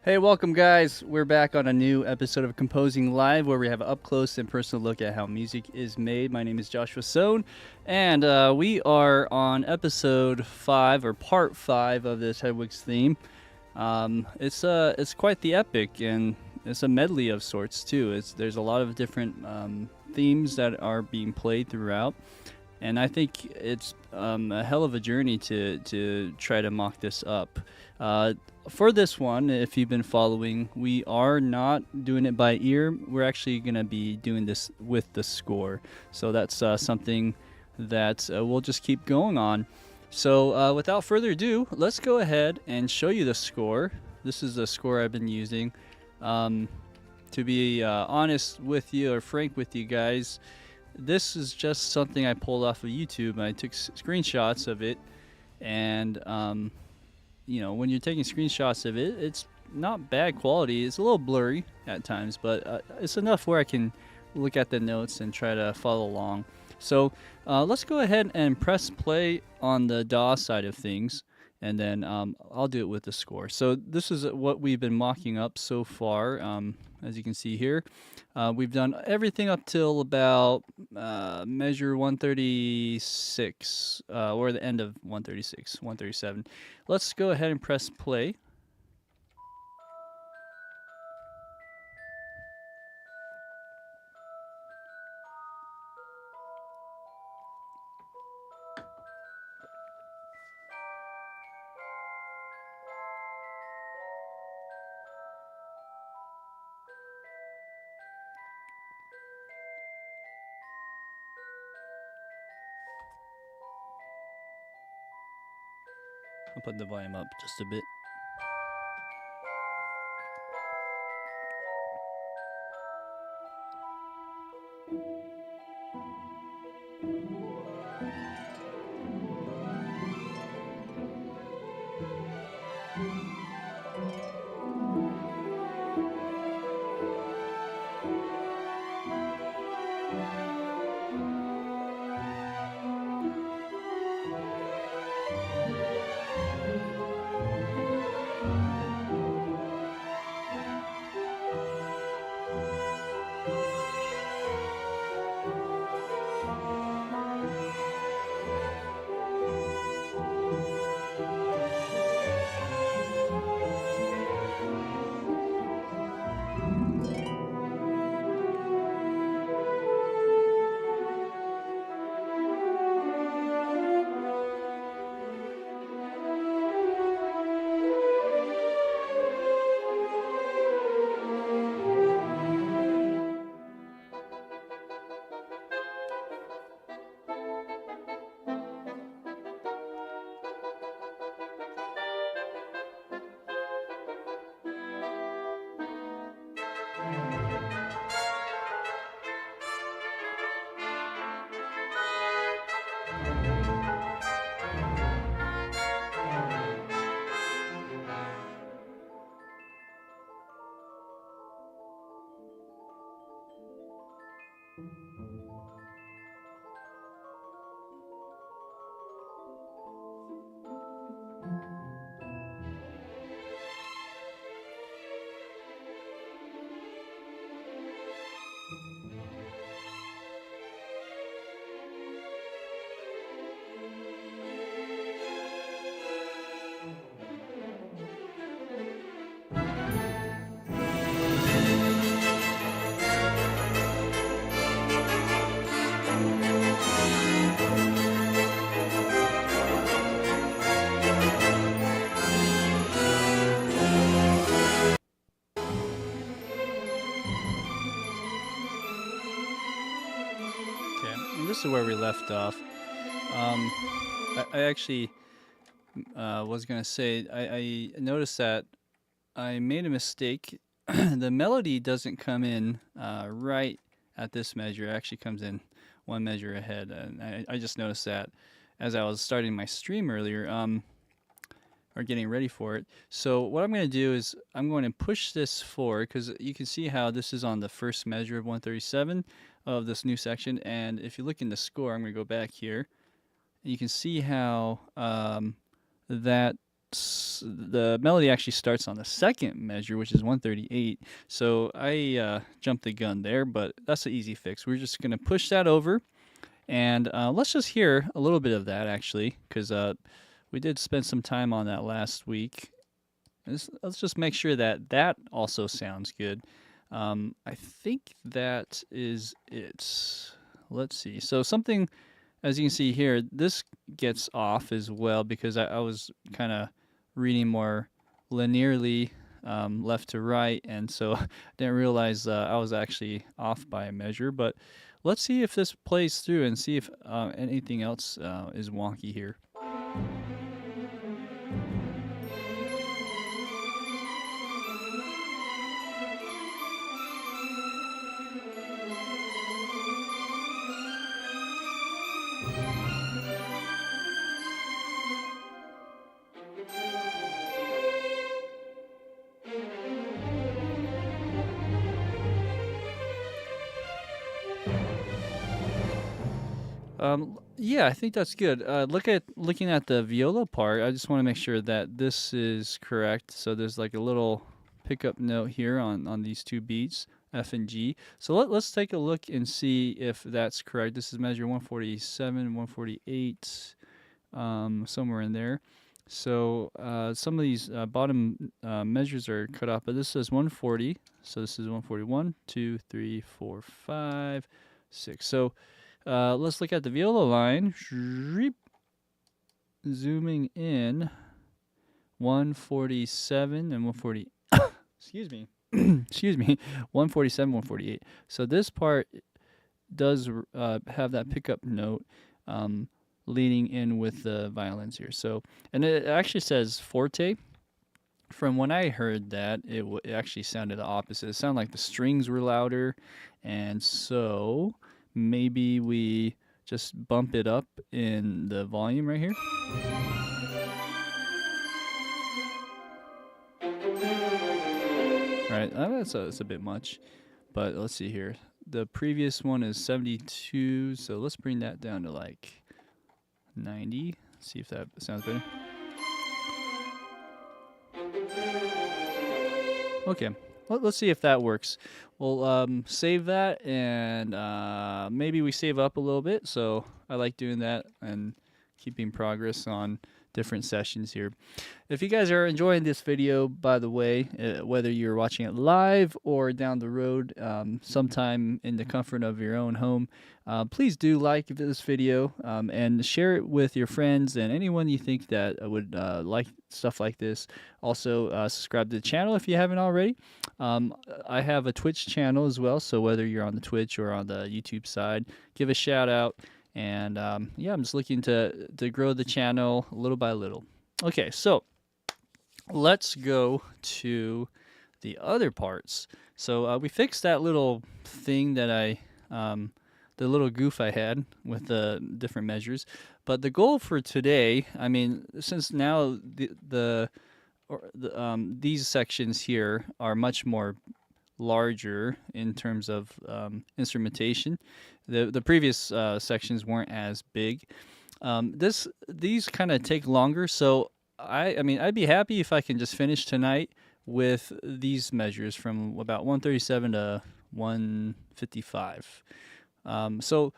Hey, welcome guys. We're back on a new episode of Composing Live where we have an up close and personal look at how music is made. My name is Joshua Sohn, and we are on episode 5 or part 5 of this Hedwig's theme. It's quite the epic, and it's a medley of sorts too. There's a lot of different themes that are being played throughout. And I think it's a hell of a journey to try to mock this up. For this one, if you've been following, we are not doing it by ear. We're actually going to be doing this with the score. So that's something that we'll just keep going on. So without further ado, let's go ahead and show you the score. This is the score I've been using. To be honest with you or frank with you guys, this is just something I pulled off of YouTube. I took screenshots of it, and when you're taking screenshots of it, it's not bad quality. It's a little blurry at times, but it's enough where I can look at the notes and try to follow along. So let's go ahead and press play on the DAW side of things, and then I'll do it with the score. So this is what we've been mocking up so far. As you can see here, we've done everything up till about measure 136, or the end of 136, 137. Let's go ahead and press play. I'll put the volume up just a bit. This is where we left off. I actually was going to say, I noticed that I made a mistake. The melody doesn't come in right at this measure. It actually comes in one measure ahead. And I just noticed that as I was starting my stream earlier, or getting ready for it. So what I'm going to do is I'm going to push this forward, because you can see how this is on the first measure of 137 of this new section. And if you look in the score, I'm going to go back here. You can see how that the melody actually starts on the second measure, which is 138. So I jumped the gun there, but that's an easy fix. We're just going to push that over, and let's just hear a little bit of that, actually, because we did spend some time on that last week. Let's just make sure that that also sounds good. I think that is it. Let's see. So something, as you can see here, this gets off as well because I was kind of reading more linearly left to right, and so didn't realize I was actually off by a measure. But let's see if this plays through and see if anything else is wonky here. Yeah, I think that's good. Looking at the viola part. I just want to make sure that this is correct. So there's like a little pickup note here on these two beats, F and G. So let's take a look and see if that's correct. This is measure 147, 148, somewhere in there. So some of these bottom measures are cut off, but this says 140. So this is 141, 2, 3, 4, 5, 6. So let's look at the viola line. Zooming in, 147 and 140. Excuse me. Excuse me. 147, 148. So this part does have that pickup note leading in with the violins here. So, and it actually says forte. From when I heard that, it actually sounded the opposite. It sounded like the strings were louder, and so maybe we just bump it up in the volume right here. Right, that's a bit much, but let's see here. The previous one is 72, so let's bring that down to like 90. See if that sounds better. Okay, let's see if that works. We'll save that, and maybe we save up a little bit. So I like doing that and keeping progress on different sessions here. If you guys are enjoying this video, by the way, whether you're watching it live or down the road sometime in the comfort of your own home, please do like this video and share it with your friends and anyone you think that would like stuff like this. Also, subscribe to the channel if you haven't already. I have a Twitch channel as well, so whether you're on the Twitch or on the YouTube side, give a shout out. And yeah, I'm just looking to grow the channel little by little. Okay, so let's go to the other parts. So we fixed that little thing that the little goof I had with the different measures. But the goal for today, I mean, since now these sections here are much more larger in terms of instrumentation. The previous sections weren't as big. These kind of take longer, so I mean I'd be happy if I can just finish tonight with these measures from about 137 to 155. So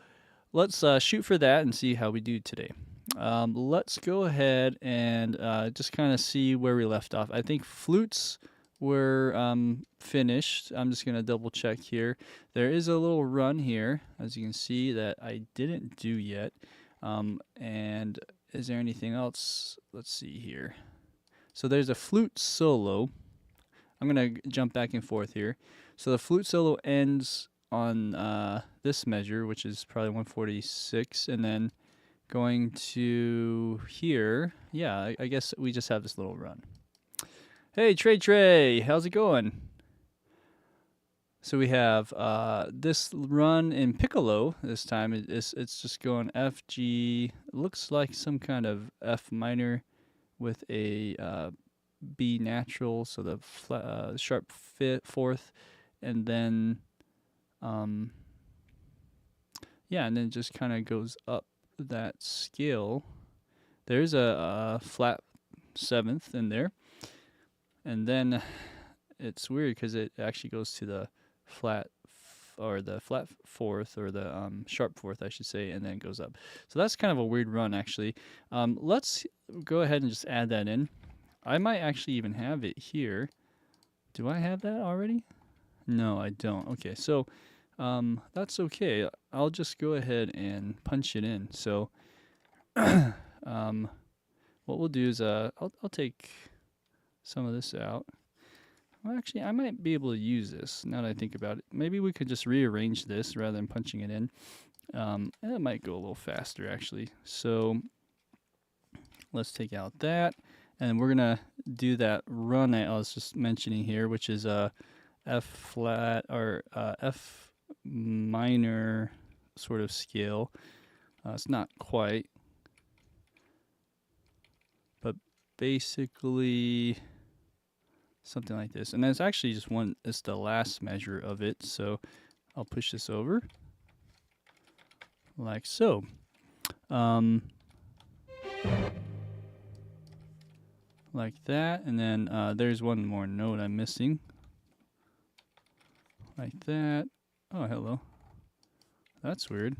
let's shoot for that and see how we do today. Let's go ahead and just kind of see where we left off. I think flutes were finished. I'm just going to double check here. There is a little run here, as you can see, that I didn't do yet. And is there anything else? Let's see here. So there's a flute solo. I'm going to jump back and forth here. So the flute solo ends on this measure, which is probably 146, and then going to here. Yeah, I guess we just have this little run. Hey, Trey, how's it going? So we have this run in piccolo this time. It's just going F, G. Looks like some kind of F minor with a B natural, so the sharp fourth, and then yeah, and then just kind of goes up that scale. There's a flat 7th in there, and then it's weird because it actually goes to the flat or the flat fourth, or the sharp fourth, I should say, and then it goes up. So that's kind of a weird run, actually. Let's go ahead and just add that in. I might actually even have it here. Do I have that already? No, I don't. Okay, so that's okay. I'll just go ahead and punch it in. So what we'll do is I'll take some of this out. Well, actually, I might be able to use this now that I think about it. Maybe we could just rearrange this rather than punching it in. And it might go a little faster, actually. So let's take out that. And we're going to do that run that I was just mentioning here, which is a F flat or F minor sort of scale. It's not quite, but basically something like this. And then it's actually just one, it's the last measure of it. So I'll push this over like so. Like that, and then there's one more note I'm missing. Like that. Oh, hello. That's weird.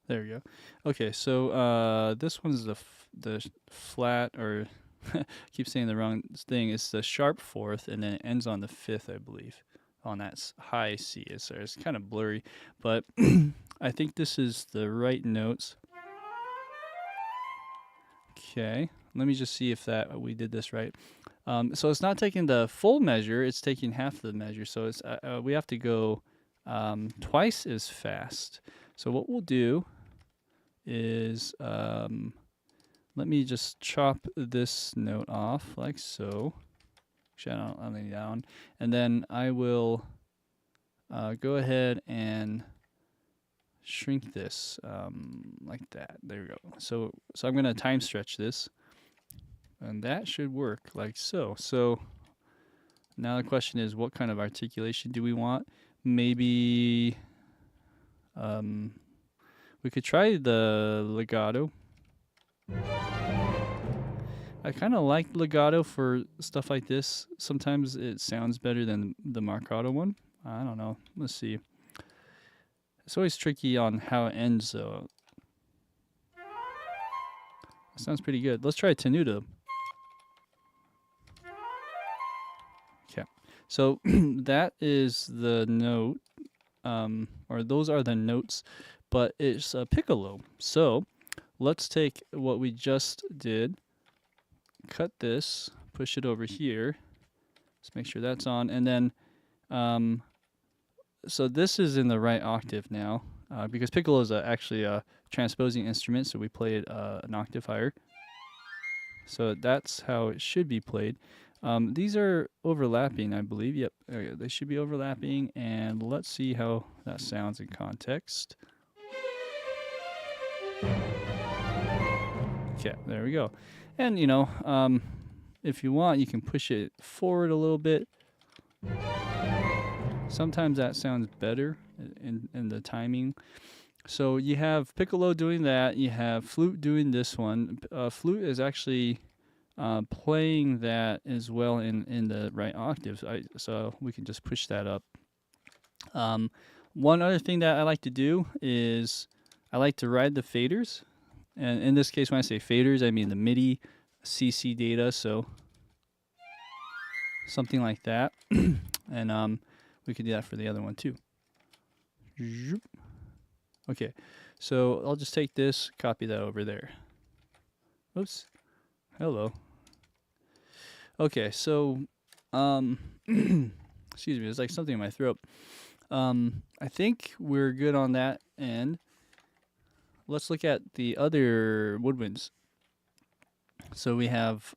There we go. Okay, so this one's the flat, or I keep saying the wrong thing. It's the sharp fourth, and then it ends on the fifth, I believe, on that high C. It's kind of blurry, but I think this is the right notes. Okay, let me just see if that we did this right. So it's not taking the full measure; it's taking half the measure. So it's we have to go twice as fast. So what we'll do is let me just chop this note off like so. Actually, I'll lay it down, and then I will go ahead and shrink this like that. There we go. So I'm going to time stretch this, and that should work like so. So now the question is, what kind of articulation do we want? Maybe we could try the legato. I kind of like legato for stuff like this. Sometimes it sounds better than the marcato one. I don't know. Let's see. It's always tricky on how it ends, though. That sounds pretty good. Let's try tenuto. Okay. So that is the note, or those are the notes, but it's a piccolo. So let's take what we just did, cut this, push it over here. Let's make sure that's on, and then so this is in the right octave now, because piccolo is actually a transposing instrument, so we play it an octave higher. So that's how it should be played. These are overlapping, I believe. Yep, they should be overlapping, and let's see how that sounds in context. Okay, there we go. And you know, if you want, you can push it forward a little bit. Sometimes that sounds better in the timing. So you have piccolo doing that. You have flute doing this one. Flute is actually playing that as well in the right octaves. So we can just push that up. One other thing that I like to do is I like to ride the faders. And in this case, when I say faders, I mean the MIDI CC data. So something like that. And we could do that for the other one too. Okay, so I'll just take this, copy that over there. Oops. Hello. Okay, so excuse me, there's like something in my throat. I think we're good on that end. Let's look at the other woodwinds. So we have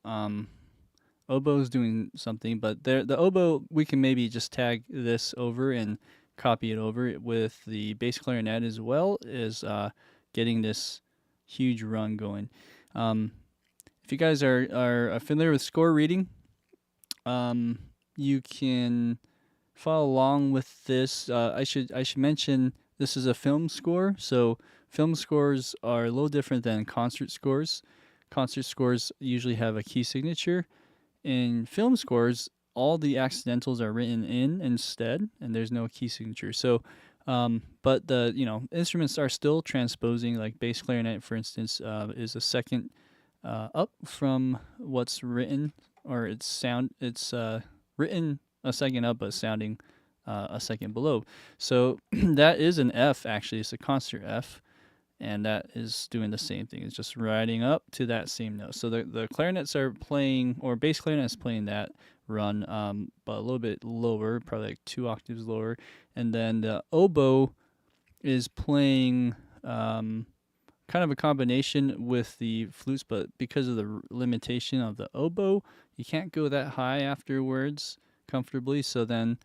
oboes doing something, but the oboe, we can maybe just tag this over and copy it over with the bass clarinet, as well as getting this huge run going. If you guys are familiar with score reading, you can follow along with this. I should mention this is a film score, so film scores are a little different than concert scores. Concert scores usually have a key signature. In film scores, all the accidentals are written in instead, and there's no key signature. So, but the instruments are still transposing. Like bass clarinet, for instance, is a second up from what's written, or it's written a second up, but sounding a second below. So that is an F actually. It's a concert F, and that is doing the same thing. It's just riding up to that same note. So the clarinets are playing, or bass clarinet is playing that run, but a little bit lower, probably like 2 octaves lower. And then the oboe is playing kind of a combination with the flutes, but because of the limitation of the oboe, you can't go that high afterwards comfortably. So then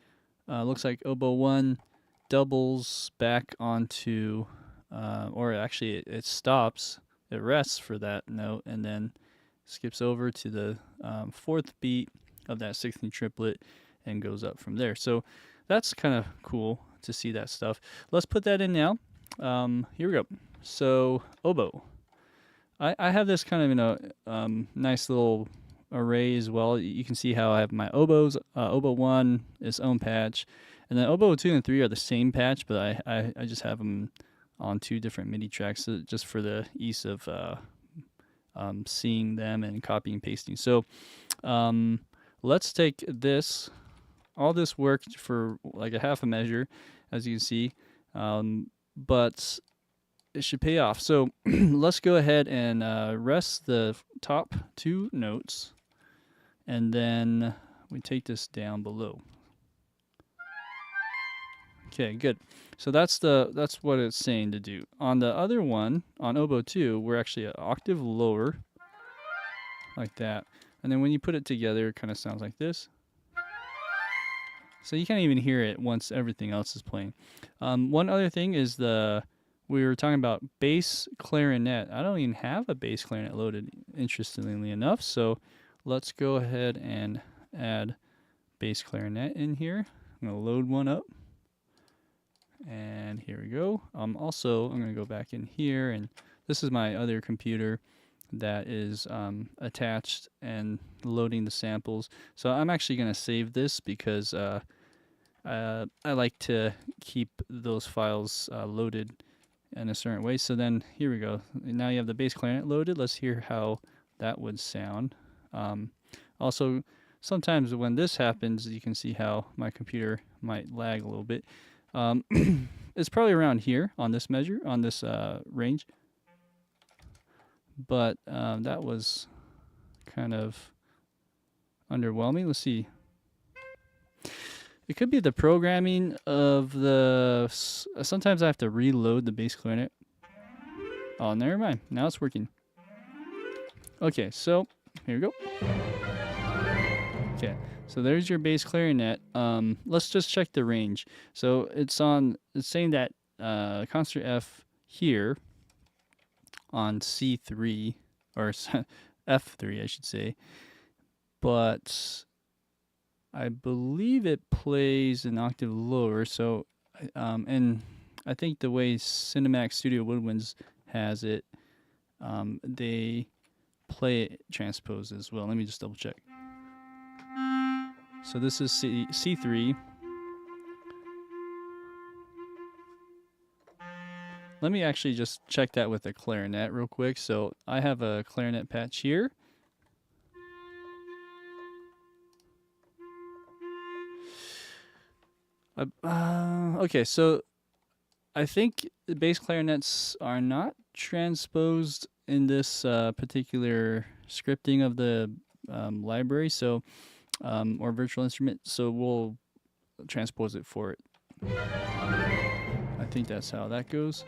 looks like oboe 1 doubles back onto, or actually it stops, it rests for that note, and then skips over to the 4th beat of that 16th triplet and goes up from there. So that's kind of cool to see that stuff. Let's put that in now. Here we go. So oboe. I have this kind of in a nice little array as well. You can see how I have my oboes. Oboe 1 is own patch, and then oboe 2 and 3 are the same patch, but I just have them on 2 different MIDI tracks, just for the ease of seeing them and copying and pasting. So let's take all this work for like a half a measure, as you can see, but it should pay off. So let's go ahead and rest the top 2 notes, and then we take this down below. Okay, good. So that's what it's saying to do. On the other one, on oboe 2, we're actually an octave lower, like that. And then when you put it together, it kind of sounds like this. So you can't even hear it once everything else is playing. One other thing is we were talking about bass clarinet. I don't even have a bass clarinet loaded, interestingly enough. So let's go ahead and add bass clarinet in here. I'm going to load one up. And here we go. I'm going to go back in here, and this is my other computer that is attached and loading the samples. So I'm actually going to save this because I like to keep those files loaded in a certain way. So then here we go. Now you have the bass clarinet loaded. Let's hear how that would sound. Also, sometimes when this happens, you can see how my computer might lag a little bit. It's probably around here on this measure, on this range. But that was kind of underwhelming. Let's see. It could be the programming of sometimes I have to reload the bass clarinet. Oh, never mind. Now it's working. Okay, so here we go. Okay, so there's your bass clarinet. Let's just check the range. So it's saying that concert F here on C3, or F3 I should say, but I believe it plays an octave lower. So and I think the way Cinematic Studio Woodwinds has it, they play it transposed as well. Let me just double check. So this is C3. Let me actually just check that with a clarinet real quick. So I have a clarinet patch here. Okay, so I think the bass clarinets are not transposed in this particular scripting of the library, so or virtual instrument. So we'll transpose it for it. I think that's how that goes.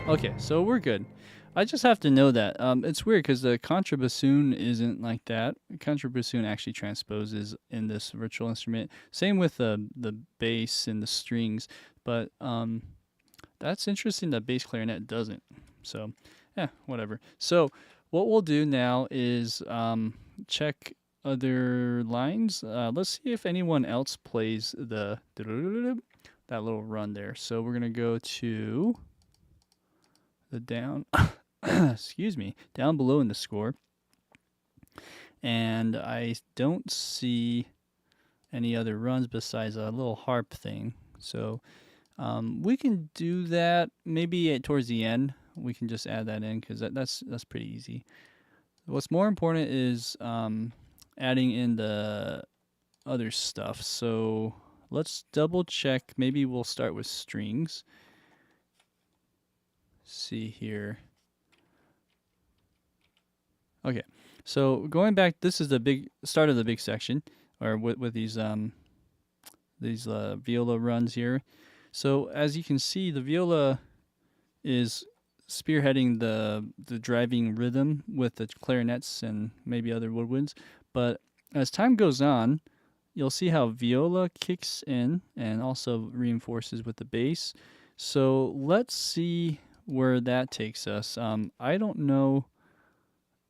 Okay, so we're good. I just have to know that. It's weird because the contrabassoon isn't like that. Contrabassoon actually transposes in this virtual instrument. Same with the bass and the strings, but that's interesting that bass clarinet doesn't. So, yeah, whatever. So, what we'll do now is check other lines. Let's see if anyone else plays that little run there. So we're gonna go to the down, excuse me, down below in the score. And I don't see any other runs besides a little harp thing. So we can do that maybe towards the end. We can just add that in because that's pretty easy. What's more important is adding in the other stuff. So let's double check. Maybe we'll start with strings. See here. Okay, so going back, this is the big start of the big section, or with these viola runs here. So as you can see, the viola is spearheading the driving rhythm with the clarinets and maybe other woodwinds. But as time goes on, you'll see how viola kicks in and also reinforces with the bass. So let's see where that takes us. I don't know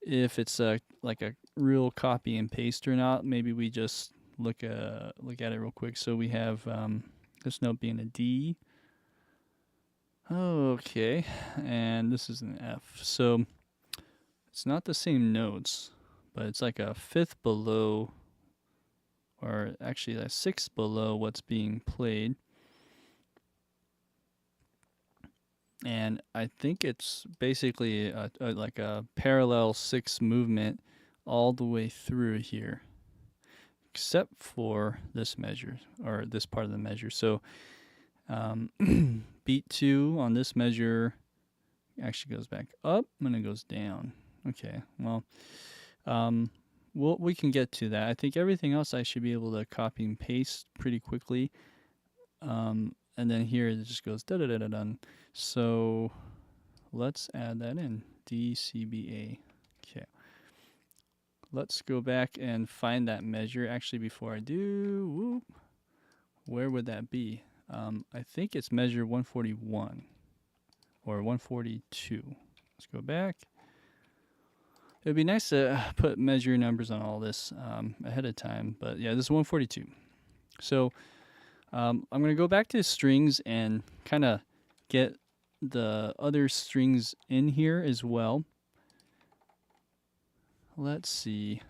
if it's like a real copy and paste or not. Maybe we just look at it real quick. So we have this note being a D. Okay, and this is an F. So it's not the same notes, but it's like a fifth below, or actually a sixth below what's being played. And I think it's basically like a parallel sixth movement all the way through here, except for this measure, or this part of the measure. So beat 2 on this measure actually goes back up and it goes down. Okay, well, we can get to that. I think everything else I should be able to copy and paste pretty quickly. And then here it just goes da-da-da-da-dun. So let's add that in, D, C, B, A. Okay. Let's go back and find that measure. Actually, before I do, where would that be? I think it's measure 141 or 142. Let's go back. It would be nice to put measure numbers on all this ahead of time, but yeah, this is 142. So I'm going to go back to strings and kind of get the other strings in here as well. Let's see.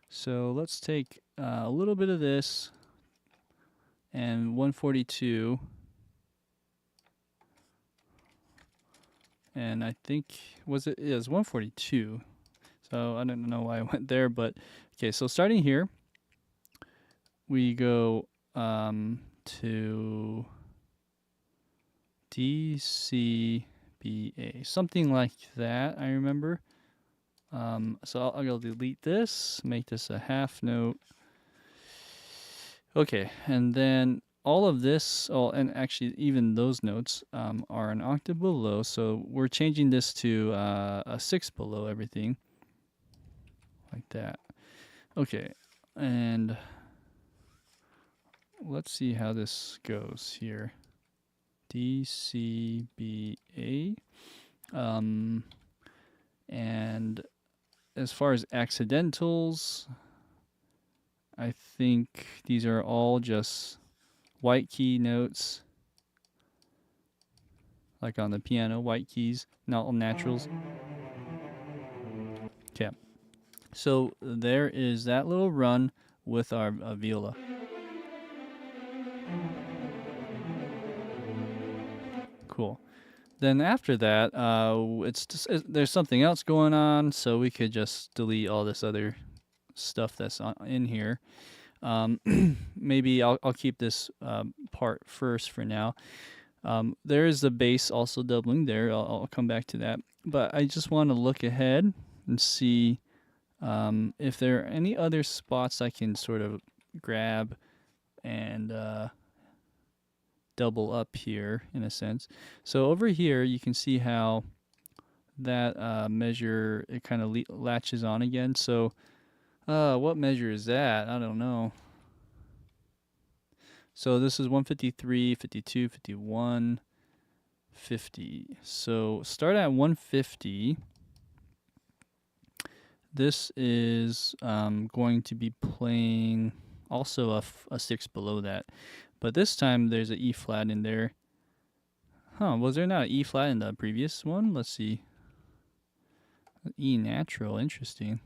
So let's take a little bit of this and 142. And I think, it is 142. So I don't know why I went there, but okay, so starting here, we go to D, C, B, A, something like that, I remember. So I'll go delete this, make this a half note. Okay, and then all of this, and actually even those notes are an octave below, so we're changing this to a sixth below everything, like that. Okay, and let's see how this goes here. D, C, B, A. And as far as accidentals, I think these are all just white key notes, like on the piano, white keys, not all naturals. Okay, so there is that little run with our viola. Cool. Then after that, there's something else going on, so we could just delete all this other stuff that's in here. Maybe I'll keep this part first for now. There is the bass also doubling there. I'll come back to that. But I just want to look ahead and see if there are any other spots I can sort of grab and double up here in a sense. So over here you can see how that measure, it kind of latches on again. So what measure is that? I don't know. So this is 153, 52, 51, 50. So start at 150. This is going to be playing also a sixth below that. But this time there's an E flat in there. Huh, was there not an E flat in the previous one? Let's see. E natural, interesting.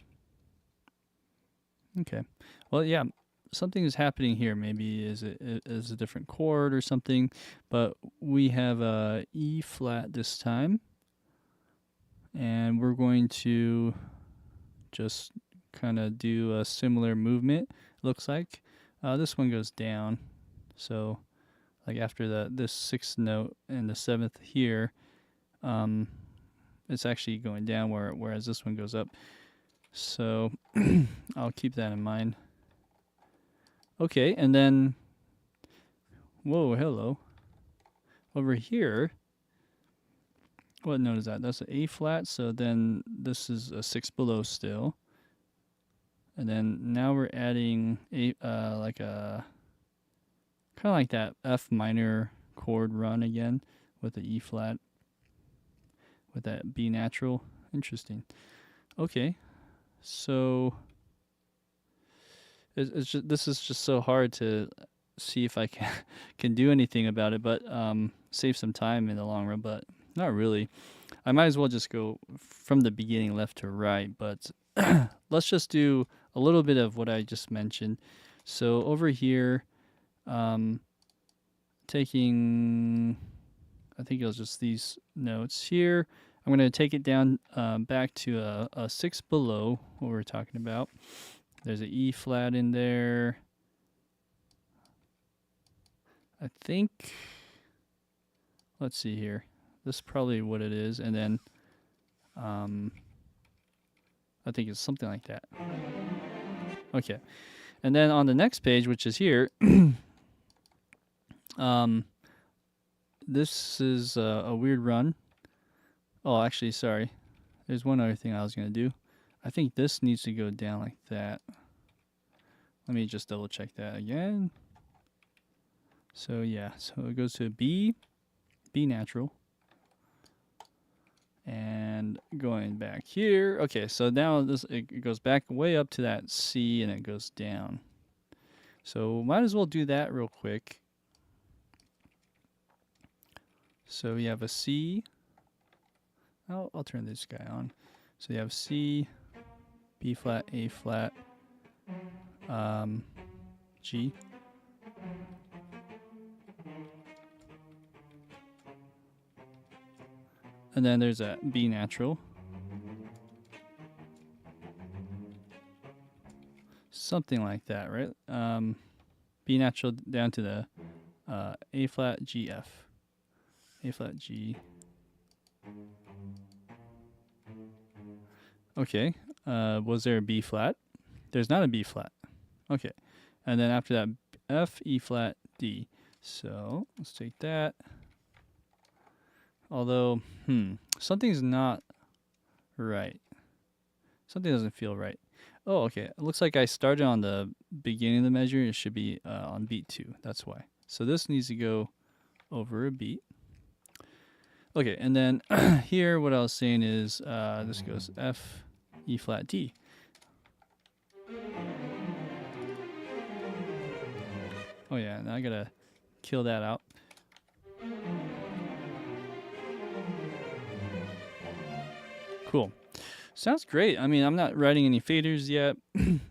Okay. Well, yeah, something is happening here. Maybe is a different chord or something, but we have a E flat this time, and we're going to just kind of do a similar movement. Looks like this one goes down, so like after this sixth note and the seventh here, it's actually going down, whereas this one goes up. So I'll keep that in mind. Okay, and then, whoa, hello. Over here, what note is that? That's an A flat, so then this is a six below still. And then now we're adding like a, kind of like that F minor chord run again with the E flat, with that B natural. Interesting. Okay, so it's just, this is just so hard to see if I can do anything about it, but save some time in the long run, but not really. I might as well just go from the beginning left to right, but let's just do a little bit of what I just mentioned. So over here, taking, I think it was just these notes here, I'm going to take it down back to a six below, what we're talking about. There's an E flat in there. I think, let's see here. This is probably what it is. And then I think it's something like that. Okay. And then on the next page, which is here, this is a weird run. Oh, actually, sorry. There's one other thing I was going to do. I think this needs to go down like that. Let me just double check that again. So yeah, so it goes to B natural. And going back here. Okay, so now it goes back way up to that C and it goes down. So might as well do that real quick. So you have a C. I'll turn this guy on. So you have C, B flat, A flat, G. And then there's a B natural. Something like that, right? B natural down to the A flat, G, F. A flat, G. Okay. Was there a B flat? There's not a B flat. Okay. And then after that, F, E flat, D. So let's take that. Although, something's not right. Something doesn't feel right. Oh, okay. It looks like I started on the beginning of the measure. It should be on beat 2. That's why. So this needs to go over a beat. Okay, and then here what I was saying is this goes F, E flat, D. Oh yeah, now I gotta kill that out. Cool. Sounds great. I mean, I'm not writing any faders yet,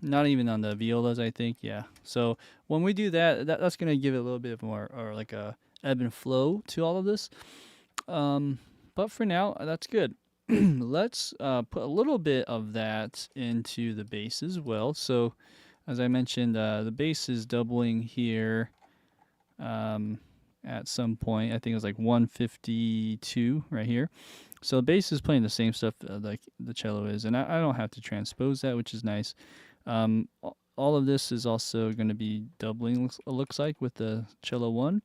not even on the violas, I think. Yeah. So when we do that's going to give it a little bit more, or like a ebb and flow to all of this. But for now, that's good. Let's put a little bit of that into the bass as well. So as I mentioned, the bass is doubling here at some point. I think it was like 152 right here. So the bass is playing the same stuff like the cello is, and I don't have to transpose that, which is nice. All of this is also going to be doubling, looks like, with the cello 1.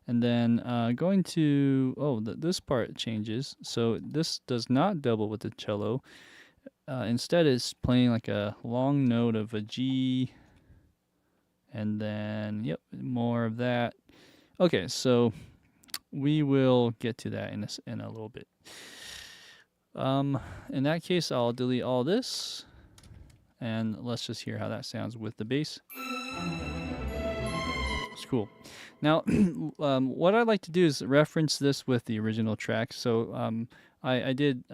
And then going to, this part changes. So this does not double with the cello. Instead, it's playing like a long note of a G, and then, yep, more of that. Okay, so we will get to that in a little bit. In that case, I'll delete all this, and let's just hear how that sounds with the bass. It's Cool. Now, what I like to do is reference this with the original track. So I did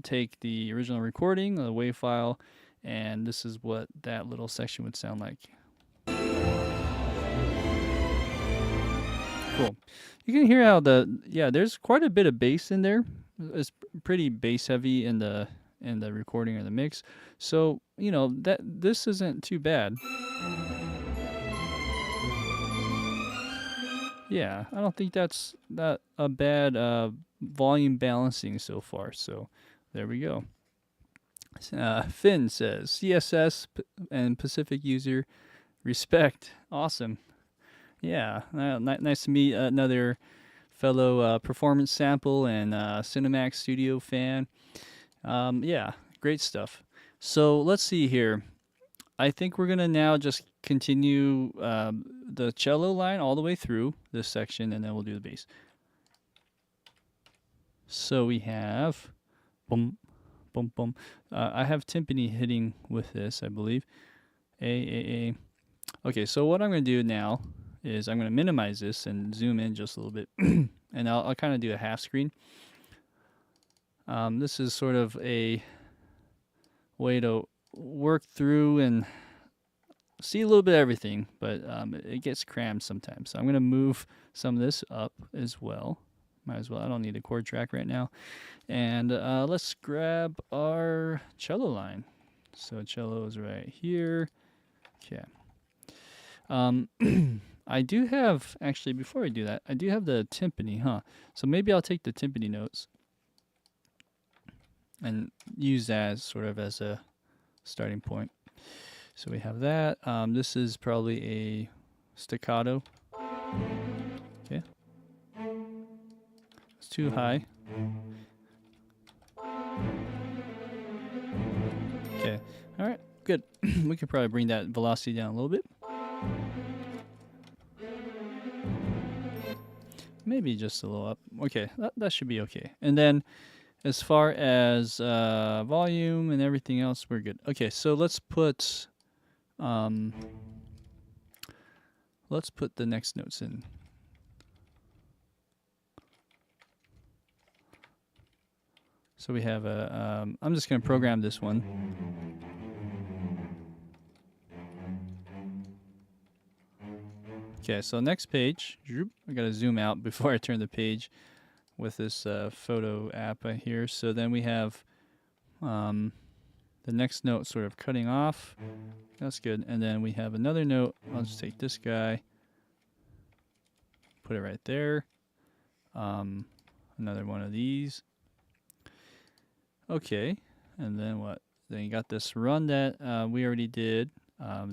take the original recording, the WAV file, and this is what that little section would sound like. Cool. You can hear how there's quite a bit of bass in there. It's pretty bass heavy in the recording or the mix. So, that this isn't too bad. Yeah, I don't think that's a bad volume balancing so far. So, there we go. Finn says, CSS and Pacific user, respect. Awesome. Yeah, nice to meet another fellow performance sample and Cinemax Studio fan. Yeah, great stuff. So let's see here. I think we're going to now just continue the cello line all the way through this section, and then we'll do the bass. So we have boom, boom, boom. I have timpani hitting with this, I believe. A. Okay, so what I'm going to do now is I'm going to minimize this and zoom in just a little bit. And I'll kind of do a half screen. This is sort of a way to work through and see a little bit of everything, but it gets crammed sometimes. So I'm going to move some of this up as well. Might as well. I don't need a chord track right now. And let's grab our cello line. So cello is right here. Okay. I do have, actually, before I do that, I do have the timpani, So maybe I'll take the timpani notes and use that as a starting point. So we have that. This is probably a staccato. Okay. It's too high. Okay. All right. Good. We could probably bring that velocity down a little bit. Maybe just a little up. Okay, that should be okay. And then as far as volume and everything else, we're good. Okay, so let's put the next notes in. So we have a, I'm just going to program this one. Okay, so next page, I got to zoom out before I turn the page with this photo app here. So then we have the next note sort of cutting off. That's good. And then we have another note. I'll just take this guy, put it right there. Another one of these. Okay, and then what? Then you got this run that we already did.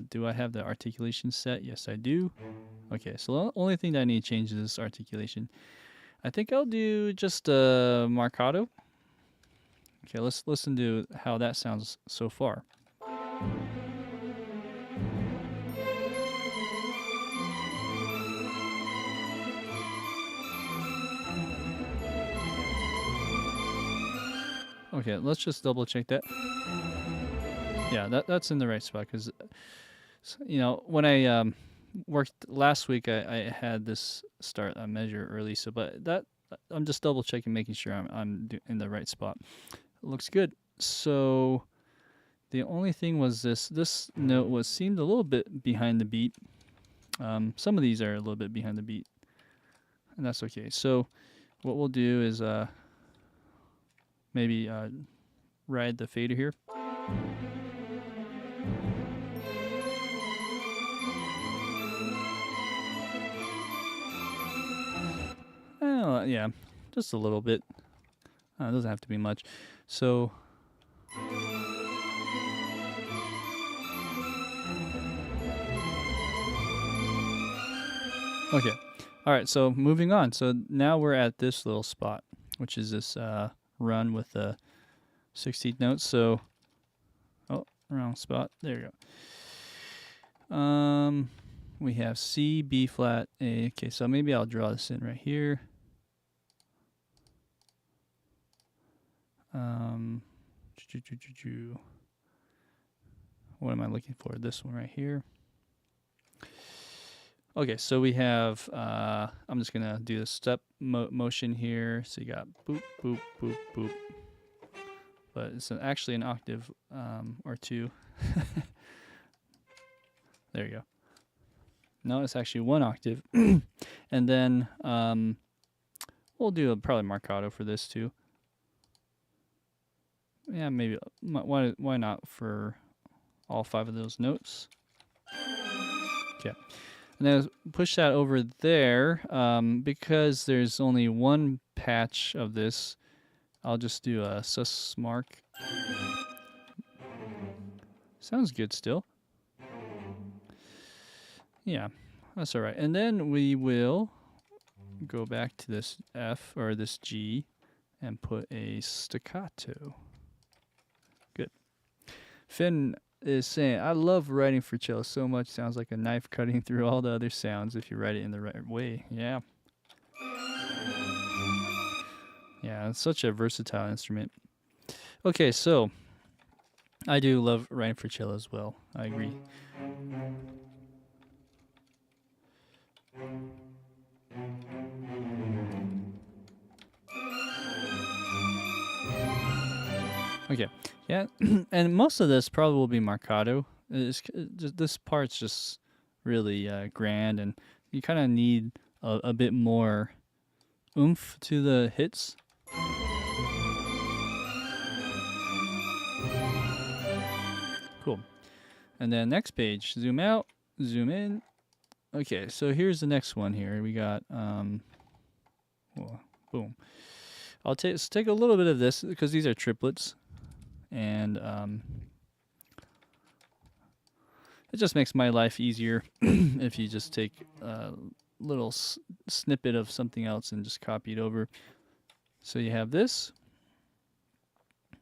Do I have the articulation set? Yes, I do. Okay, so the only thing that I need to change is this articulation. I think I'll do just a marcato. Okay, let's listen to how that sounds so far. Okay, let's just double check that. Yeah, that's in the right spot because, when I worked last week, I had this start measure early. So, but that I'm just double checking, making sure I'm in the right spot. It looks good. So, the only thing was this note seemed a little bit behind the beat. Some of these are a little bit behind the beat, and that's okay. So, what we'll do is maybe ride the fader here. Yeah, just a little bit. It doesn't have to be much. So, okay. All right, so moving on. So now we're at this little spot, which is this run with the 16th notes. So, wrong spot. There you go. We have C, B flat, A. Okay, so maybe I'll draw this in right here. What am I looking for? This one right here. Okay, so we have, I'm just going to do the step motion here. So you got boop, boop, boop, boop. But it's actually an octave or two. There you go. No, it's actually one octave. And then we'll do probably marcato for this too. Yeah, maybe. Why not for all 5 of those notes? Okay. And then push that over there. Because there's only one patch of this, I'll just do a sus mark. Sounds good still. Yeah, that's all right. And then we will go back to this F or this G and put a staccato. Good. Finn is saying, I love writing for cello so much. Sounds like a knife cutting through all the other sounds if you write it in the right way. Yeah. Yeah, it's such a versatile instrument. Okay, so I do love writing for cello as well. I agree. Okay, yeah, and most of this probably will be marcato. This part's just really grand, and you kind of need a bit more oomph to the hits. Cool. And then next page, zoom out, zoom in. Okay, so here's the next one here. We got, boom. I'll take a little bit of this because these are triplets. And it just makes my life easier if you just take a little snippet of something else and just copy it over. So you have this.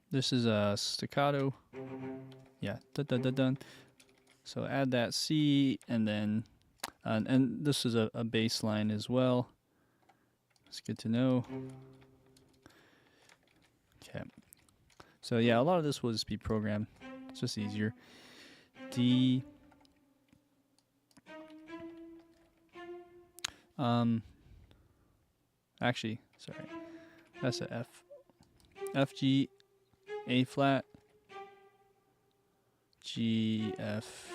This is a staccato. Yeah, dun. So add that C, and then, and this is a bass line as well. It's good to know. Okay. So yeah, a lot of this will just be programmed. It's just easier. D. Actually, sorry. That's a F. F, G, A flat, G, F.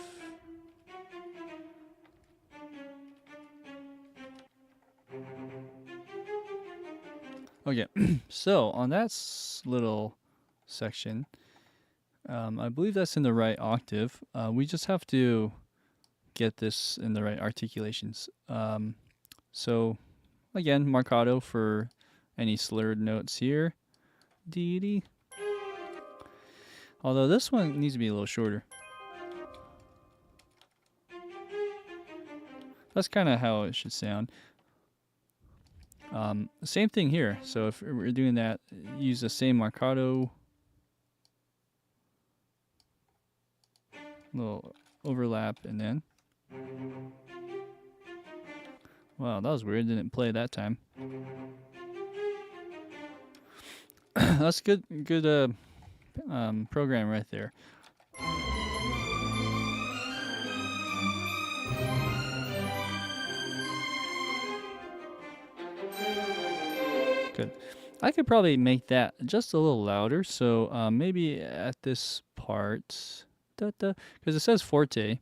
Okay, so on that little section, I believe that's in the right octave. We just have to get this in the right articulations. So again, marcato for any slurred notes here. Dee. Although this one needs to be a little shorter. That's kind of how it should sound. Same thing here. So if we're doing that, use the same marcato. Little overlap, and then. Wow, that was weird. Didn't play that time. That's good program right there. Good. I could probably make that just a little louder. So maybe at this part, because it says forte,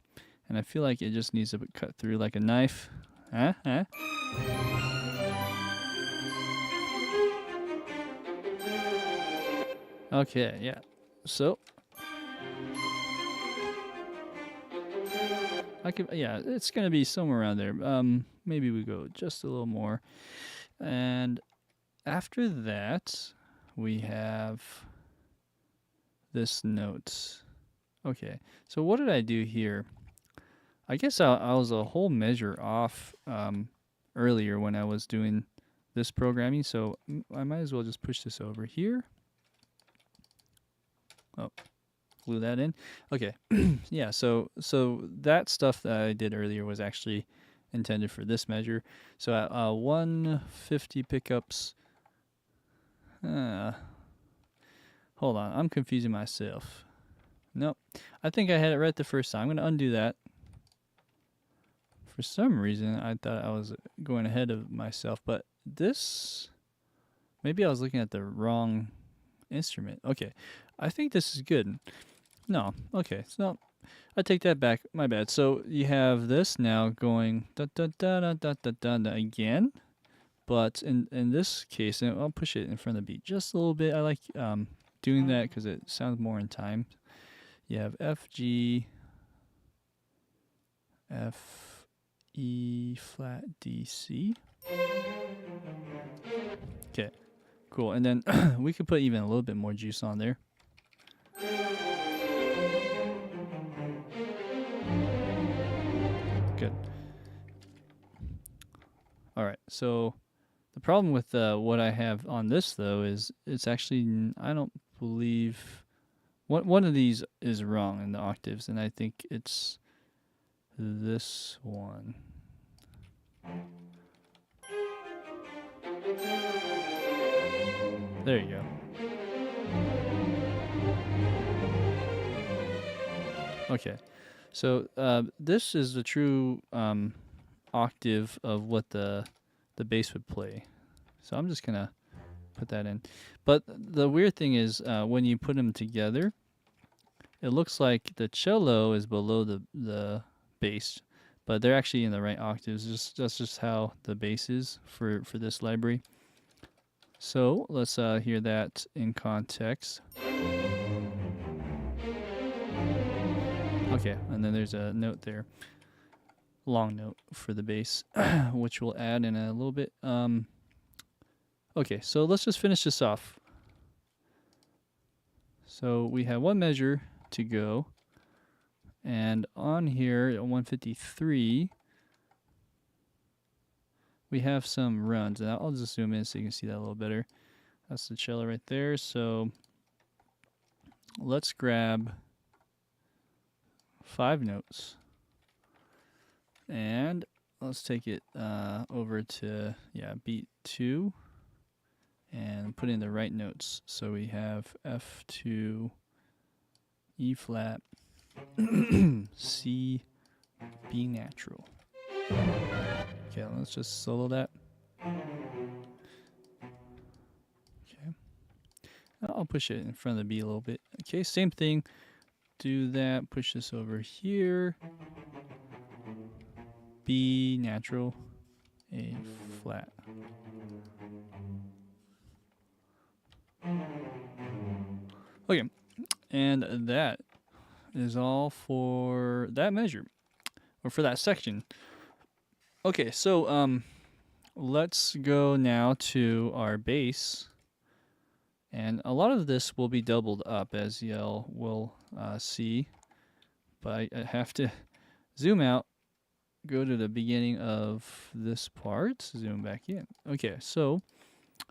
and I feel like it just needs to be cut through like a knife. Okay, yeah. So I could, yeah, it's gonna be somewhere around there. Maybe we go just a little more, and after that, we have this note. Okay, so what did I do here? I guess I was a whole measure off earlier when I was doing this programming, so I might as well just push this over here. Oh, glue that in. Okay, yeah, so that stuff that I did earlier was actually intended for this measure. So at 150 pickups, hold on, I'm confusing myself. Nope, I think I had it right the first time. I'm going to undo that For some reason, I thought I was going ahead of myself, but this, maybe I was looking at the wrong instrument. Okay, I think this is good. No, okay, so I take that back. My bad. So you have this now going da da da da da da da, da again, but in this case, and I'll push it in front of the beat just a little bit. I like doing that because it sounds more in time. You have F G, F E flat D C. Okay, cool. And then we could put even a little bit more juice on there. Good. All right. So the problem with what I have on this though is it's actually, I don't believe one of these is wrong in the octaves, and I think it's this one. There you go. Okay, so this is the true octave of what the bass would play. So I'm just gonna put that in. But the weird thing is when you put them together, it looks like the cello is below the bass, but they're actually in the right octaves. That's just how the bass is for this library. So let's hear that in context. Okay, and then there's a note there, long note for the bass, which we'll add in a little bit. Okay, so let's just finish this off. So we have one measure to go, and on here at 153, we have some runs, and I'll just zoom in so you can see that a little better. That's the cello right there. So let's grab 5 notes, and let's take it over to beat 2 and put in the right notes. So we have F2, E flat, C, B natural. Okay, let's just solo that. Okay, I'll push it in front of the B a little bit. Okay, same thing. Do that, push this over here. B natural, A flat. Okay, and that is all for that measure, or for that section. Okay, so let's go now to our bass. And a lot of this will be doubled up, as y'all will see. But I have to zoom out, go to the beginning of this part, zoom back in. Okay, so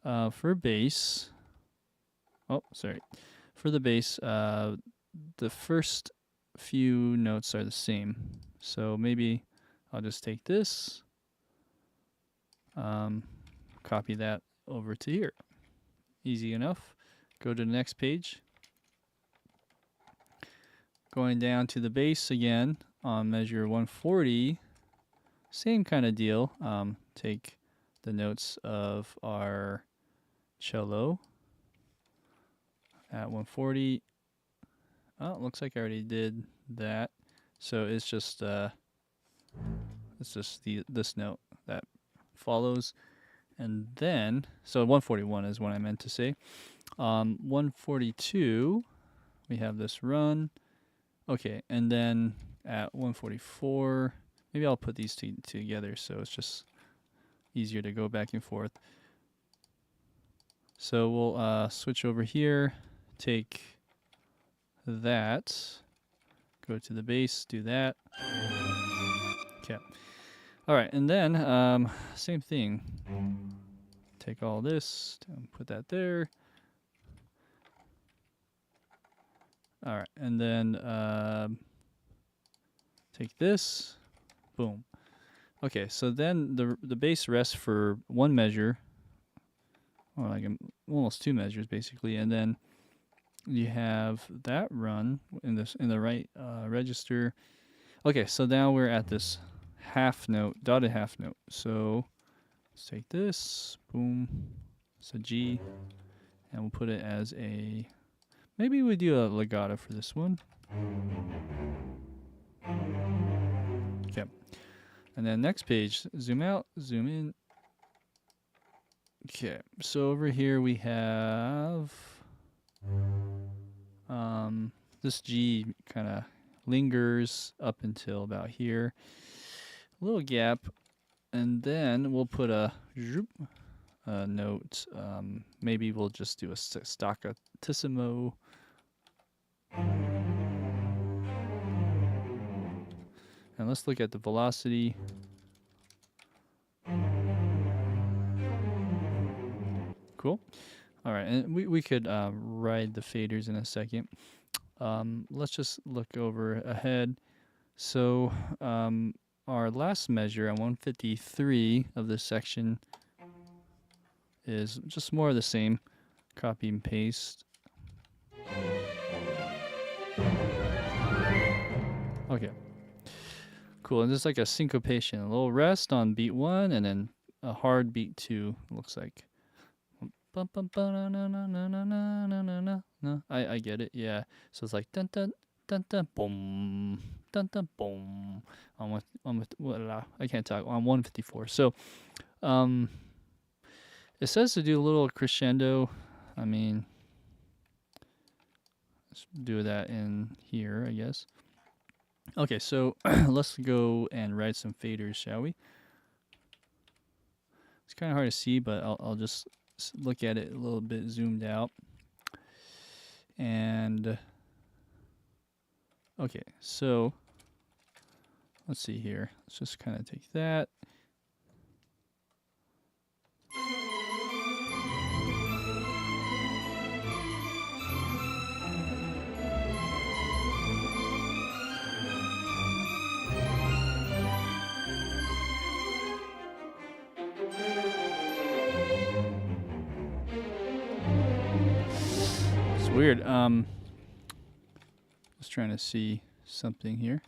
for bass, for the bass, the first few notes are the same. So maybe I'll just take this, copy that over to here. Easy enough. Go to the next page. Going down to the bass again on measure 140. Same kind of deal. Take the notes of our cello at 140. Oh, it looks like I already did that. So it's just this note that follows. And then, so 141 is what I meant to say. 142, we have this run. Okay, and then at 144, maybe I'll put these two together so it's just easier to go back and forth. So we'll switch over here, take that, go to the bass, do that. Okay. All right, and then same thing. Take all this and put that there. All right, and then take this, boom. Okay, so then the bass rests for one measure, or like almost 2 measures basically, and then you have that run in the right register. Okay, so now we're at this half note, dotted half note. So let's take this, boom, it's a G, and we'll put it as a, maybe we do a legato for this one. Okay. And then next page, zoom out, zoom in. Okay, so over here we have this G kind of lingers up until about here. A little gap, and then we'll put a note. Maybe we'll just do a staccatissimo. And let's look at the velocity. Cool. All right, and we could ride the faders in a second. Let's just look over ahead. So our last measure on 153 of this section is just more of the same. Copy and paste. Okay. Cool, and there's like a syncopation, a little rest on beat 1, and then a hard beat 2, looks like. I get it, yeah. So it's like dun dun dun dun boom, dun dun boom. I can't talk, on 154. So it says to do a little crescendo. I mean, let's do that in here, I guess. Okay, so let's go and write some faders, shall we? It's kind of hard to see, but I'll just look at it a little bit zoomed out. And okay, so let's see here. Let's just kind of take that. Weird. Just trying to see something here.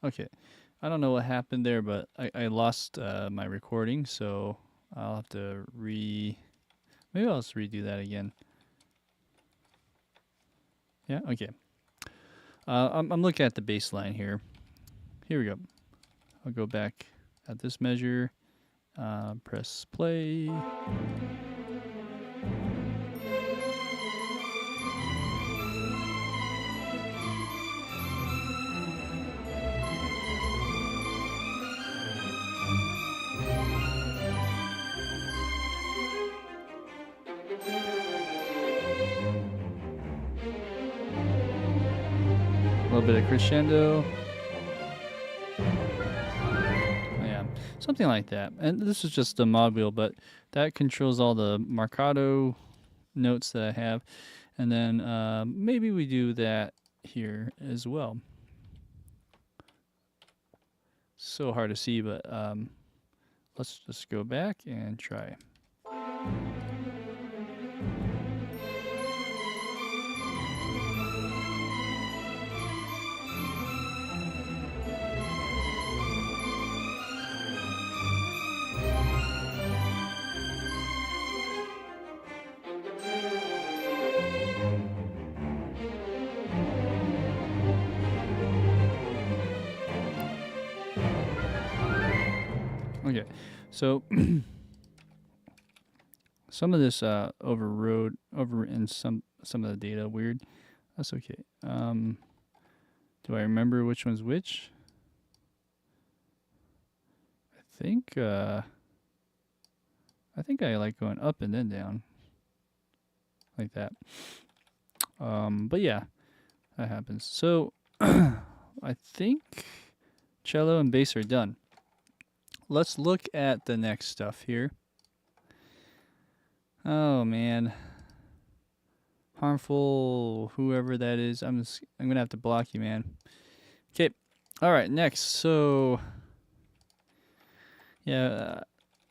Okay, I don't know what happened there, but I lost my recording, so I'll have to maybe I'll just redo that again. Yeah. Okay. I'm looking at the bass line here. Here we go. I'll go back at this measure. Press play. A little bit of crescendo. Something like that. And this is just a mod wheel, but that controls all the marcato notes that I have. And then maybe we do that here as well. So hard to see, but let's just go back and try. Okay, so some of this overwritten some of the data. Weird. That's okay. Do I remember which one's which? I think I like going up and then down like that. But yeah, that happens. So I think cello and bass are done. Let's look at the next stuff here. Oh man, harmful, whoever that is. I'm gonna have to block you, man. Okay, all right. Next, so yeah,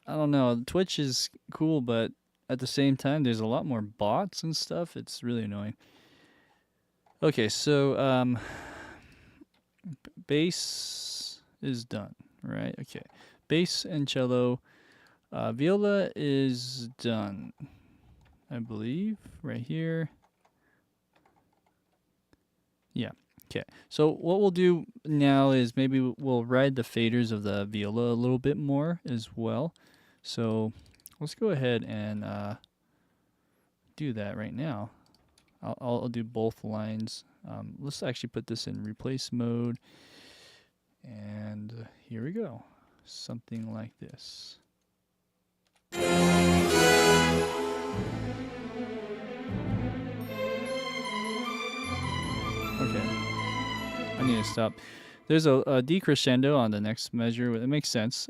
I don't know. Twitch is cool, but at the same time, there's a lot more bots and stuff. It's really annoying. Okay, so Bass is done, right? Okay. Bass and cello. Viola is done, I believe, right here. Yeah. Okay. So what we'll do now is maybe we'll ride the faders of the viola a little bit more as well. So let's go ahead and do that right now. I'll do both lines. Let's actually put this in replace mode. And here we go. Something like this. Okay. I need to stop. There's a decrescendo on the next measure. It makes sense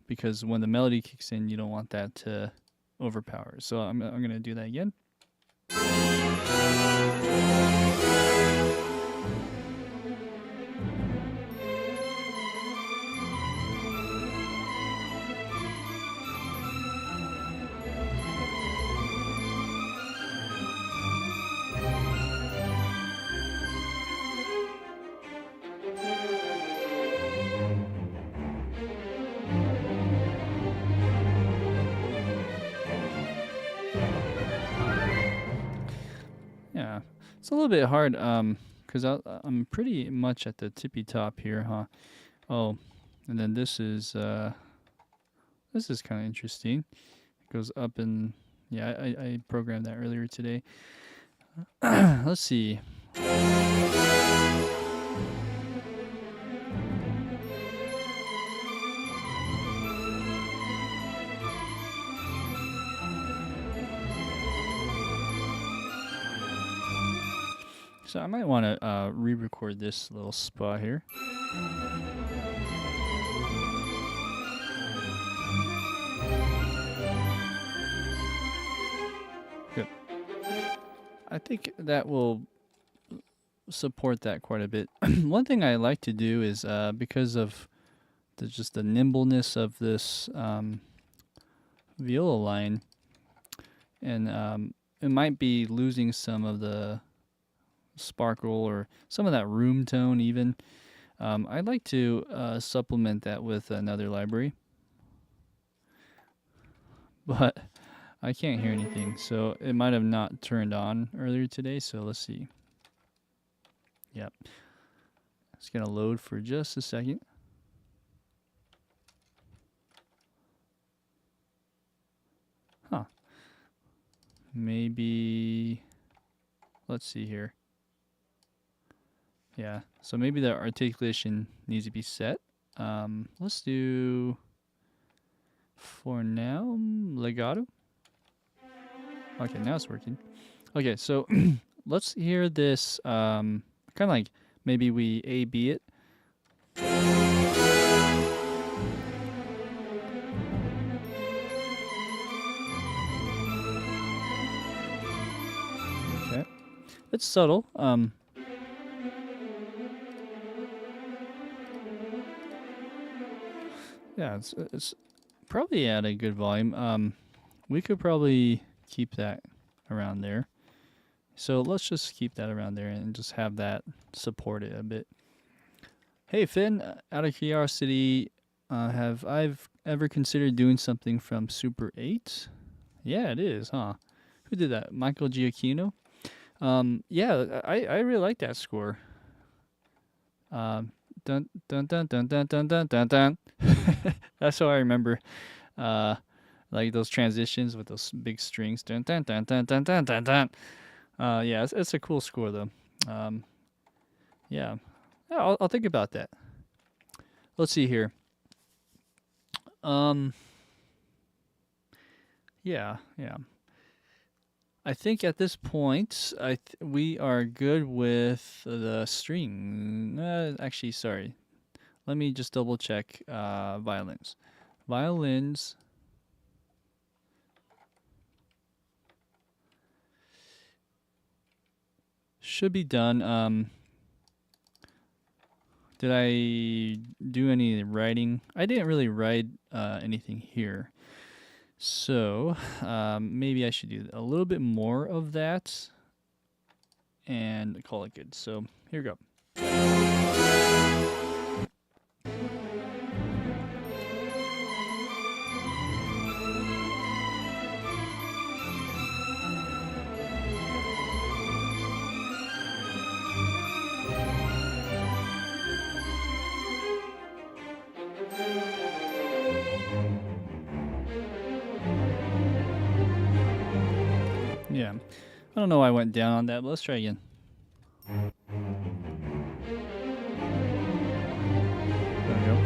because when the melody kicks in, you don't want that to overpower. So I'm going to do that again. Yeah, it's a little bit hard because I'm pretty much at the tippy top here, huh? Oh, and then this is kind of interesting. It goes up and yeah, I programmed that earlier today. Let's see. So I might want to re-record this little spot here. Good. I think that will support that quite a bit. One thing I like to do is because of just the nimbleness of this viola line, and it might be losing some of the sparkle or some of that room tone even. I'd like to supplement that with another library, but I can't hear anything, so it might have not turned on earlier today, so let's see. Yep. It's going to load for just a second. Huh. Maybe, let's see here. Yeah, so maybe the articulation needs to be set. Let's do, for now, legato. Okay, now it's working. Okay, so let's hear this, kind of like maybe we A-B it. Okay, it's subtle. Yeah, it's probably at a good volume. We could probably keep that around there. So let's just keep that around there and just have that support it a bit. Hey Finn, out of curiosity, have I ever considered doing something from Super 8? Yeah, it is, huh? Who did that? Michael Giacchino? Yeah, I really like that score. Dun dun dun dun dun dun dun dun dun. That's how I remember. Like those transitions with those big strings. Dun dun dun dun dun dun dun dun. Yeah, it's a cool score though. Yeah, I'll think about that. Let's see here. Yeah. I think at this point, we are good with the string. Actually, sorry. Let me just double check violins. Violins. Should be done. Did I do any writing? I didn't really write anything here. So maybe I should do a little bit more of that and call it good. So here we go. Yeah. I don't know why I went down on that, but let's try again. There we go.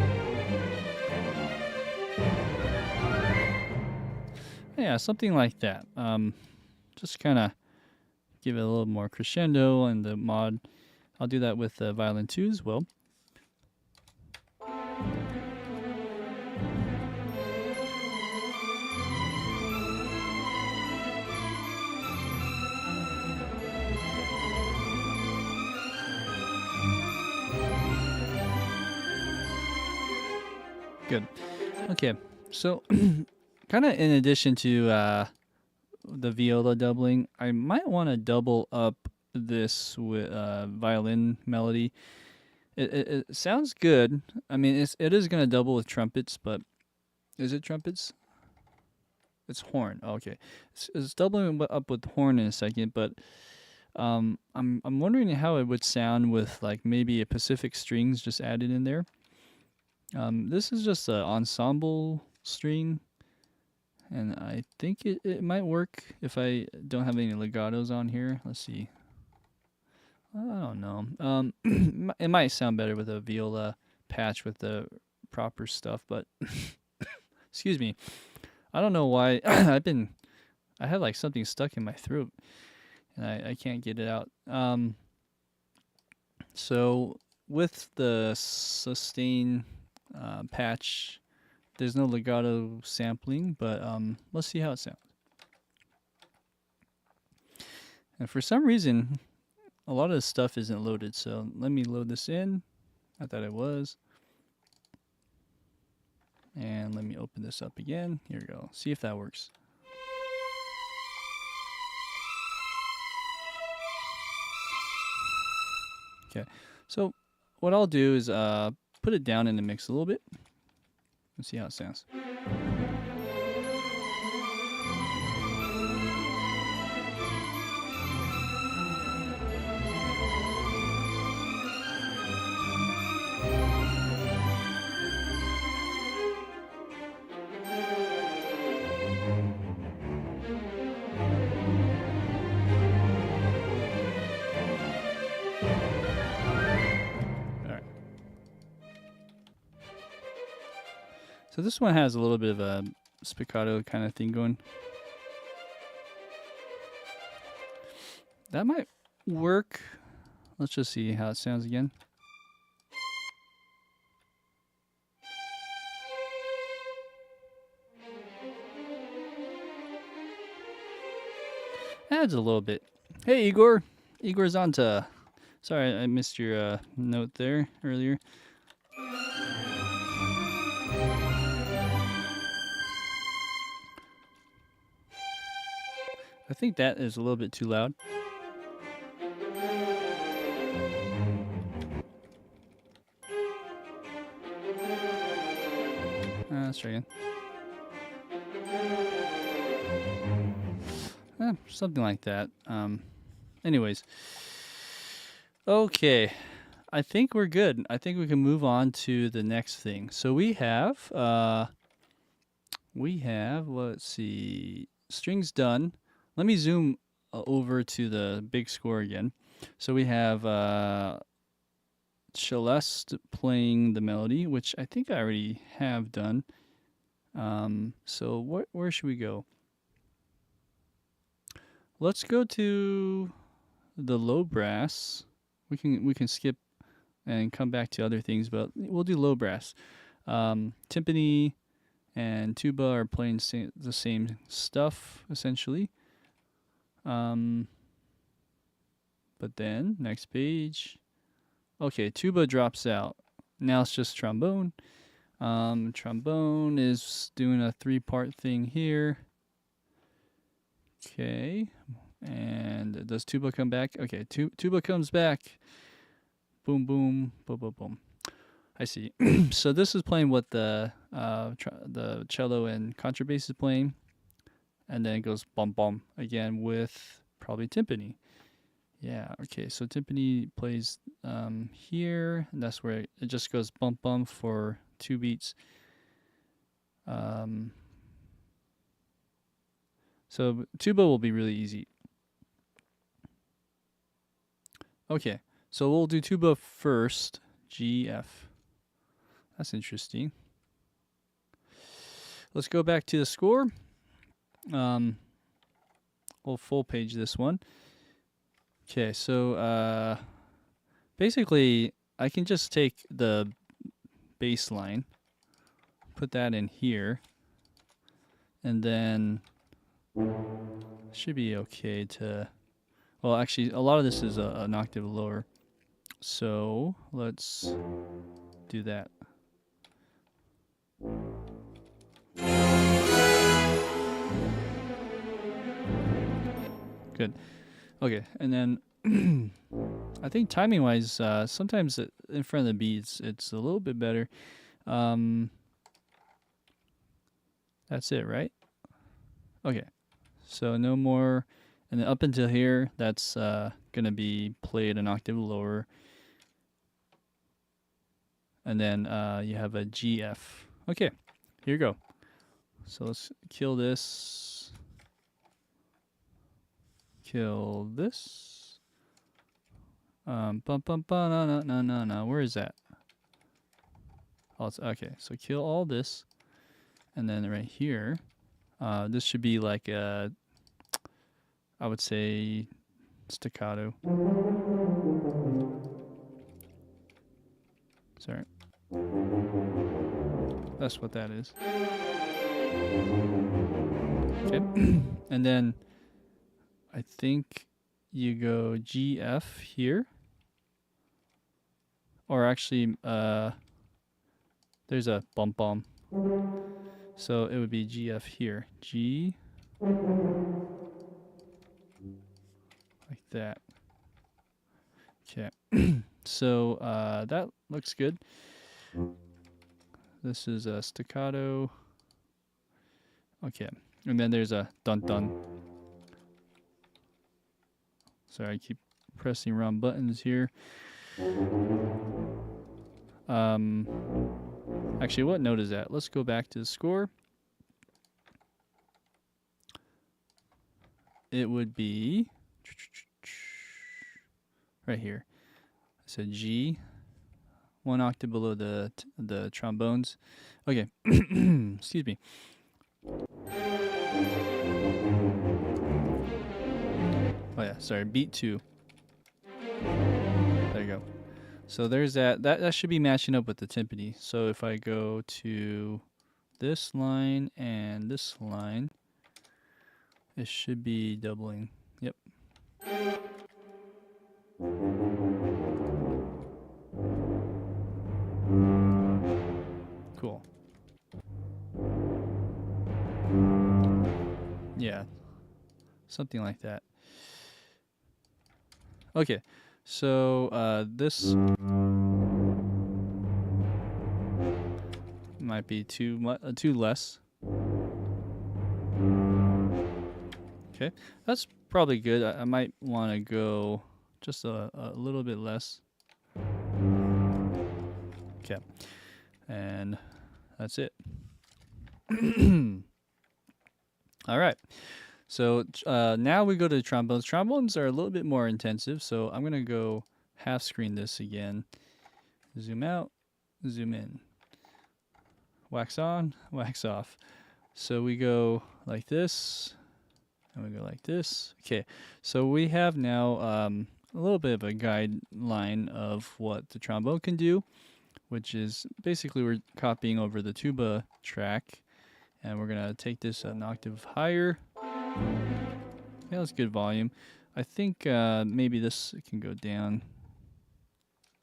Yeah, something like that. Just kind of give it a little more crescendo and the mod. I'll do that with the violin too as well. Good. Okay, so kind of in addition to the viola doubling, I might want to double up this with violin melody. It sounds good. I mean, it is gonna double with trumpets, but is it trumpets? It's horn. Oh, okay, it's doubling up with horn in a second, but I'm wondering how it would sound with like maybe a Pacific strings just added in there. This is just an ensemble string, and I think it might work if I don't have any legatos on here. Let's see. I don't know. It might sound better with a viola patch with the proper stuff, but excuse me. I don't know why I have like something stuck in my throat, and I can't get it out. So with the sustain patch, there's no legato sampling, but let's see how it sounds. And for some reason, a lot of this stuff isn't loaded, so let me load this in. I thought it was. And let me open this up again. Here we go. See if that works. Okay, so what I'll do is put it down in the mix a little bit. Let's see how it sounds. So this one has a little bit of a spiccato kind of thing going. That might work. Let's just see how it sounds again. Adds a little bit. Hey, Igor. Igor's on to... Sorry, I missed your note there earlier. I think that is a little bit too loud. Let's try again. Something like that. Anyways. Okay. I think we're good. I think we can move on to the next thing. So we have, let's see, strings done. Let me zoom over to the big score again. So we have Celeste playing the melody, which I think I already have done. So where should we go? Let's go to the low brass. We can skip and come back to other things, but we'll do low brass. Timpani and tuba are playing the same stuff essentially. But then next page. Okay, tuba drops out. Now it's just trombone. Trombone is doing a 3-part thing here. Okay, and does tuba come back? Okay, tuba comes back. Boom, boom, boom, boom, boom. I see. So this is playing what the cello and contrabass is playing, and then it goes bum bum again with probably timpani. Yeah. Okay. So timpani plays here, and that's where it just goes bum bum for 2 beats. So tuba will be really easy. Okay, so we'll do tuba first. G, F. That's interesting. Let's go back to the score. We'll full page this one. Okay, so basically I can just take the bass line, put that in here, and then should be okay to, well, actually a lot of this is an octave lower, so let's do that. Good. Okay, and then I think timing wise, sometimes in front of the beats it's a little bit better. That's it, right? Okay, so no more, and then up until here, that's gonna be played an octave lower, and then you have a G, F. Okay, here you go. So let's kill this, kill this. Bum bum bum no no no no no. Where is that? Oh, it's okay. So kill all this, and then right here, this should be like a, I would say, staccato. Sorry. That's what that is. Okay. And then I think you go G, F here. Or actually, there's a bump bomb. So it would be G, F here. G. Like that. Okay. So that looks good. This is a staccato. Okay. And then there's a dun dun. Sorry, I keep pressing wrong buttons here. Actually, what note is that? Let's go back to the score. It would be right here. I said G, one octave below the trombones. Okay, excuse me. Oh yeah, sorry, beat 2. There you go. So there's that. That should be matching up with the timpani. So if I go to this line and this line, it should be doubling. Yep. Cool. Yeah. Something like that. Okay. So this might be too less. Okay, that's probably good. I might want to go just a little bit less. Okay, and that's it. All right. So now we go to the trombones. Trombones are a little bit more intensive, so I'm going to go half screen this again. Zoom out, zoom in. Wax on, wax off. So we go like this, and we go like this. Okay, so we have now a little bit of a guideline of what the trombone can do, which is basically we're copying over the tuba track, and we're going to take this an octave higher. Yeah, that's good volume. I think maybe this can go down,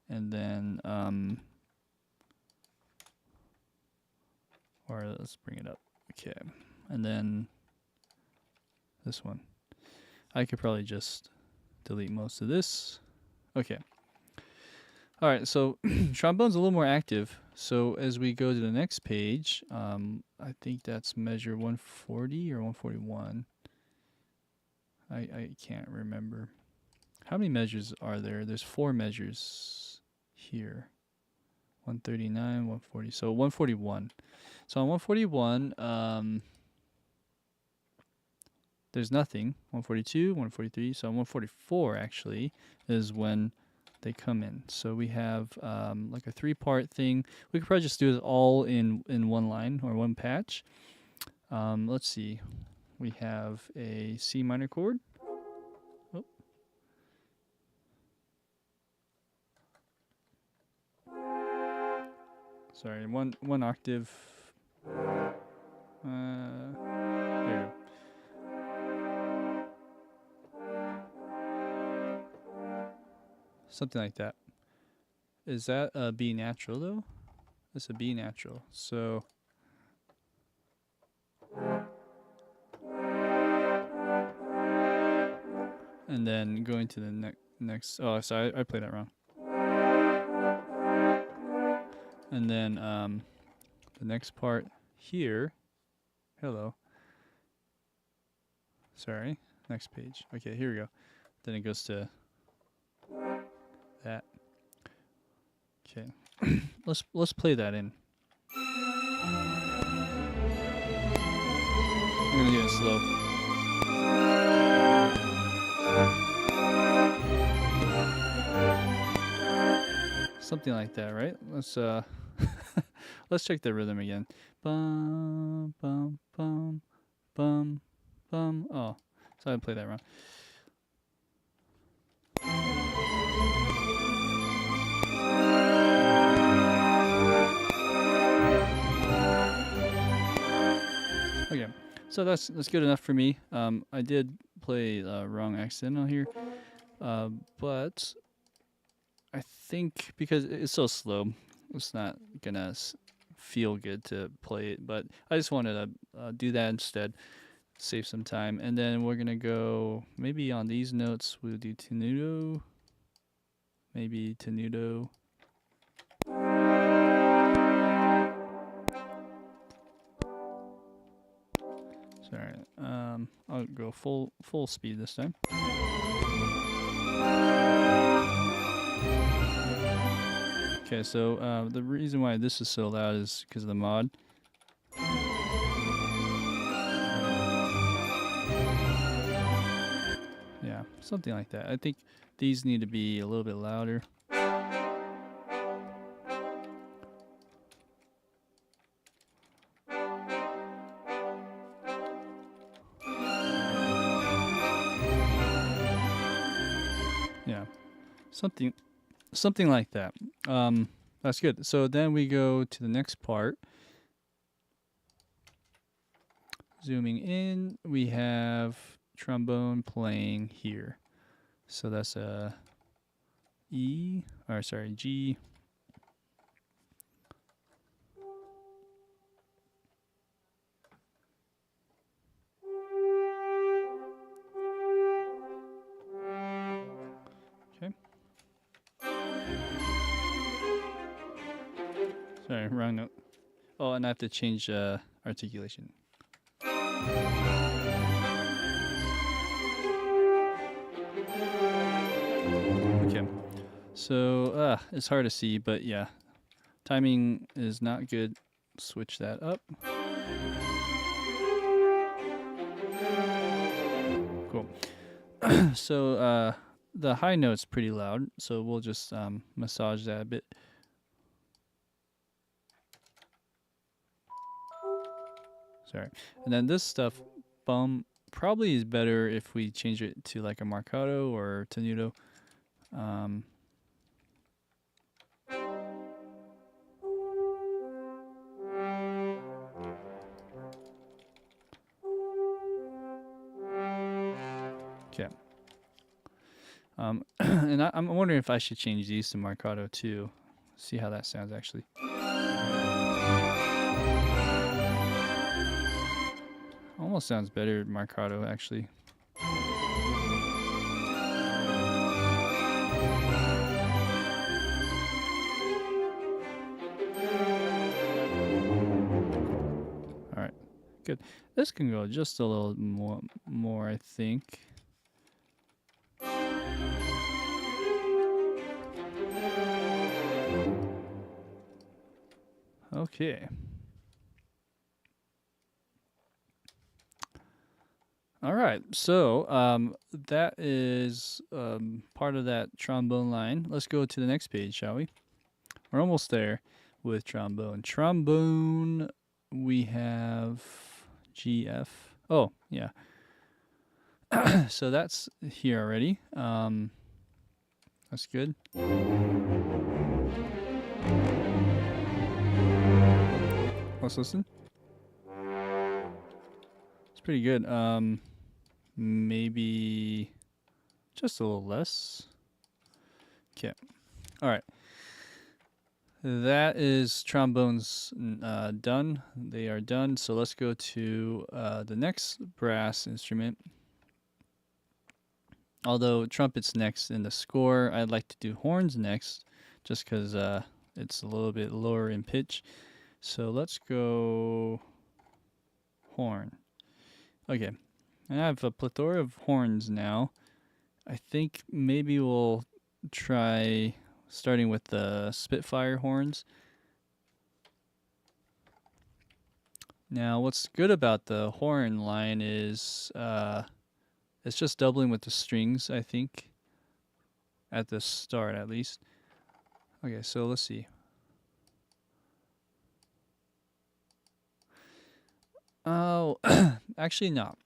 and then or let's bring it up. Okay, and then this one. I could probably just delete most of this. Okay. All right, so trombone's a little more active. So as we go to the next page, I think that's measure 140 or 141. I can't remember. How many measures are there? There's 4 measures here. 139, 140. So 141. So on 141, there's nothing. 142, 143, so 144 actually is when they come in. So we have like a 3-part thing. We could probably just do it all in one line or one patch. Let's see. We have a C minor chord. Oh. Sorry, one octave. There you go. Something like that. Is that a B natural though? It's a B natural. So and then going to the next. Oh, sorry, I played that wrong. And then the next part here. Hello. Sorry. Next page. Okay, here we go. Then it goes to that. Okay. let's play that in. I'm gonna do it slow. Something like that, right? Let's let's check the rhythm again. Bum bum bum bum bum. Oh, so I played that wrong. Okay, so that's good enough for me. I did play wrong accidental here, but I think because it's so slow, it's not gonna feel good to play it. But I just wanted to do that instead, save some time. And then we're gonna go maybe on these notes. We'll do tenuto, maybe tenuto. Sorry, I'll go full speed this time. Okay, so the reason why this is so loud is because of the mod. Yeah, something like that. I think these need to be a little bit louder. Yeah, something like that. That's good. So then we go to the next part. Zooming in, we have trombone playing here. So that's a G. Okay. Sorry, wrong note. Oh, and I have to change articulation. Okay. So it's hard to see, but yeah, timing is not good. Switch that up. Cool. So the high note's pretty loud, so we'll just massage that a bit. Sorry. And then this stuff, probably is better if we change it to like a marcato or tenuto. Okay. And I'm wondering if I should change these to marcato too. See how that sounds actually. Almost sounds better marcato actually. All right, good. This can go just a little more I think. Okay. All right, so that is part of that trombone line. Let's go to the next page, shall we? We're almost there with trombone. Trombone, we have GF. Oh, yeah. So that's here already. That's good. Let's listen. It's pretty good. Maybe just a little less. Okay. All right. That is trombones done. They are done. So let's go to the next brass instrument. Although trumpet's next in the score, I'd like to do horns next, just because it's a little bit lower in pitch. So let's go horn. Okay, I have a plethora of horns now. I think maybe we'll try starting with the Spitfire horns. Now, what's good about the horn line is it's just doubling with the strings, I think, at the start at least. Okay, so let's see. Oh, actually not.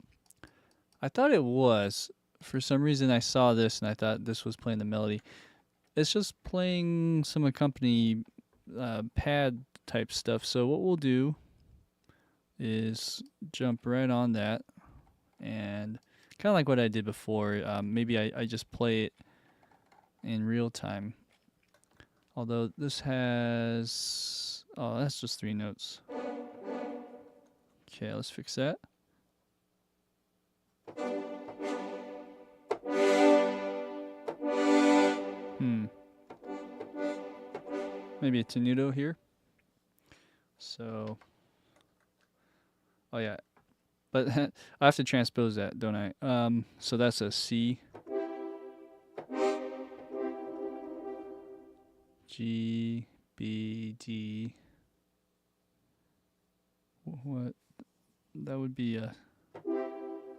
I thought it was. For some reason I saw this and I thought this was playing the melody. It's just playing some accompany pad type stuff. So what we'll do is jump right on that and kind of like what I did before. Maybe I just play it in real time. Although this has... Oh, that's just 3 notes. Okay, let's fix that. Maybe a tenuto here. So... Oh yeah. But I have to transpose that, don't I? So that's a C. G, B, D. What? That would be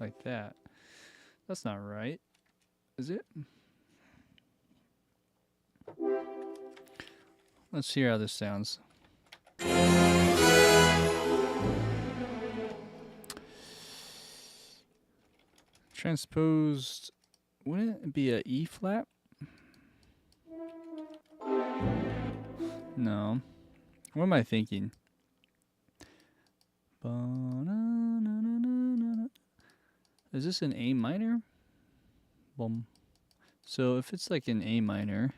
like that. That's not right, is it? Let's hear how this sounds. Transposed, wouldn't it be a E flat? No. What am I thinking? Is this an A minor? Boom. So if it's like an A minor,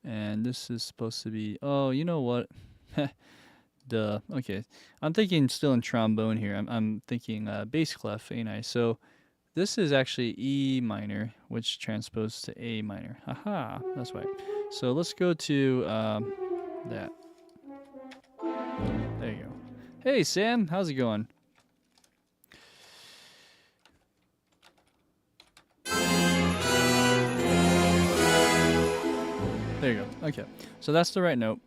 and this is supposed to be, oh, you know what? Duh. Okay. I'm thinking still in trombone here. I'm thinking bass clef, ain't I? So this is actually E minor, which transposed to A minor. Haha, that's right. So let's go to that. There you go. Hey, Sam, how's it going? There you go. Okay, so that's the right note.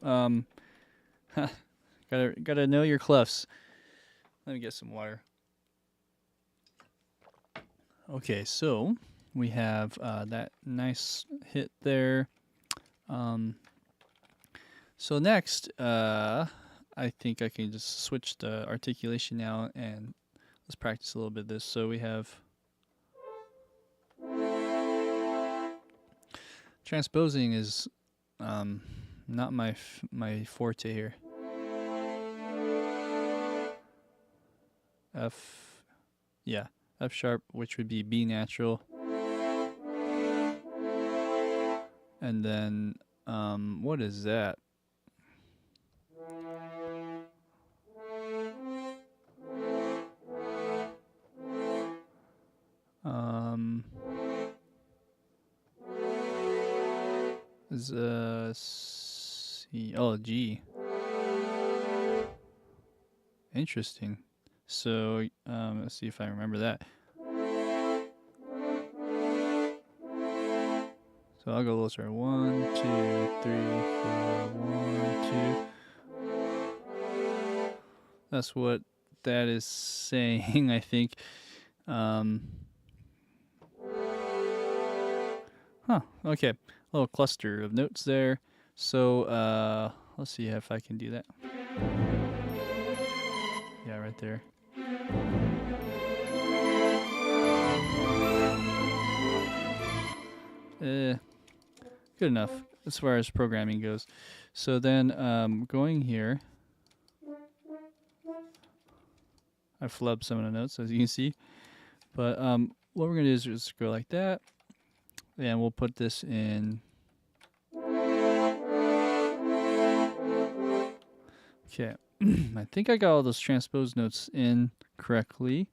Gotta know your clefs. Let me get some water. Okay, so we have that nice hit there. So next, I think I can just switch the articulation now and let's practice a little bit of this. So we have transposing is not my forte here. F sharp, which would be B natural. And then, what is that? Is C, oh, G. Interesting. So, let's see if I remember that. So I'll go closer. 1, 2, 3, 4, 1, 2. That's what that is saying, I think. Okay. A little cluster of notes there. So, let's see if I can do that. Yeah, right there. Good enough as far as programming goes. So then, going here, I flubbed some of the notes, as you can see. But what we're gonna do is just go like that, and we'll put this in. Okay, I think I got all those transposed notes in correctly.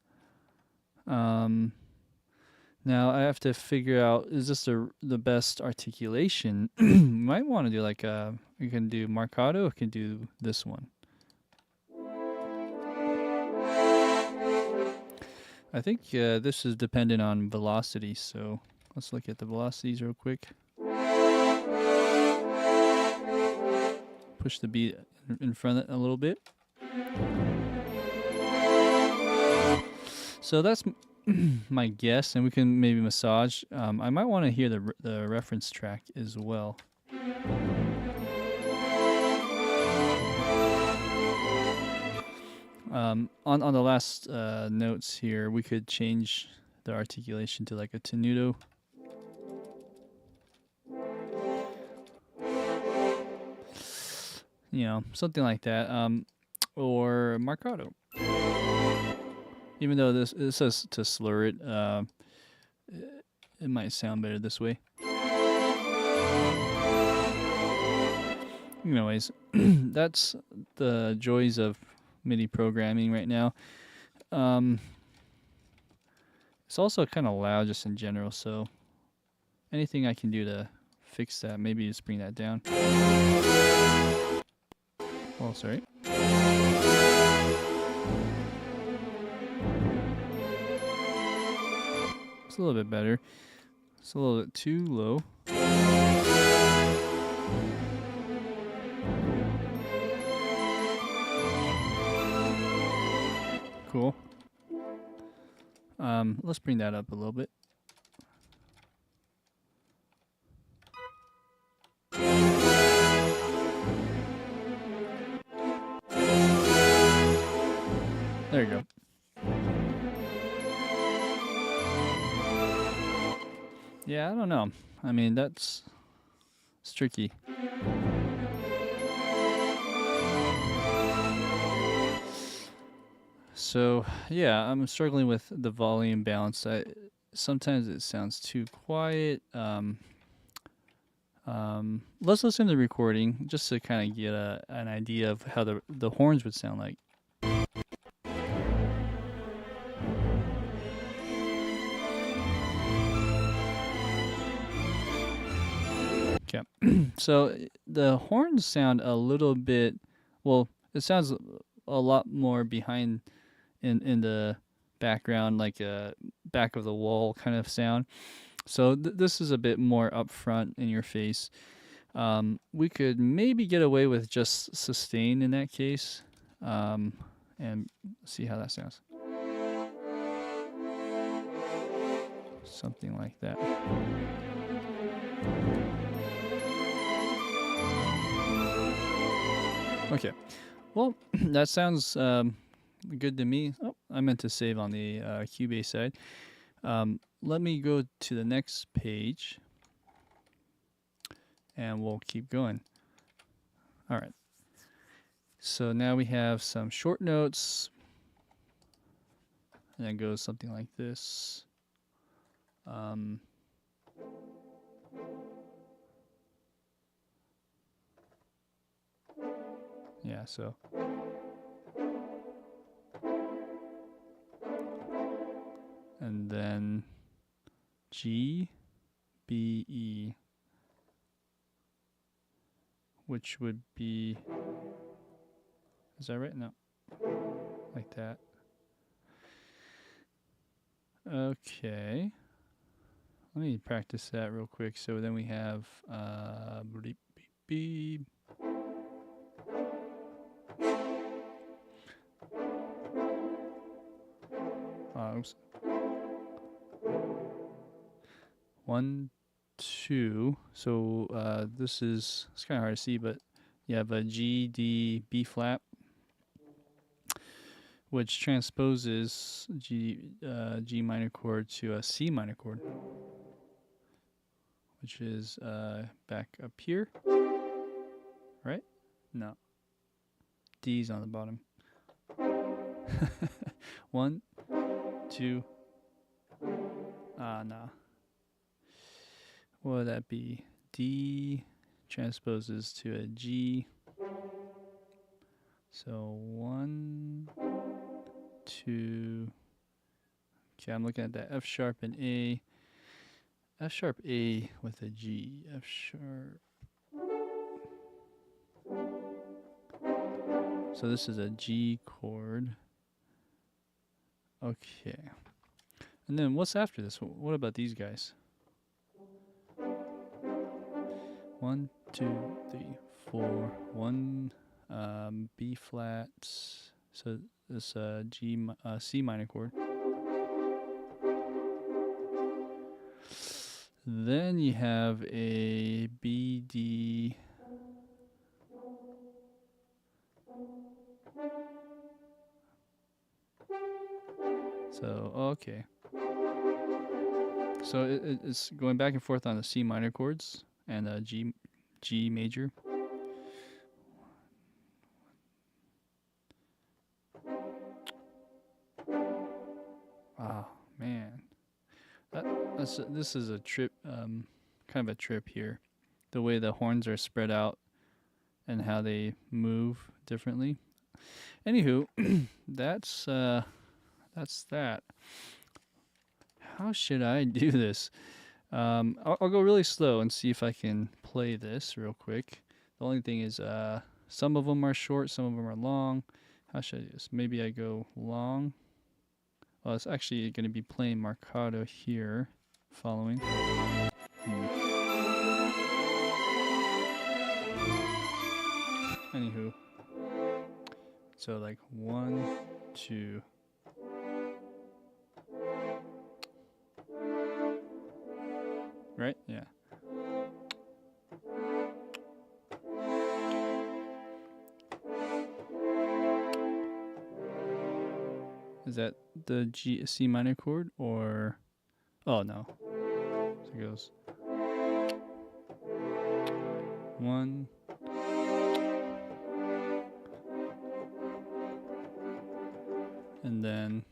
Now I have to figure out, is this the best articulation? You might want to do like you can do marcato, you can do this one. I think this is dependent on velocity, so let's look at the velocities real quick. Push the beat in front of it a little bit. So that's my guess, and we can maybe massage. I might want to hear the reference track as well. On the last notes here, we could change the articulation to like a tenuto. You know, something like that, or marcato. Even though this says to slur it, it might sound better this way. Anyways, that's the joys of MIDI programming right now. It's also kind of loud just in general, so anything I can do to fix that, maybe just bring that down. Oh, sorry. It's a little bit better. It's a little bit too low. Cool. Let's bring that up a little bit. There you go. Yeah, I don't know. I mean, it's tricky. So, yeah, I'm struggling with the volume balance. Sometimes it sounds too quiet. Let's listen to the recording just to kind of get an idea of how the horns would sound like. Okay. So the horns sound a little bit, well, it sounds a lot more behind in the background, like a back of the wall kind of sound. So this is a bit more upfront in your face. We could maybe get away with just sustain in that case, and see how that sounds. Something like that. Okay, well, that sounds good to me. Oh, I meant to save on the Cubase side. Let me go to the next page, and we'll keep going. All right. So now we have some short notes, and it goes something like this. Yeah, so. And then G, B, E, which would be, is that right? No, like that. Okay, let me practice that real quick. So then we have beep, beep, beep. Oops. 1, 2. So this is, it's kind of hard to see, but you have a G, D, B flat, which transposes G minor chord to a C minor chord, which is back up here, right? No, D's on the bottom. 1, 2. No. What would that be? D transposes to a G. So 1, 2. Okay, I'm looking at that F sharp and A. F sharp A with a G. F sharp. So this is a G chord. Okay. And then what's after this? What about these guys? 1, 2, 3, 4. 1 B flat. So this C minor chord. Then you have a B, D. So, okay. So it's going back and forth on the C minor chords and G major. Oh, man. This is a trip, kind of a trip here. The way the horns are spread out and how they move differently. Anywho, that's that. How should I do this? I'll go really slow and see if I can play this real quick. The only thing is, some of them are short, some of them are long. How should I do this? Maybe I go long. Well, it's actually going to be playing marcato here, following. Anywho, so like 1, 2. Right? Yeah. Is that the C minor chord or? Oh no. So it goes 1. And then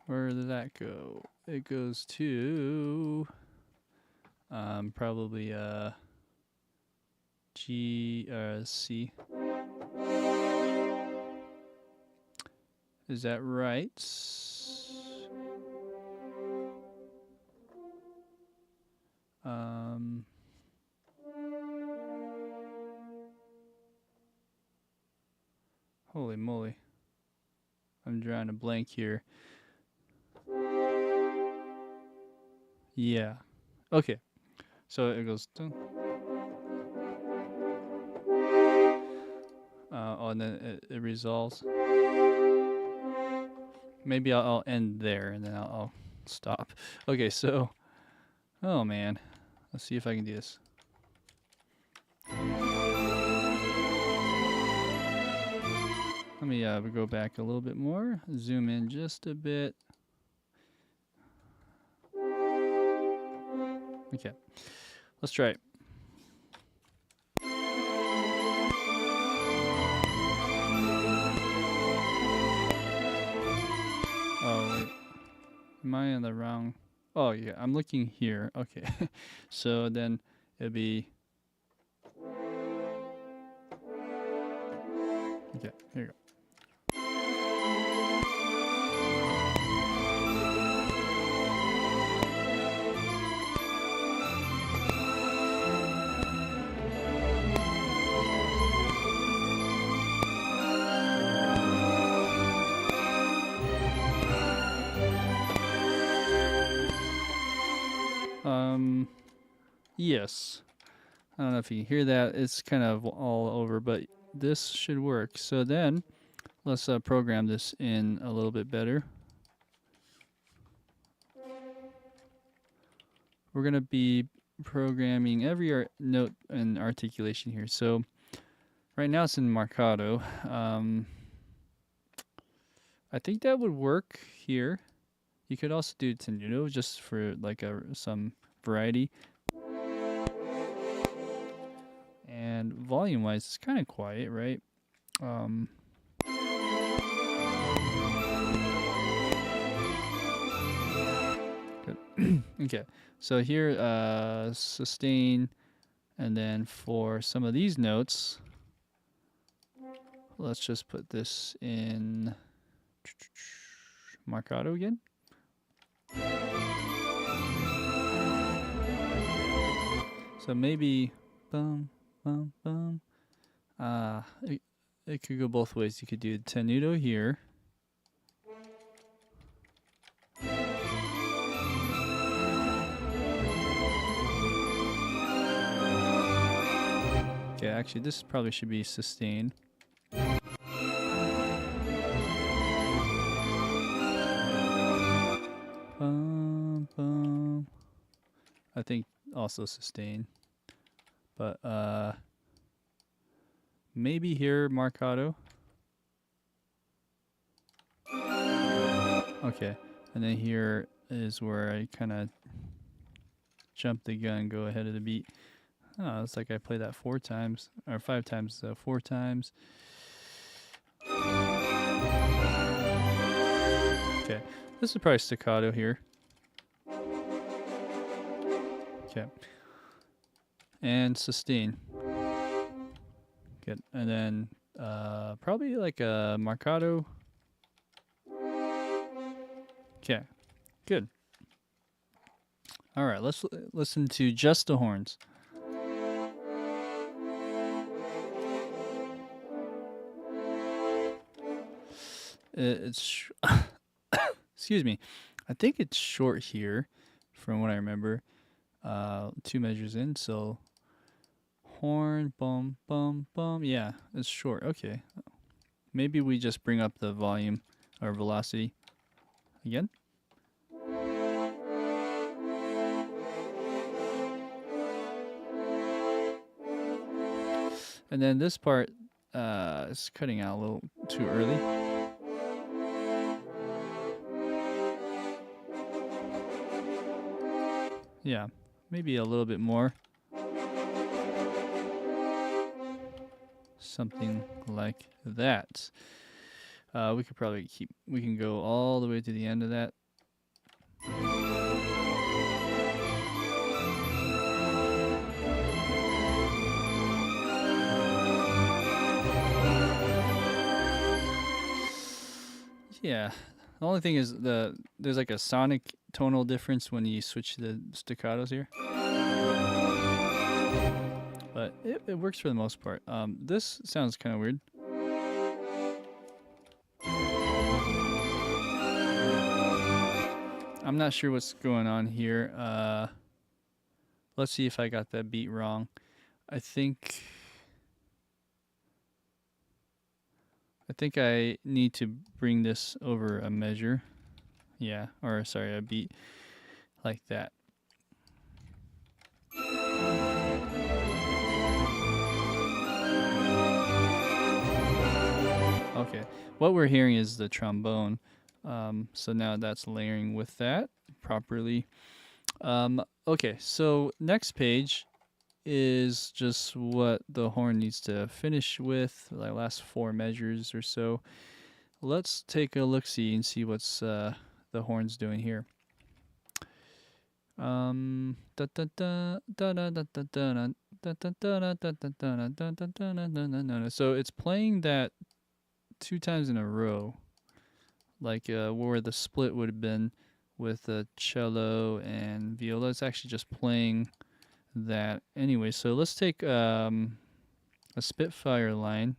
where did that go? It goes to probably G C. Is that right? Holy moly. I'm drawing a blank here. Yeah. Okay. So it goes. Oh, and then it resolves. Maybe I'll end there and then I'll stop. Okay, so. Oh man. Let's see if I can do this. Let me go back a little bit more. Zoom in just a bit. Okay, let's try it. Oh, wait. Am I in the wrong? Oh, yeah, I'm looking here. Okay, so then it'll be... Okay, here you go. Yes. I don't know if you can hear that. It's kind of all over, but this should work. So then, let's program this in a little bit better. we're gonna be programming every note and articulation here. So right now it's in marcato. I think that would work here. You could also do tenuto just for like some variety. And volume-wise, it's kind of quiet, right? Good. Okay, so here, sustain, and then for some of these notes, let's just put this in marcato again. So maybe bum bum bum. It could go both ways. You could do tenuto here. Okay, actually this probably should be sustained. Bum bum. I think also sustain. But maybe here marcato. Okay, and then here is where I kind of jump the gun, go ahead of the beat. Oh, it's like I played that 4 times or 5 times, 4 times. Okay, this is probably staccato here. Okay, and sustain. Good, and then probably like a marcato. Okay, good. All right, let's listen to just the horns. It's excuse me. I think it's short here, from what I remember. 2 measures in, so horn, bum, bum, bum. Yeah, it's short. Okay, maybe we just bring up the volume or velocity again. And then this part is cutting out a little too early. Yeah, maybe a little bit more. Something like that. We could probably we can go all the way to the end of that. Yeah, the only thing is there's like a sonic tonal difference when you switch the staccatos here. But it works for the most part. This sounds kind of weird. I'm not sure what's going on here. Let's see if I got that beat wrong. I think I need to bring this over a measure. Yeah, or sorry, a beat like that. Okay, what we're hearing is the trombone. So now that's layering with that properly. Okay, so next page is just what the horn needs to finish with, like last 4 measures or so. Let's take a look-see and see what's the horn's doing here. So it's playing that 2 times in a row, like where the split would have been with the cello and viola. It's actually just playing that anyway. So let's take a Spitfire line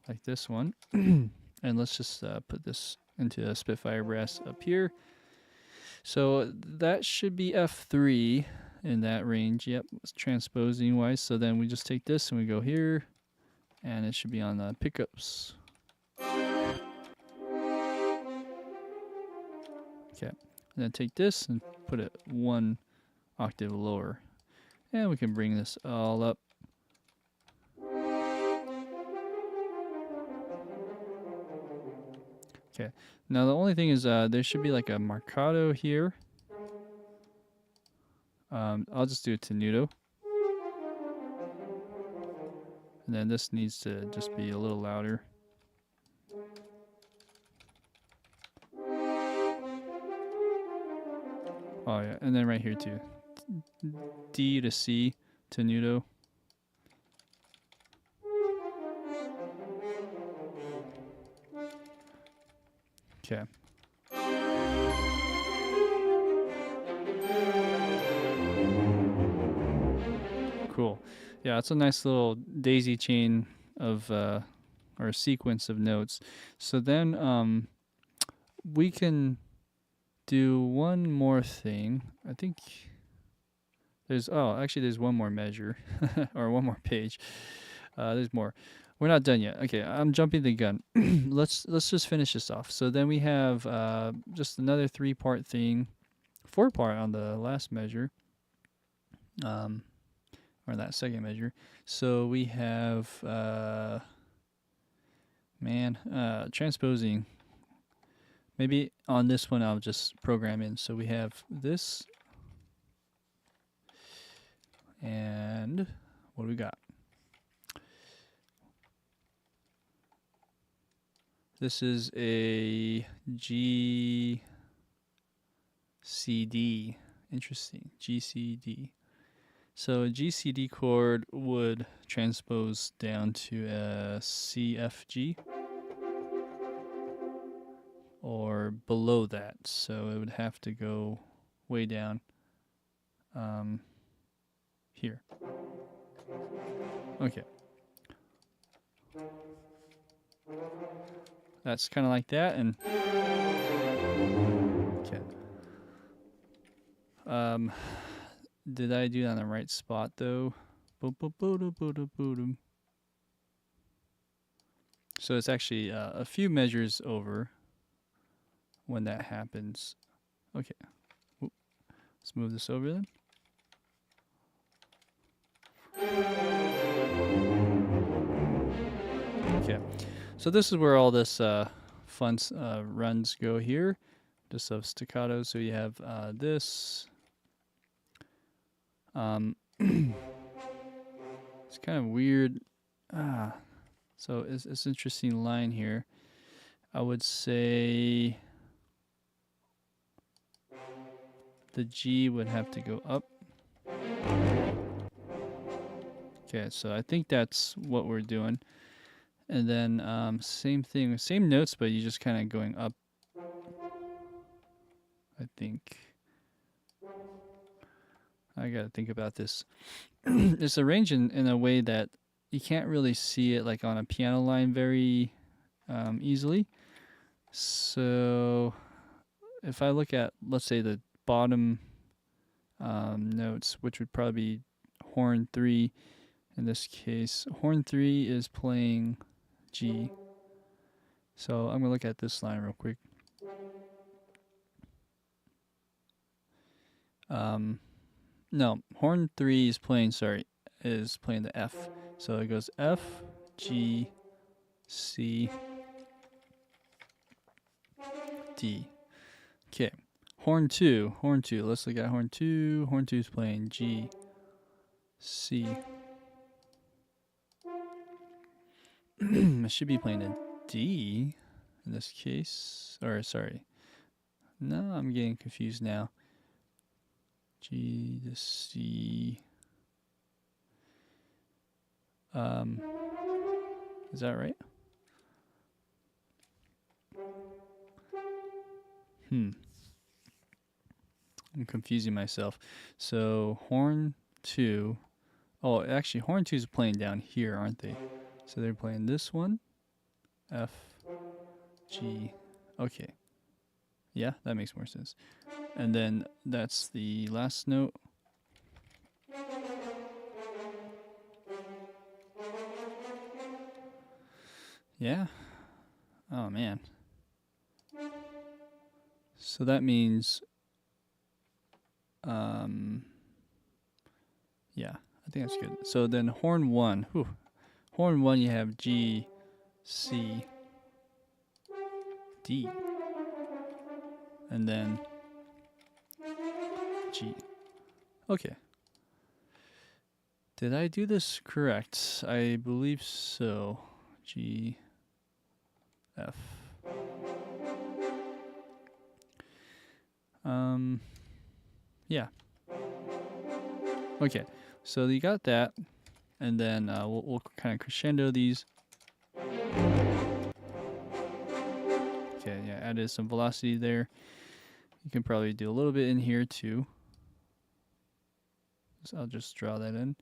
like this one, and let's just put this into a Spitfire brass up here. So that should be F3 in that range. Yep, transposing wise. So then we just take this and we go here, and it should be on the pickups. Okay, and then take this and put it 1 octave lower. And we can bring this all up. Okay, now the only thing is there should be like a marcato here. I'll just do a tenuto. And then this needs to just be a little louder. Oh yeah, and then right here too. D to C, tenuto. Okay. Cool. Yeah, it's a nice little daisy chain of or sequence of notes. So then we can do one more thing. I think there's there's one more measure or one more page. There's more. We're not done yet. Okay, I'm jumping the gun. Let's just finish this off. So then we have just another 3-part thing, 4-part on the last measure, or that second measure. So we have transposing. Maybe on this one I'll just program in. So we have this, and what do we got? This is a G C D. Interesting. G C D. So a G C D chord would transpose down to a C F G or below that. So it would have to go way down here. Okay. That's kind of like that, and okay. Did I do that on the right spot though? So it's actually a few measures over when that happens. Okay. Let's move this over then. Okay. So this is where all this fun runs go here. Just of staccato. So you have this. It's kind of weird. So it's an interesting line here. I would say the G would have to go up. Okay, so I think that's what we're doing. And then same thing, same notes, but you're just kind of going up, I think. I gotta think about this. It's arranged in a way that you can't really see it like on a piano line very easily. So if I look at, let's say, the bottom notes, which would probably be horn 3 in this case. Horn 3 is playing G. So I'm gonna look at this line real quick. No, horn 3 is playing, is playing the F. So it goes F, G, C, D. Okay. Horn 2, let's look at horn 2. Horn 2 is playing G, C. I should be playing a D in this case. Or, sorry. No, I'm getting confused now. G to C. Is that right? I'm confusing myself. So horn 2. Oh, actually, horn 2 is playing down here, aren't they? So they're playing this one. F, G. Okay. Yeah, that makes more sense. And then that's the last note. Yeah. Oh, man. So that means Yeah, I think that's good. So then horn 1. Whew. Horn 1, you have G, C, D, and then G. Okay. Did I do this correct? I believe so. G, F. Yeah. Okay, so you got that, and then we'll kind of crescendo these. Okay, yeah, added some velocity there. You can probably do a little bit in here too. So I'll just draw that in.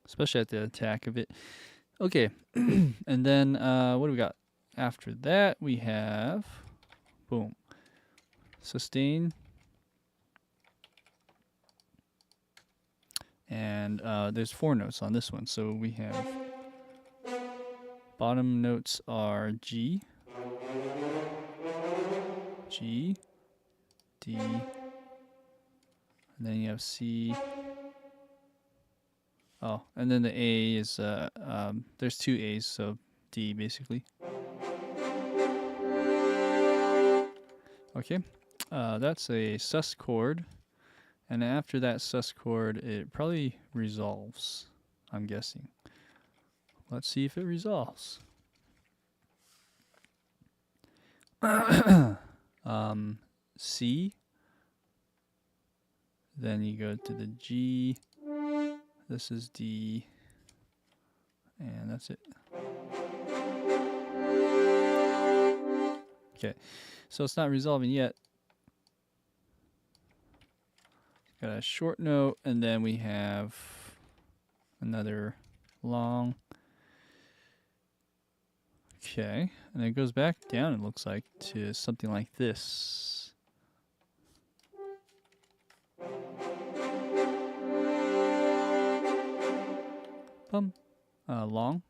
Especially at the attack of it. Okay, and then what do we got? After that, we have, boom, sustain. And there's 4 notes on this one. So we have, bottom notes are G, G, D, and then you have C. Oh, and then the A is, there's 2 A's, so D basically. Okay, that's a sus chord. And after that sus chord, it probably resolves, I'm guessing. Let's see if it resolves. C. Then you go to the G. This is D. And that's it. Okay, so it's not resolving yet. Got a short note, and then we have another long. Okay, and it goes back down, it looks like, to something like this. Bum. Long.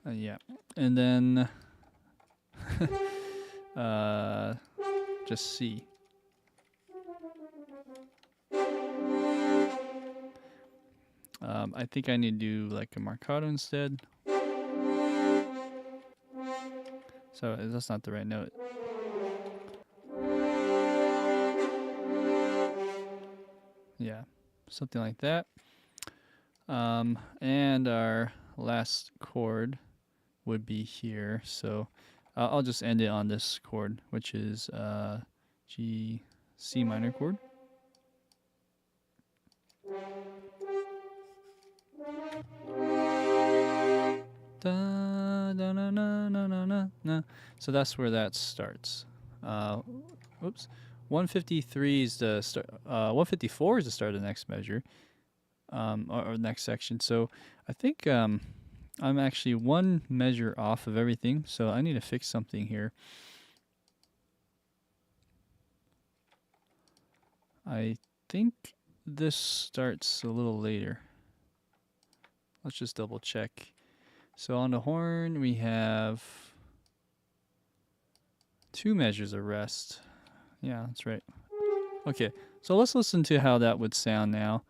Yeah, and then just C. I think I need to do like a marcato instead. So that's not the right note. Yeah, something like that. And our last chord would be here. So I'll just end it on this chord, which is G, C minor chord. Da, da, na, na, na, na, na, na. So that's where that starts. Oops. 153 is the start. 154 is the start of the next measure, or next section. So I think I'm actually 1 measure off of everything. So I need to fix something here. I think this starts a little later. Let's just double check. So on the horn, we have 2 measures of rest. Yeah, that's right. Okay, so let's listen to how that would sound now.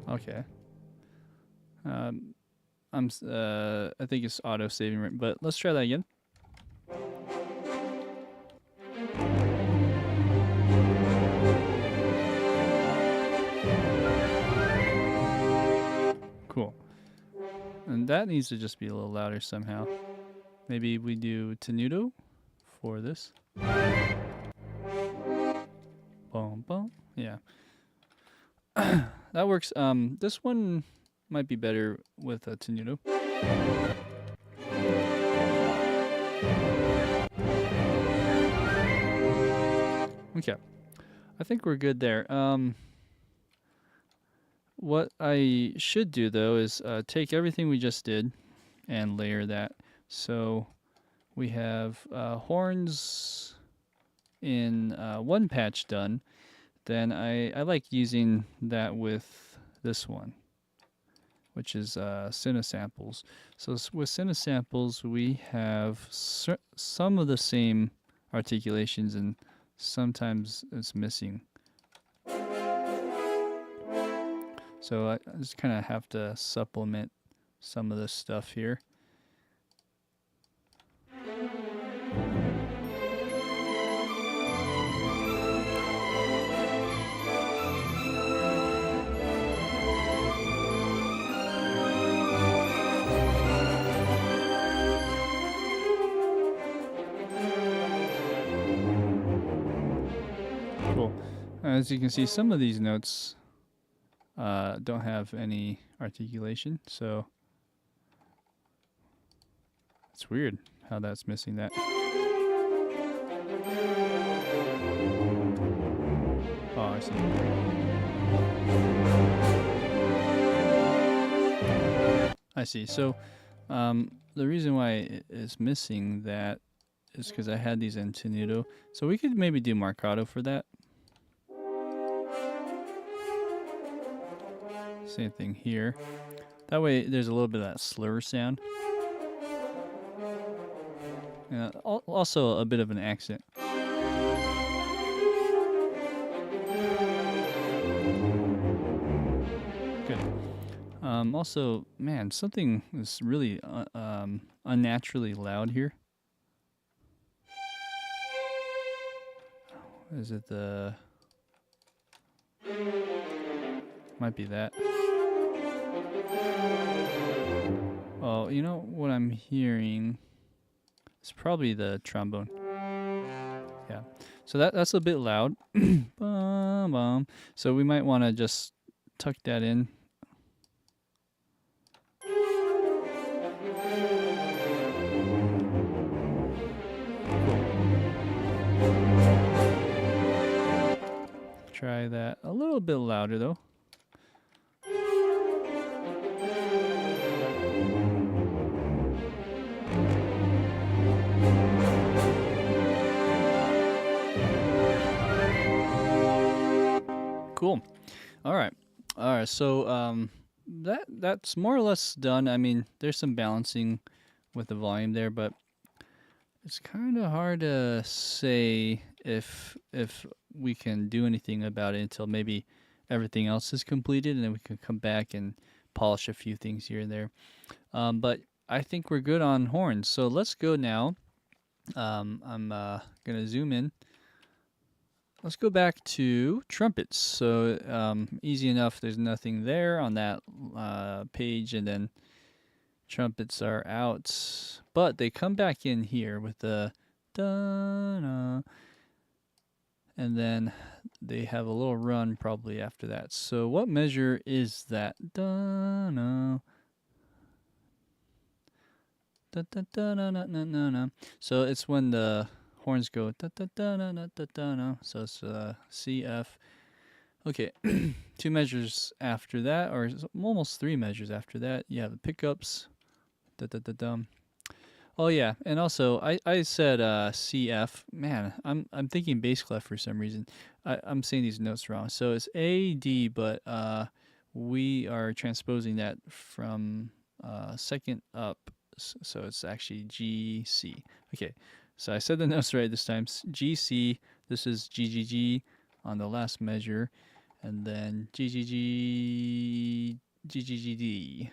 Okay. I think it's auto saving, right? But let's try that again. Cool. And that needs to just be a little louder somehow. Maybe we do tenuto for this. Boom, boom. Yeah. That works. This one might be better with a tenuto. Okay. I think we're good there. What I should do, though, is take everything we just did and layer that. So we have horns in 1 patch done. then I like using that with this one, which is Cinesamples. So with Cinesamples, we have some of the same articulations, and sometimes it's missing. So I just kind of have to supplement some of this stuff here. Cool. As you can see, some of these notes don't have any articulation, so it's weird how that's missing that. Oh, I see. I see. So the reason why it's missing that is because I had these in tenuto. So we could maybe do marcato for that. Same thing here. That way there's a little bit of that slur sound. And also a bit of an accent. Good. Also, man, something is really unnaturally loud here. Is it the... Might be that. Oh, you know what I'm hearing? It's probably the trombone. Yeah. So that's a bit loud. Bum, bum. So we might want to just tuck that in. Try that a little bit louder though. Cool. All right. So that's more or less done. I mean, there's some balancing with the volume there, but it's kind of hard to say if we can do anything about it until maybe everything else is completed, and then we can come back and polish a few things here and there. But I think we're good on horns. So let's go now. I'm gonna zoom in. Let's go back to trumpets. So easy enough. There's nothing there on that page, and then trumpets are out, but they come back in here with the da-na, and then they have a little run probably after that. So what measure is that? Da-na, da-da-da-na-na-na-na. So it's when the horns go da-da-da-na-na-da-da-na. So it's C, F. Okay, 2 measures after that, or almost 3 measures after that, you have the pickups. Da-da-da-dum. Oh yeah, and also I said CF. Man, I'm thinking bass clef for some reason. I'm saying these notes wrong. So it's A D, but we are transposing that from second up. So it's actually G C. Okay, so I said the notes right this time. G C. This is G G G on the last measure, and then G G G G G G D.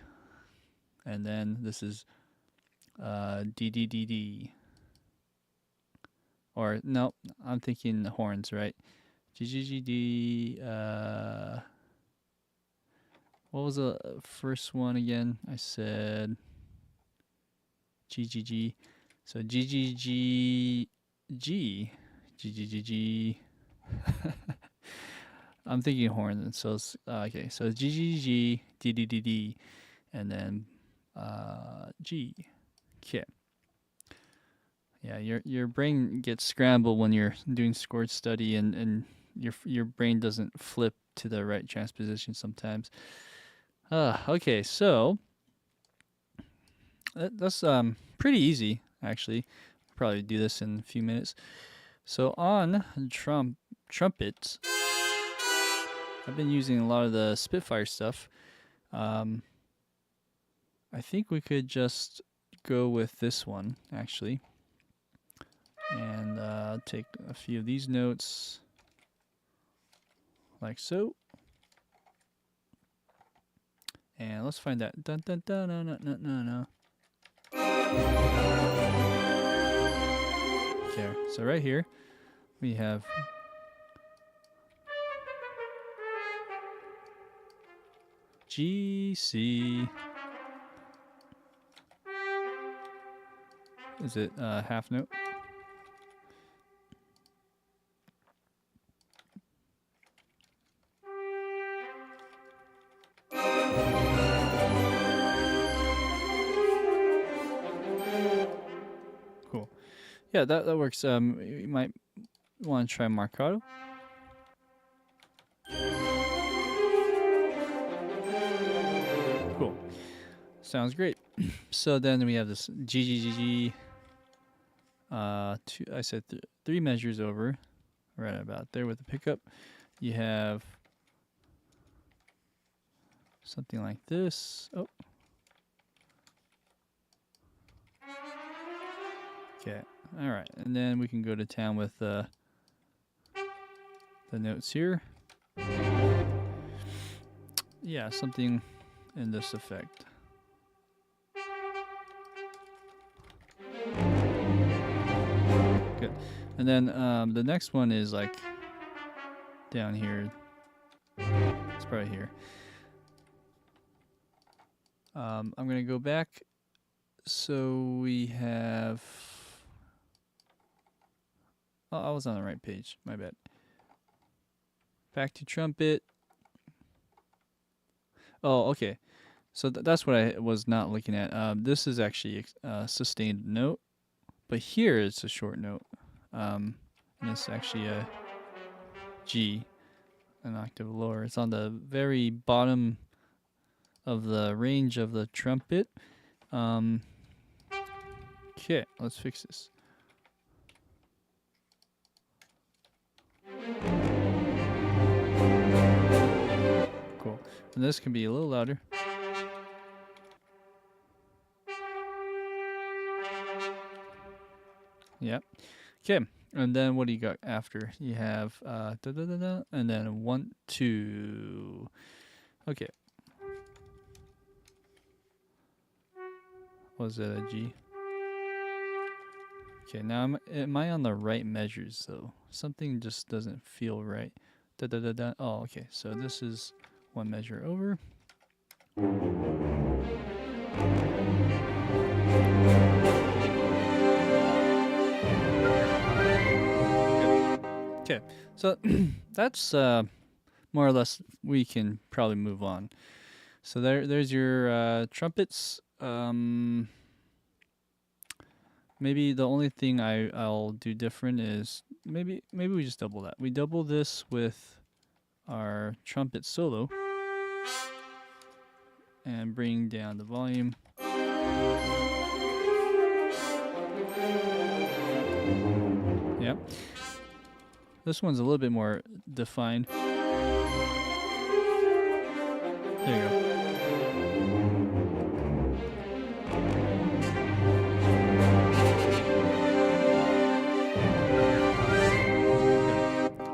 And then this is D D D D. Or no, I'm thinking the horns, right? G G G D. What was the first one again? I said G G G. So G G G G G G G G. I'm thinking horns. So it's, okay. So G G G D D D D, and then G. Okay. Yeah, your brain gets scrambled when you're doing chord study, and your brain doesn't flip to the right transposition sometimes. Okay, so that's pretty easy actually. I'll probably do this in a few minutes. So on trumpets, I've been using a lot of the Spitfire stuff. I think we could just go with this one, actually. And take a few of these notes, like so. And let's find that. Dun, dun, dun, no, no, no, no, no. Okay, so right here, we have G, C. Is it half note? Cool. Yeah, that works. You might want to try Marcato. Cool. Sounds great. So then we have this G, G, G, G. I said 3 measures over, right about there with the pickup. You have something like this. Oh. Okay. All right. And then we can go to town with the notes here. Yeah, something in this effect. Good. And then the next one is like down here. It's probably here. I'm going to go back. So we have... Oh, I was on the right page. My bad. Back to trumpet. Oh, okay. So that's what I was not looking at. This is actually a sustained note. But here it's a short note. And it's actually a G, an octave lower. It's on the very bottom of the range of the trumpet. Okay, let's fix this. Cool. And this can be a little louder. Yep. Okay. And then what do you got after? You have da da da da, and then 1, 2. Okay. Was it a G? Okay. Now am I on the right measures though? Something just doesn't feel right. Da da da da. Oh, okay. So this is 1 measure over. Okay, so that's more or less, we can probably move on. So there's your trumpets. Maybe the only thing I'll do different is maybe we just double that. We double this with our trumpet solo and bring down the volume. Yep. This one's a little bit more defined. There you go.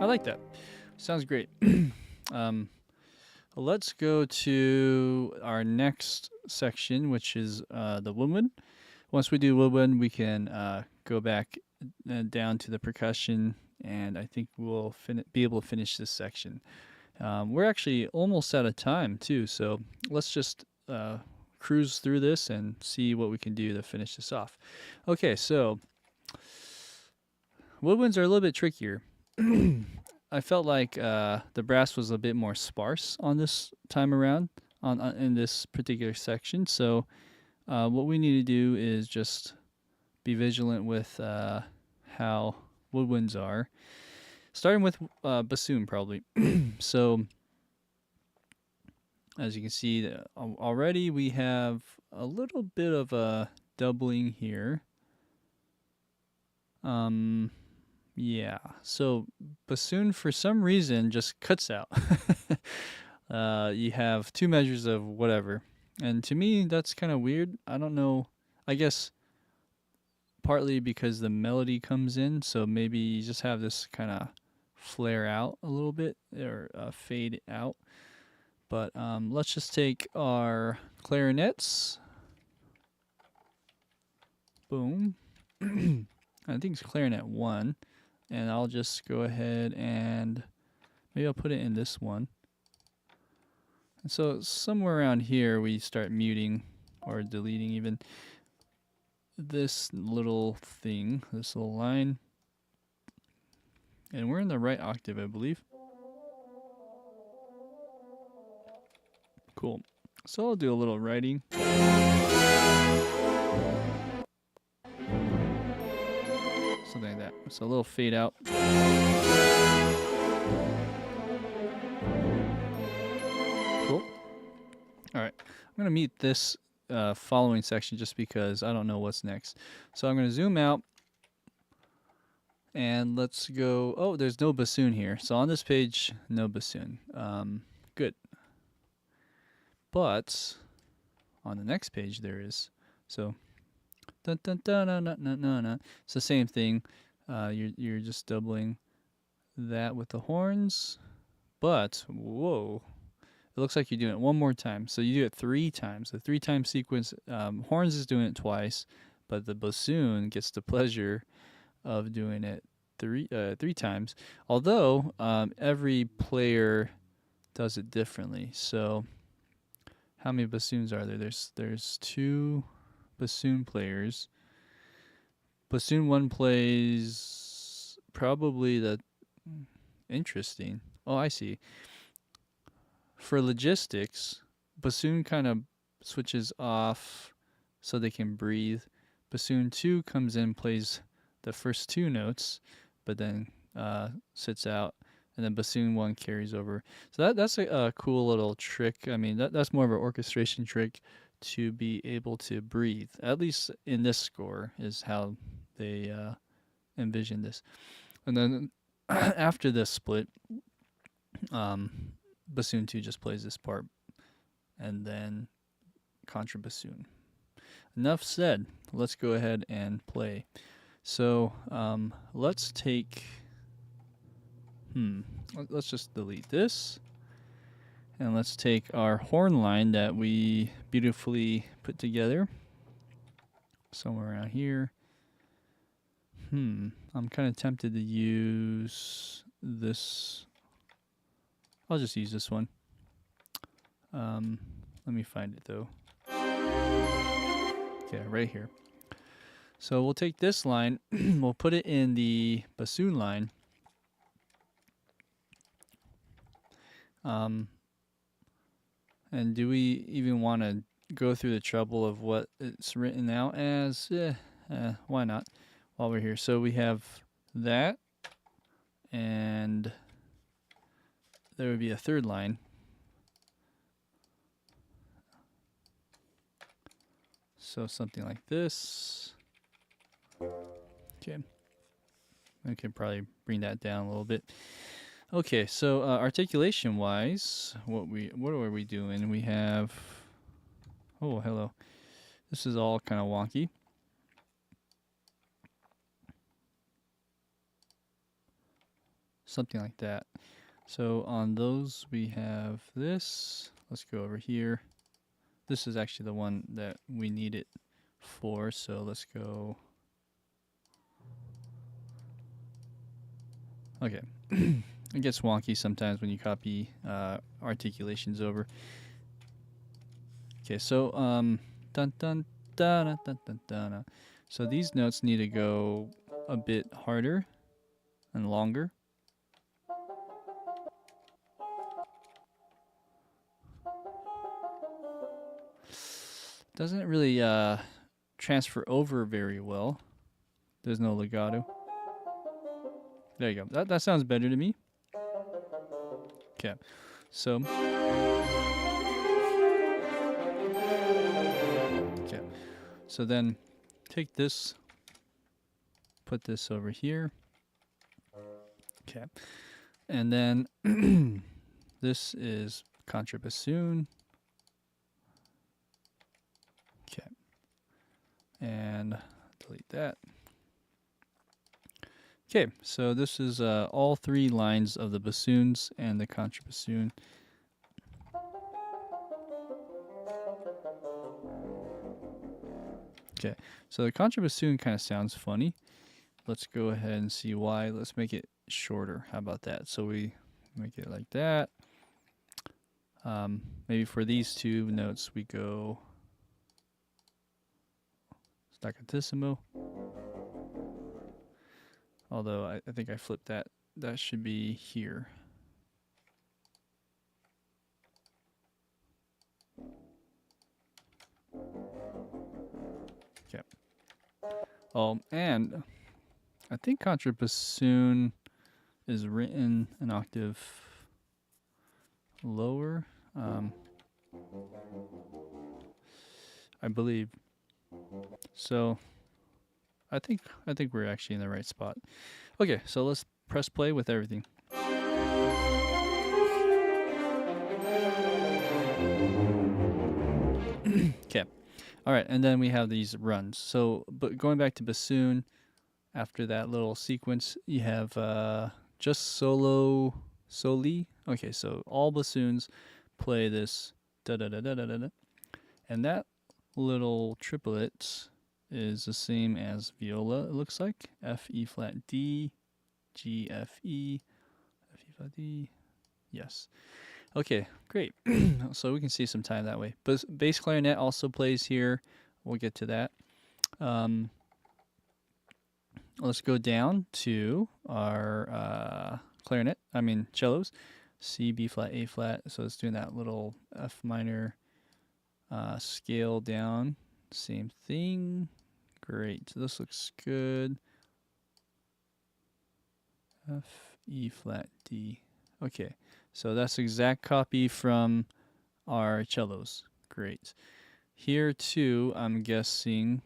I like that. Sounds great. Let's go to our next section, which is the woodwind. Once we do woodwind, we can go back down to the percussion, and I think we'll be able to finish this section. We're actually almost out of time too, so let's just cruise through this and see what we can do to finish this off. Okay, so woodwinds are a little bit trickier. I felt like the brass was a bit more sparse on this time around in this particular section, so what we need to do is just be vigilant with how woodwinds are, starting with bassoon probably. So as you can see already, we have a little bit of a doubling here. Yeah, so bassoon for some reason just cuts out. You have two measures of whatever. And to me, that's kind of weird. I don't know. I guess partly because the melody comes in, so maybe you just have this kind of flare out a little bit or fade out. But let's just take our clarinets. Boom. I think it's clarinet 1. And I'll just go ahead and maybe I'll put it in this one. And so somewhere around here we start muting or deleting even this little thing, this little line. And we're in the right octave, I believe. Cool. So I'll do a little writing. Something like that. So a little fade out. Cool. All right. I'm going to mute this following section just because I don't know what's next. So I'm going to zoom out. And let's go. Oh, there's no bassoon here. So on this page, no bassoon. Good. But on the next page, there is. So dun, dun, dun, dun, dun, dun, dun, dun. It's the same thing. You're just doubling that with the horns. But whoa, it looks like you're doing it one more time. So you do it 3 times. The 3-time sequence. Horns is doing it twice, but the bassoon gets the pleasure of doing it 3 times. Although every player does it differently. So how many bassoons are there? There's 2 bassoon players. Bassoon 1 plays probably the interesting. Oh, I see. For logistics, bassoon kind of switches off so they can breathe. Bassoon 2 comes in, plays the first 2 notes, but then sits out, and then bassoon 1 carries over. So that's a cool little trick. I mean, that's more of an orchestration trick to be able to breathe. At least in this score is how they envision this. And then after this split, bassoon 2 just plays this part, and then contrabassoon. Enough said. Let's go ahead and play. So let's take, let's just delete this. And let's take our horn line that we beautifully put together. Somewhere around here. I'm kind of tempted to use this. I'll just use this one. Let me find it though. Okay, right here. So we'll take this line, we'll put it in the bassoon line. And do we even want to go through the trouble of what it's written out as? Why not? While we're here. So we have that, and there would be a 3rd line. So something like this. Okay. I can probably bring that down a little bit. Okay, so articulation wise, what are we doing? We have, oh, hello. This is all kind of wonky. Something like that. So on those we have this. Let's go over here. This is actually the one that we need it for, so let's go. Okay. It gets wonky sometimes when you copy articulations over. Okay, so dun dun dun dun dun dun. So these notes need to go a bit harder and longer. Doesn't really transfer over very well. There's no legato. There you go. That sounds better to me. Okay, so okay, so then take this, put this over here. Okay. And then this is Contrabassoon. Okay. And delete that. Okay, so this is all 3 lines of the bassoons and the contrabassoon. Okay, so the contrabassoon kind of sounds funny. Let's go ahead and see why. Let's make it shorter. How about that? So we make it like that. Maybe for these 2 notes we go staccatissimo. Although I think I flipped that. That should be here. Okay. Oh, and I think contrabassoon is written an octave lower. I believe. So I think we're actually in the right spot. Okay, so let's press play with everything. Okay. All right, and then we have these runs. So, but going back to bassoon, after that little sequence, you have just soli. Okay, so all bassoons play this da da da da da da, and that little triplet is the same as viola. It looks like F E flat D, G F E, F E flat D. Yes. Okay, great. So we can see some time that way. But bass clarinet also plays here. We'll get to that. Let's go down to our cellos. C, B flat, A flat. So it's doing that little F minor scale down. Same thing. Great. So this looks good. F, E flat, D. Okay. So that's exact copy from our cellos. Great. Here too, I'm guessing.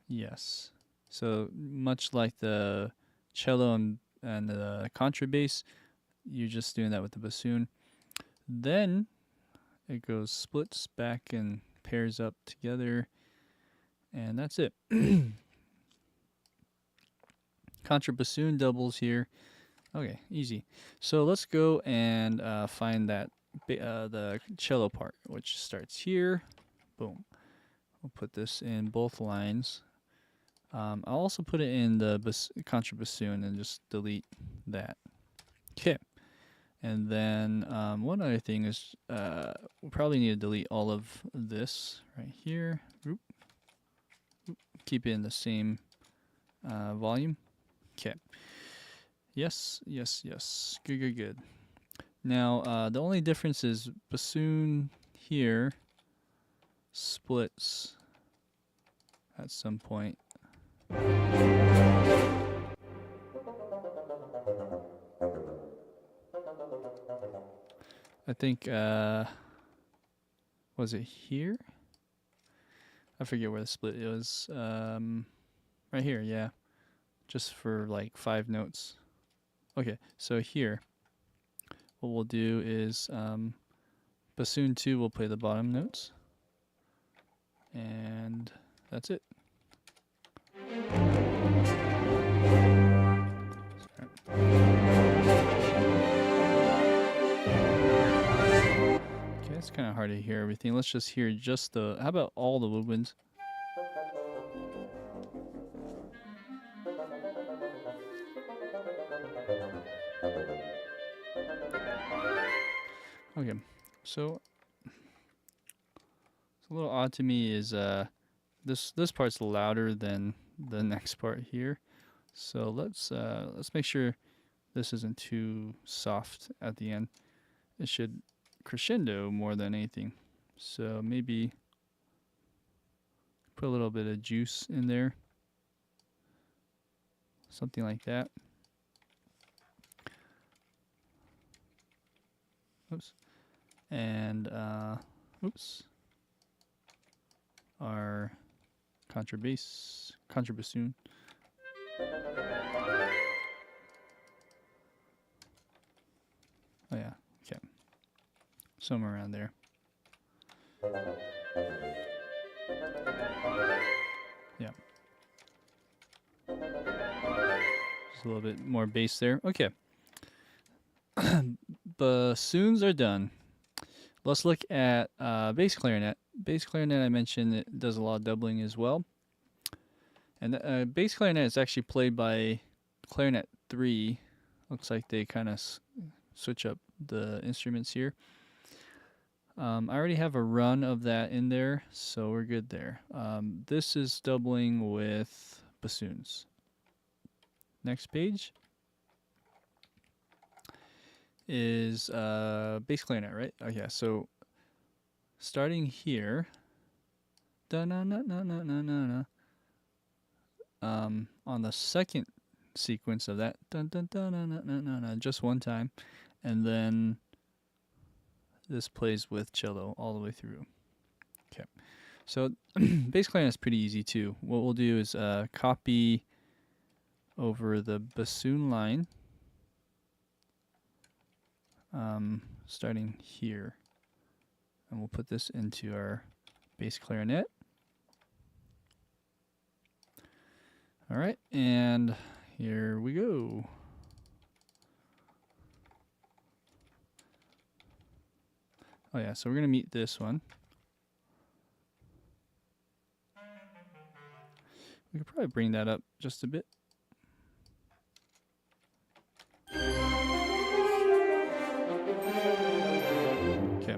Yes. So much like the cello and the contrabass, you're just doing that with the bassoon. Then it goes splits back and pairs up together, and that's it. Contrabassoon doubles here. Okay, easy. So let's go and find that the cello part, which starts here. Boom. We'll put this in both lines. I'll also put it in the contrabassoon and just delete that. Okay. And then one other thing is we'll probably need to delete all of this right here. Oop. Oop. Keep it in the same volume. Okay. Yes, yes, yes. Good, good, good. Now, the only difference is bassoon here splits at some point. I think, was it here? I forget where the split is. Right here, yeah. Just for like 5 notes. Okay, so here, what we'll do is bassoon 2 will play the bottom notes. And that's it. Okay, it's kind of hard to hear everything. Let's just hear just the, how about all the woodwinds? Okay, so it's a little odd to me is this part's louder than the next part here. So let's make sure this isn't too soft at the end. It should crescendo more than anything. So maybe put a little bit of juice in there. Something like that. Oops. And oops. Our contrabassoon. somewhere around there. Yeah. Just a little bit more bass there. Okay. Bassoons are done. Let's look at bass clarinet. Bass clarinet, I mentioned, it does a lot of doubling as well. And bass clarinet is actually played by clarinet 3. Looks like they kind of switch up the instruments here. I already have a run of that in there, so we're good there. This is doubling with bassoons. Next page is bass clarinet, right? Oh yeah, so starting here, on the second sequence of that, just one time, and then this plays with cello all the way through. Okay, so bass clarinet is pretty easy too. What we'll do is copy over the bassoon line, starting here, and we'll put this into our bass clarinet. All right, and here we go. Oh yeah, so we're gonna meet this one. We could probably bring that up just a bit. Okay,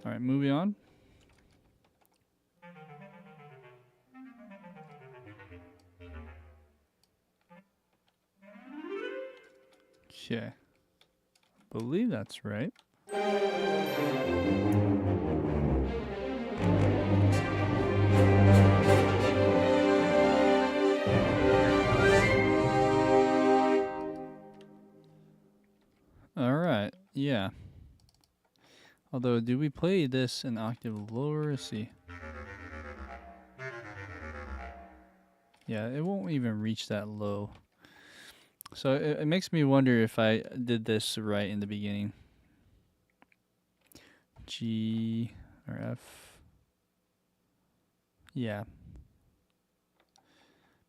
all right, moving on. Okay, believe that's right. All right, yeah. Although, do we play this an octave lower? Let's see. Yeah, it won't even reach that low. So it makes me wonder if I did this right in the beginning. G or F. Yeah.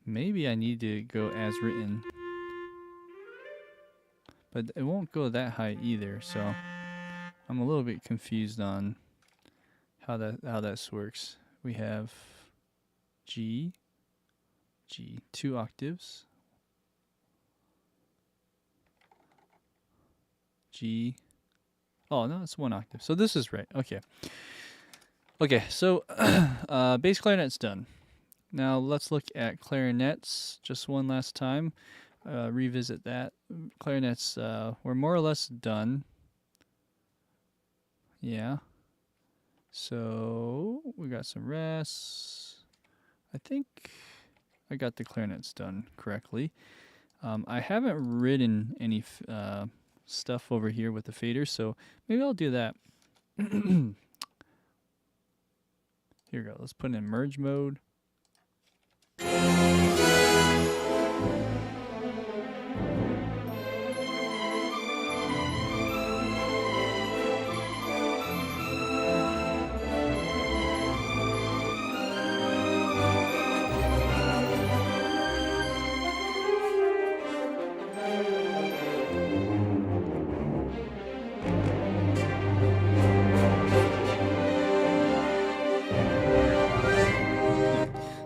Maybe I need to go as written. But it won't go that high either, so I'm a little bit confused on how that works. We have G, 2 octaves. G. Oh, no, it's 1 octave. So this is right. Okay. Okay, so bass clarinet's done. Now let's look at clarinets just one last time. Revisit that. Clarinets, we're more or less done. Yeah. So we got some rests. I think I got the clarinets done correctly. I haven't written any stuff over here with the faders, so maybe I'll do that. Here we go. Let's put it in merge mode.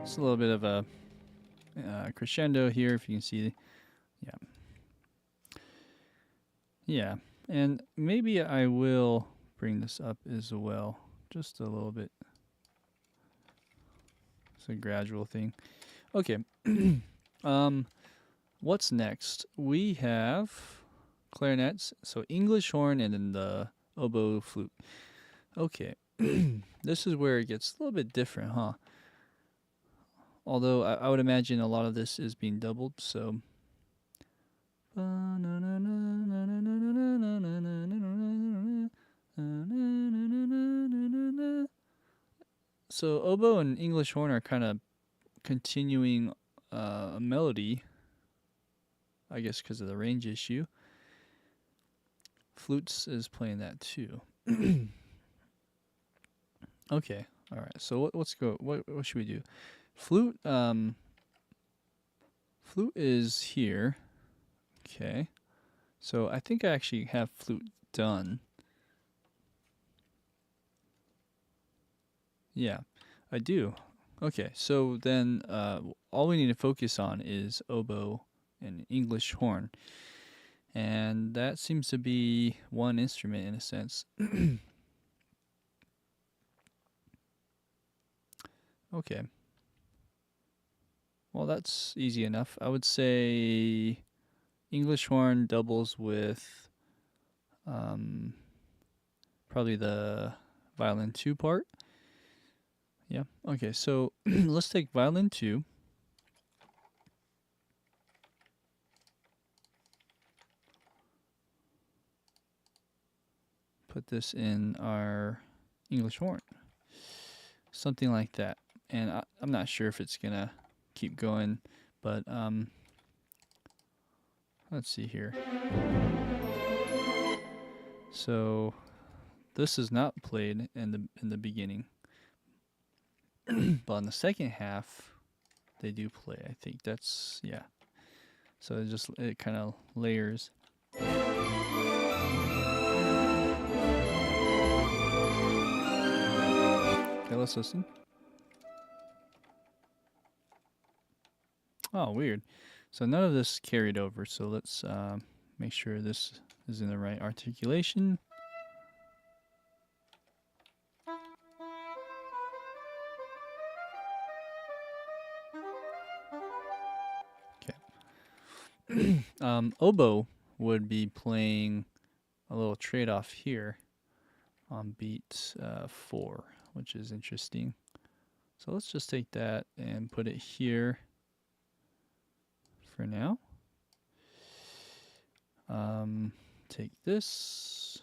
A little bit of a crescendo here, if you can see. Yeah, and maybe I will bring this up as well, just a little bit. It's a gradual thing. Okay. What's next? We have clarinets, so English horn and then the oboe flute. Okay. This is where it gets a little bit different, huh? Although I would imagine a lot of this is being doubled, so. So oboe and English horn are kind of continuing a melody, I guess because of the range issue. Flutes is playing that too. Okay. All right. So let's go. What should we do? Flute. Flute is here. Okay. So I think I actually have flute done. Yeah, I do. Okay. So then all we need to focus on is oboe and English horn. And that seems to be one instrument in a sense. Okay. Well, that's easy enough. I would say English horn doubles with probably the violin 2 part. Yeah. Okay, so let's take violin 2. Put this in our English horn. Something like that. And I'm not sure if it's going to keep going, but let's see here. So this is not played in the beginning. But in the second half they do play. I think that's, yeah. So it kind of layers. Okay, let's listen. Oh, weird. So none of this carried over. So let's make sure this is in the right articulation. Okay. Oboe would be playing a little trade-off here on beat 4, which is interesting. So let's just take that and put it here for now. Take this,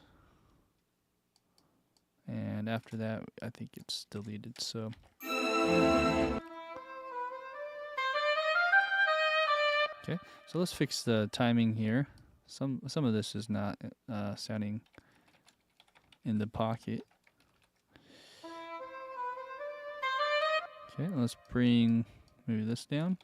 and after that I think it's deleted, so okay, so let's fix the timing here. Some of this is not sounding in the pocket. Okay, let's bring maybe this down.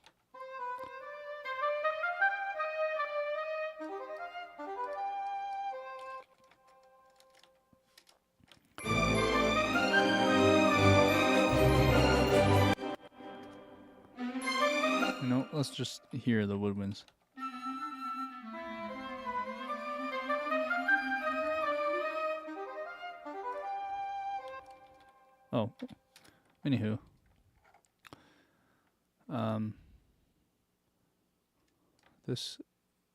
No, let's just hear the woodwinds. Oh, anywho. This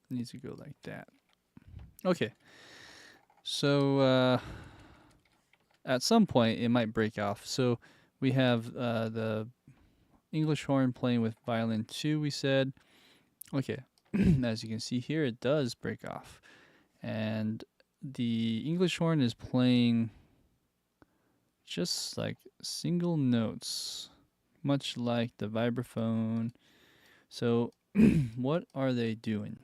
needs to go like that. Okay. So at some point it might break off. So we have the English horn playing with violin 2, we said. Okay. As you can see here, it does break off. And the English horn is playing just like single notes, much like the vibraphone. So what are they doing?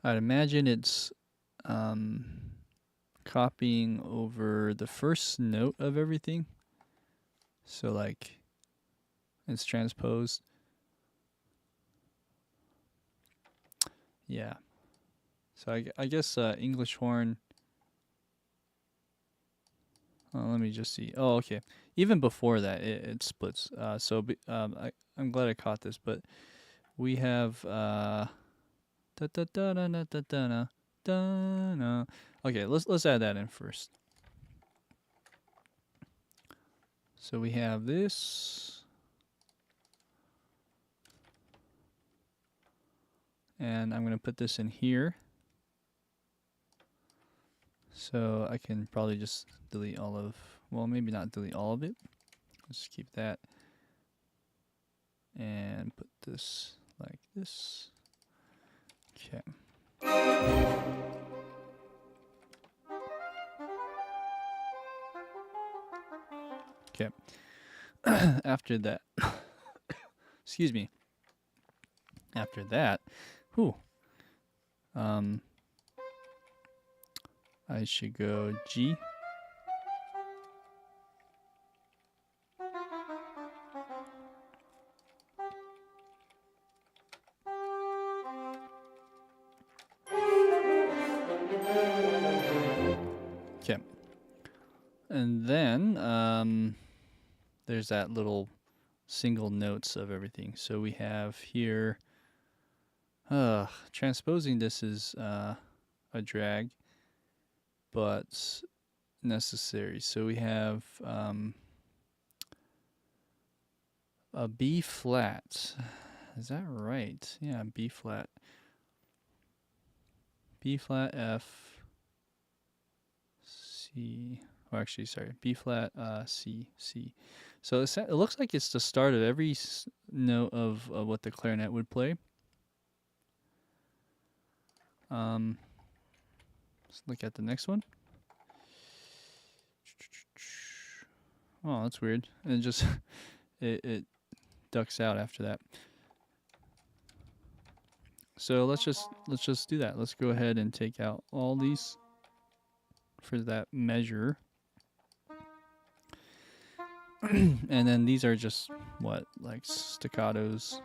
I'd imagine it's copying over the first note of everything. So like it's transposed. Yeah. So I guess English horn. Let me just see. Oh, okay. Even before that, it splits. I'm glad I caught this, but we have da da da da da da da da da. Okay, let's add that in first. So we have this, and I'm gonna put this in here. So I can probably just delete all of, well, maybe not delete all of it. Let's keep that. And put this like this. Okay. Okay. After that, excuse me. After that, I should go G. Okay. And then there's that little single notes of everything. So we have here, transposing this is a drag, but necessary. So we have a B flat. Is that right? Yeah, B flat. B flat, F, C. Oh, actually, sorry. B flat, C, C. So it looks like it's the start of every note of what the clarinet would play. Let's look at the next one. Oh, that's weird. And it just it ducks out after that. So let's just do that. Let's go ahead and take out all these for that measure. And then these are just what, like staccatos.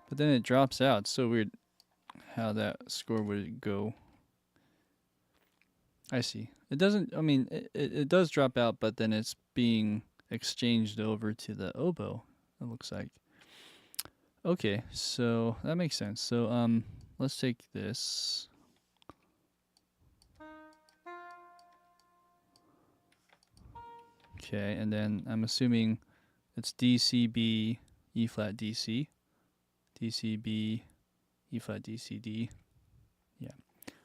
But then it drops out. It's so weird how that score would go. I see. It doesn't, I mean, it does drop out, but then it's being exchanged over to the oboe, it looks like. Okay, so that makes sense. So let's take this. Okay, and then I'm assuming it's D, C, B, E flat, D, C. D, C, B, E flat, D, C, D. Yeah.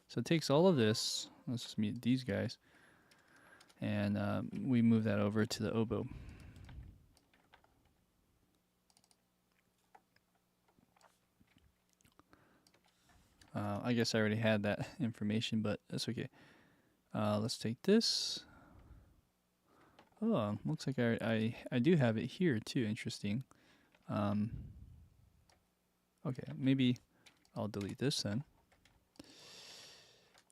So it takes all of this. Let's just mute these guys. And we move that over to the oboe. I guess I already had that information, but that's okay. Let's take this. Oh, looks like I do have it here too. Interesting. Okay, maybe I'll delete this then.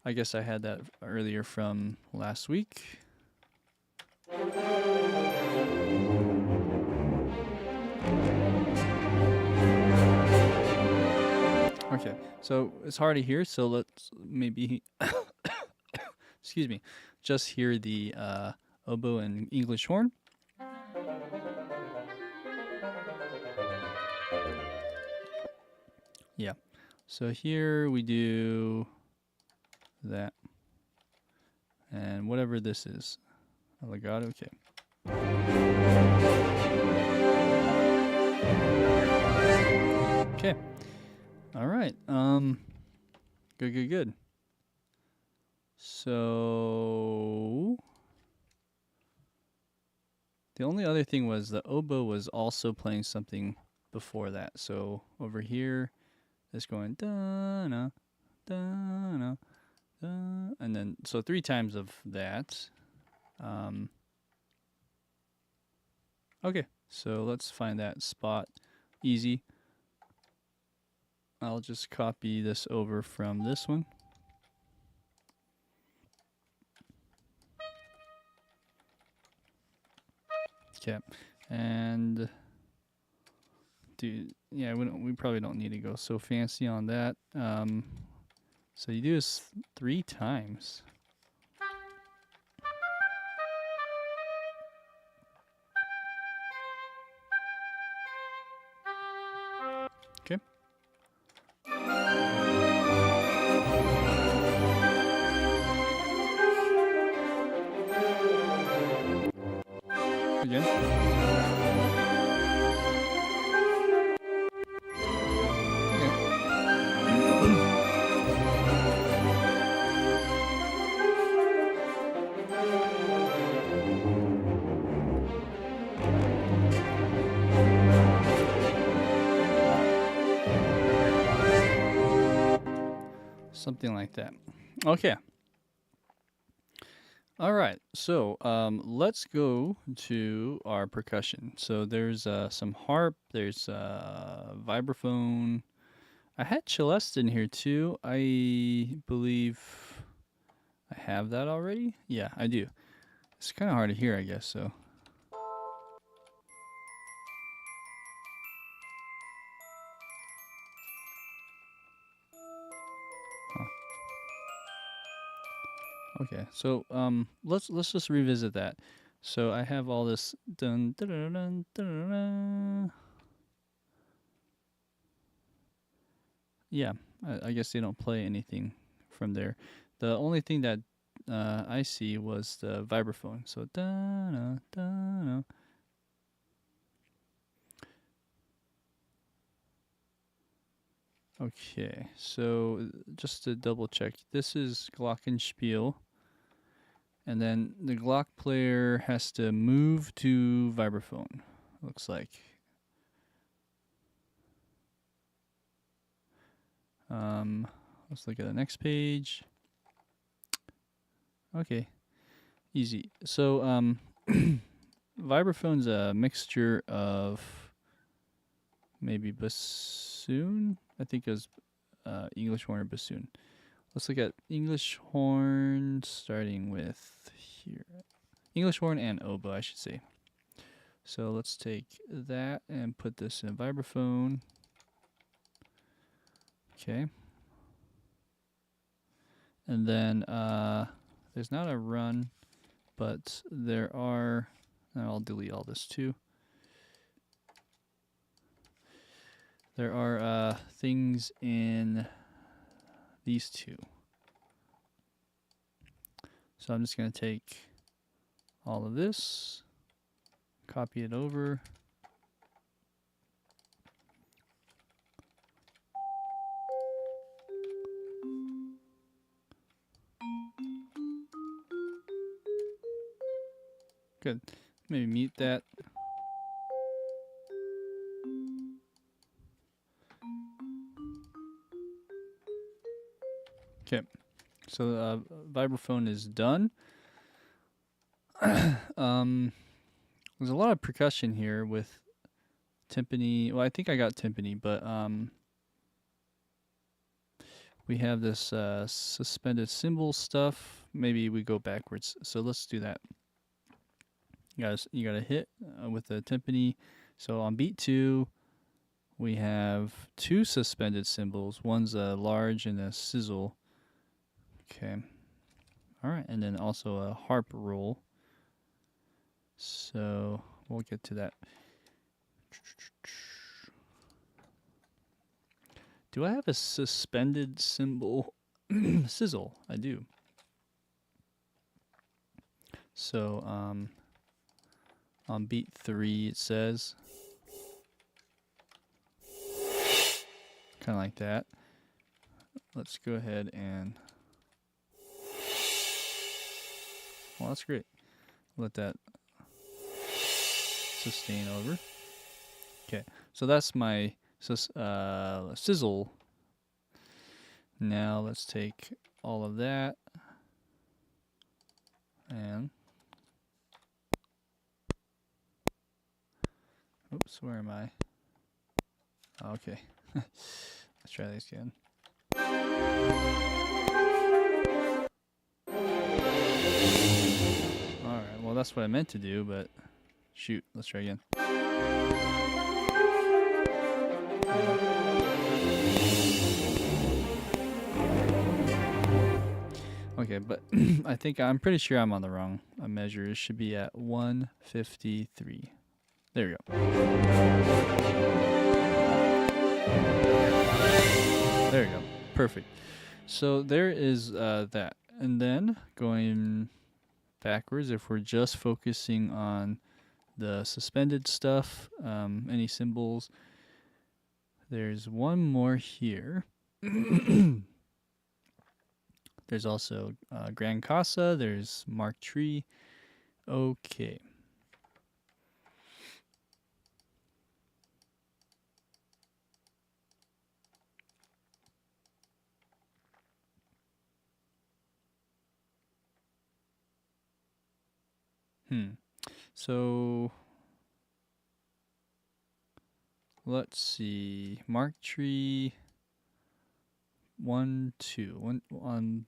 I guess I had that earlier from last week. Okay, so it's hard to hear, so let's maybe, excuse me, just hear the oboe and English horn. Yeah, so here we do that, and whatever this is, a legato, okay. Okay, all right, good. So the only other thing was the oboe was also playing something before that. So over here, it's going da-na, da-na, da, and then so 3 times of that. Okay, so let's find that spot. Easy. I'll just copy this over from this one. Okay, and yeah, we probably don't need to go so fancy on that. So you do this 3 times. Okay. Again. Something like that. Okay. All right, so let's go to our percussion. So there's some harp, there's vibraphone. I had celeste in here too. I believe I have that already. Yeah, I do. It's kind of hard to hear, I guess. So huh. Okay, so let's just revisit that. So I have all this dun dun dun dun dun. Dun. Yeah, I guess they don't play anything from there. The only thing that I see was the vibraphone. So da da da. Okay, so just to double check, this is glockenspiel, and then the Glock player has to move to vibraphone. Looks like. Let's look at the next page. Okay, easy. So vibraphone's a mixture of maybe bassoon. I think it was English horn or bassoon. Let's look at English horn, starting with here. English horn and oboe, I should say. So let's take that and put this in vibraphone. Okay. And then there's not a run, but there are, and I'll delete all this too. There are things in these two. So I'm just going to take all of this, copy it over. Good. Maybe mute that. Okay. So vibraphone is done. There's a lot of percussion here with timpani. Well, I think I got timpani, but we have this suspended cymbal stuff. Maybe we go backwards. So let's do that. You gotta hit with the timpani. So on beat 2, we have 2 suspended cymbals. One's a large and a sizzle. Okay. All right, and then also a harp roll. So we'll get to that. Do I have a suspended cymbal sizzle? I do. So on beat 3 it says kind of like that. Let's go ahead and, well, that's great. Let that sustain over. Okay, so that's my sizzle. Now let's take all of that and, oops, where am I? Okay, let's try this again. Alright, well that's what I meant to do, but shoot, let's try again. Okay, but I'm pretty sure I'm on the wrong measure. It should be at 153. There we go. There we go. Perfect. So there is that. And then going backwards, if we're just focusing on the suspended stuff, any cymbals, there's one more here. There's also Grand Casa, there's Mark Tree. Okay. So let's see. Mark tree 1, 2. One on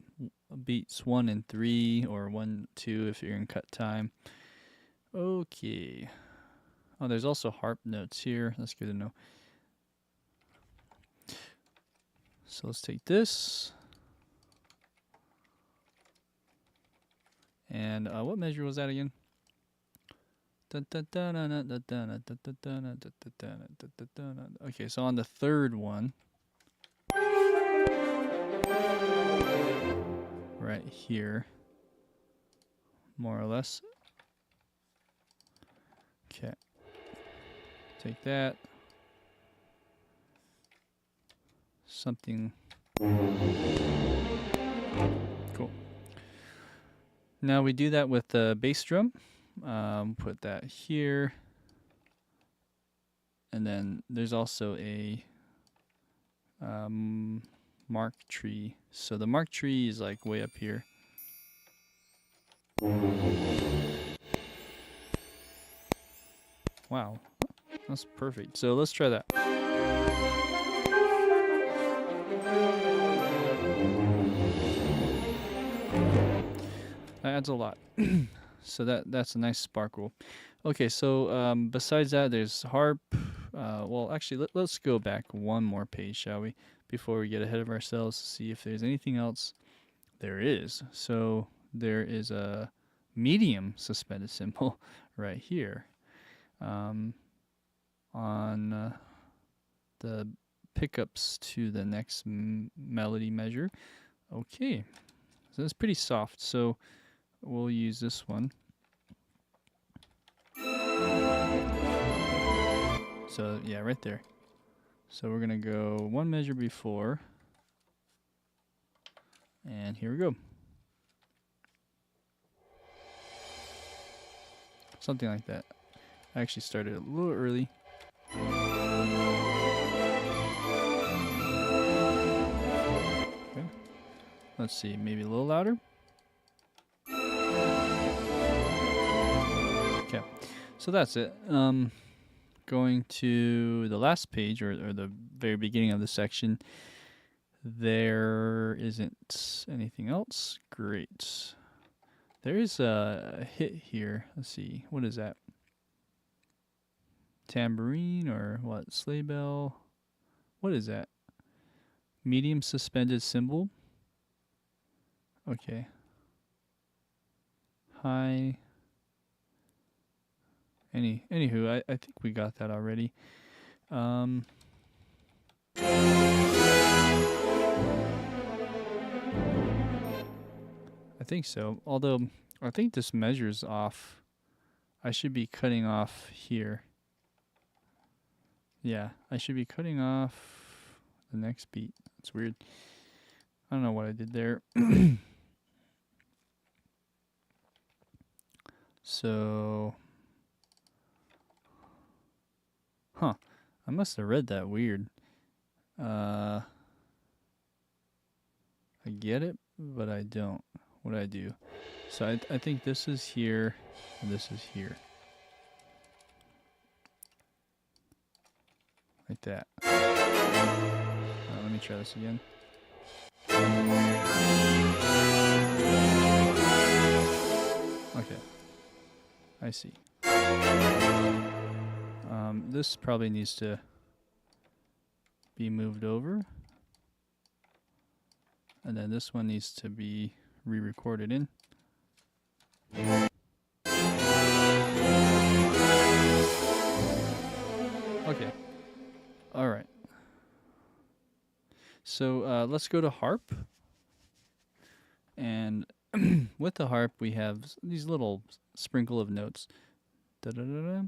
beats 1 and 3, or 1, 2 if you're in cut time. Okay. Oh, there's also harp notes here. That's good to know. So let's take this. And what measure was that again? Okay, so on the third one, right here, more or less. Okay, take that. Something cool. Now we do that with the bass drum. Put that here. And then there's also a mark tree. So the mark tree is like way up here. Wow, that's perfect. So let's try that. That adds a lot. So that's a nice sparkle. Okay, so besides that, there's harp. Well, actually, let's go back one more page, shall we? Before we get ahead of ourselves, to see if there's anything else. There is. So there is a medium suspended cymbal right here. On the pickups to the next melody measure. Okay, so it's pretty soft. So we'll use this one. So yeah, right there. So we're gonna go one measure before, and here we go. Something like that. I actually started a little early. Okay. Let's see, maybe a little louder. Okay, so that's it. Going to the last page, or the very beginning of the section. There isn't anything else. Great. There is a hit here. Let's see. What is that? Tambourine or what? Sleigh bell? What is that? Medium suspended cymbal. Okay. High. Anywho, I think we got that already. I think so. Although I think this measures off. I should be cutting off here. Yeah, I should be cutting off the next beat. That's weird. I don't know what I did there. So, I must have read that weird. I get it, but I don't. What do I do? So I think this is here, and this is here. Like that. Let me try this again. Okay. I see. This probably needs to be moved over. And then this one needs to be re-recorded in. Okay. All right. So let's go to harp. And with the harp, we have these little sprinkle of notes. Da-da-da-da.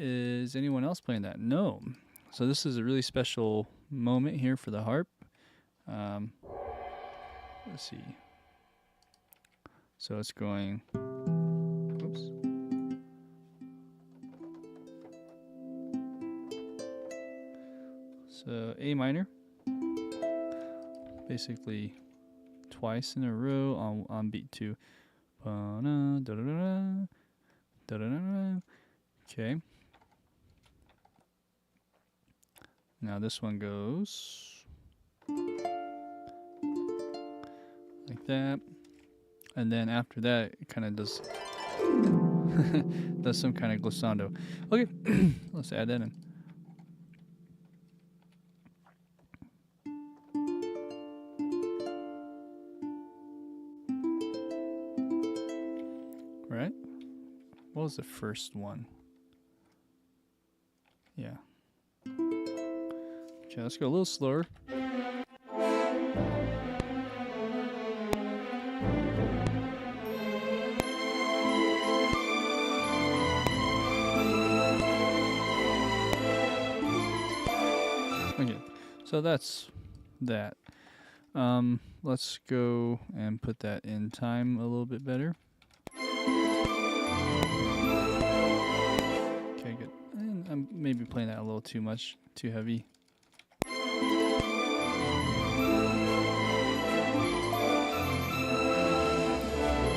Is anyone else playing that? No. So this is a really special moment here for the harp. Let's see. So it's going. Oops. So A minor. Basically twice in a row on beat 2. Da-da-da-da. Okay. Now this one goes like that. And then after that, it kind of does does some kind of glissando. Okay, let's add that in. Right? What was the first one? Yeah. Okay, let's go a little slower. Okay, so that's that. Let's go and put that in time a little bit better. Okay, good. And I'm maybe playing that a little too much, too heavy.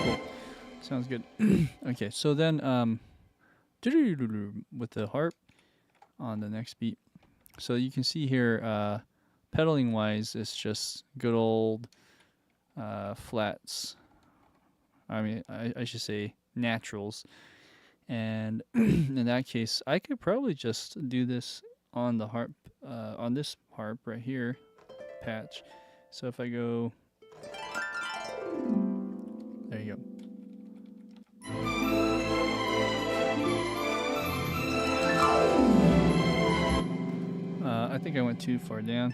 Cool. Sounds good. Okay, so then with the harp on the next beat. So you can see here, pedaling wise, it's just good old flats. I mean, I should say naturals. And in that case, I could probably just do this on the harp, on this harp right here, patch. So if I go, there you go. I think I went too far down.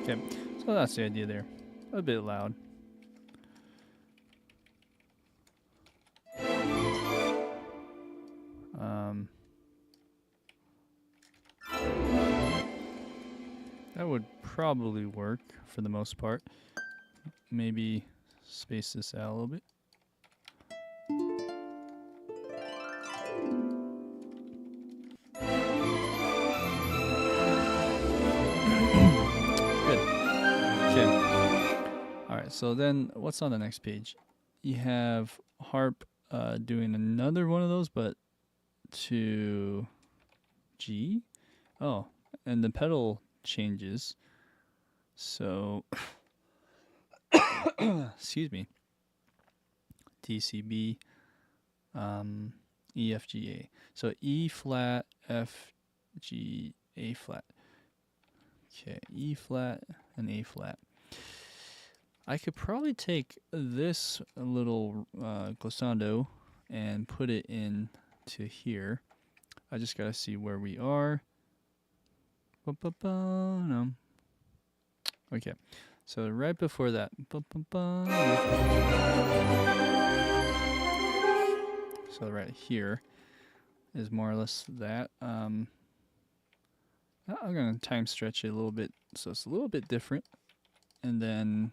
Okay, so that's the idea there. A bit loud. That would probably work for the most part. Maybe space this out a little bit. Good. Okay. All right, so then what's on the next page? You have harp doing another one of those, but to G. Oh, and the pedal changes. So, excuse me. D, C, B, E, F, G, A. So E flat, F, G, A flat. Okay, E flat and A flat. I could probably take this little glissando and put it into here. I just gotta see where we are. No. Okay, so right before that. So right here is more or less that. I'm gonna time stretch it a little bit so it's a little bit different, and then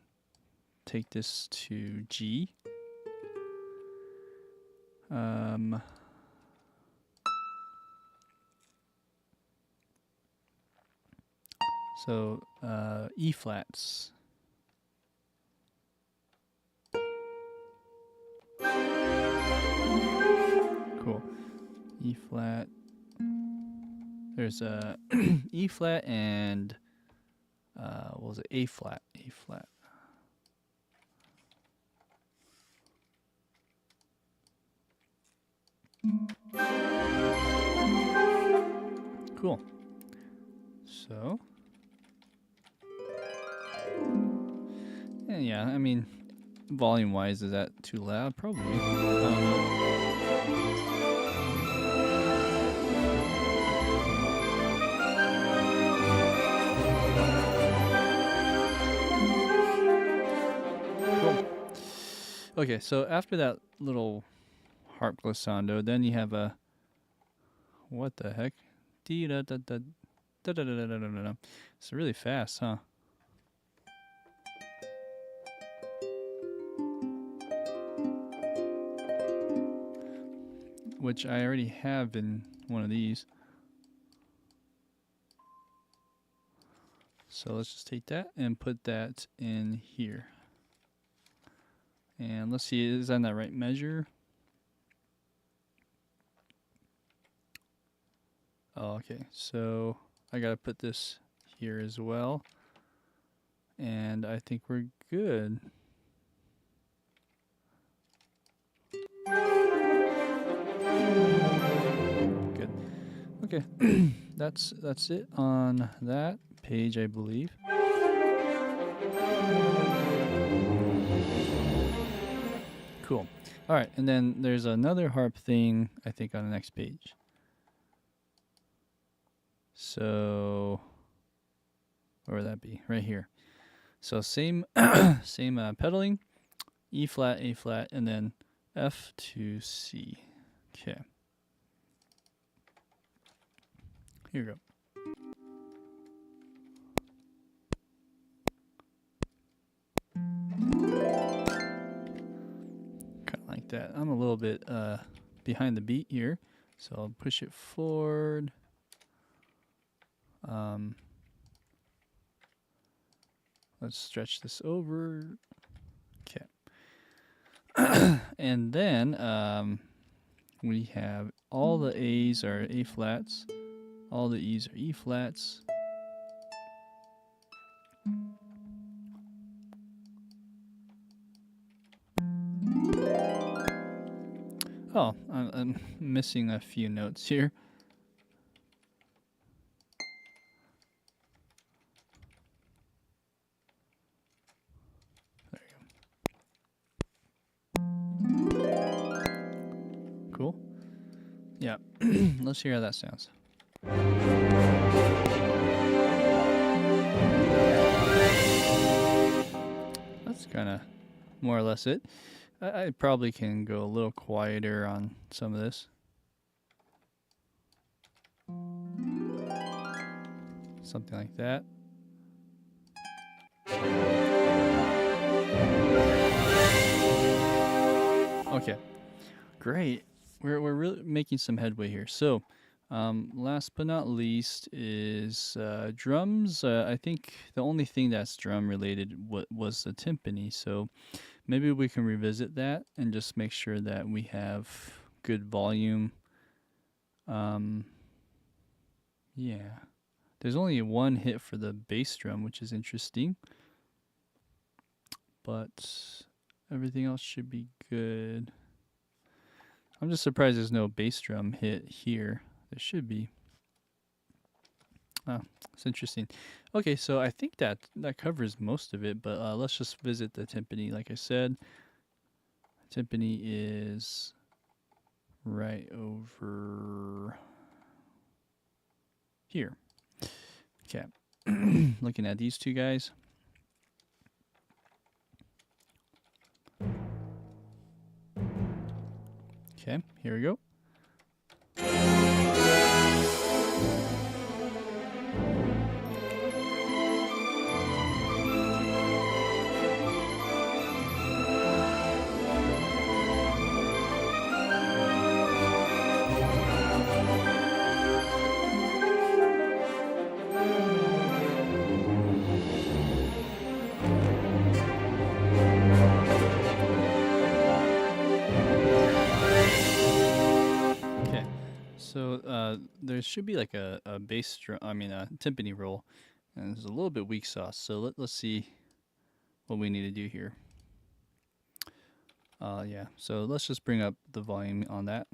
take this to G. So E flats. Cool. E flat. There's a E flat and what was it? A flat. A flat. Cool. So, and yeah, I mean, volume-wise, is that too loud? Probably. Cool. Okay, so after that little harp glissando, then you have a, what the heck? It's really fast, huh? Which I already have in one of these. So let's just take that and put that in here. And let's see, is that in that right measure? Oh, okay, so I gotta put this here as well. And I think we're good. Good. Okay, that's it on that page, I believe. Cool. All right, and then there's another harp thing, I think, on the next page. So, where would that be? Right here. So same pedaling, E flat, A flat, and then F to C. Okay. Here we go. Kind of like that. I'm a little bit behind the beat here, so I'll push it forward. Let's stretch this over. Okay. And then we have all the A's are A flats, all the E's are E flats. Oh, I'm missing a few notes here. There you go. Cool. Yeah, let's hear how that sounds. That's kind of more or less it. I probably can go a little quieter on some of this. Something like that. Okay, great. We're really making some headway here. So, last but not least is drums. I think the only thing that's drum related was the timpani. So maybe we can revisit that and just make sure that we have good volume. Yeah. There's only one hit for the bass drum, which is interesting. But everything else should be good. I'm just surprised there's no bass drum hit here. There should be. Oh, it's interesting. Okay, so I think that covers most of it, but let's just visit the timpani. Like I said, timpani is right over here. Okay, looking at these two guys. Okay, here we go. So there should be like a bass drum, a timpani roll, and there's a little bit weak sauce. So let's see what we need to do here. Yeah, so let's just bring up the volume on that.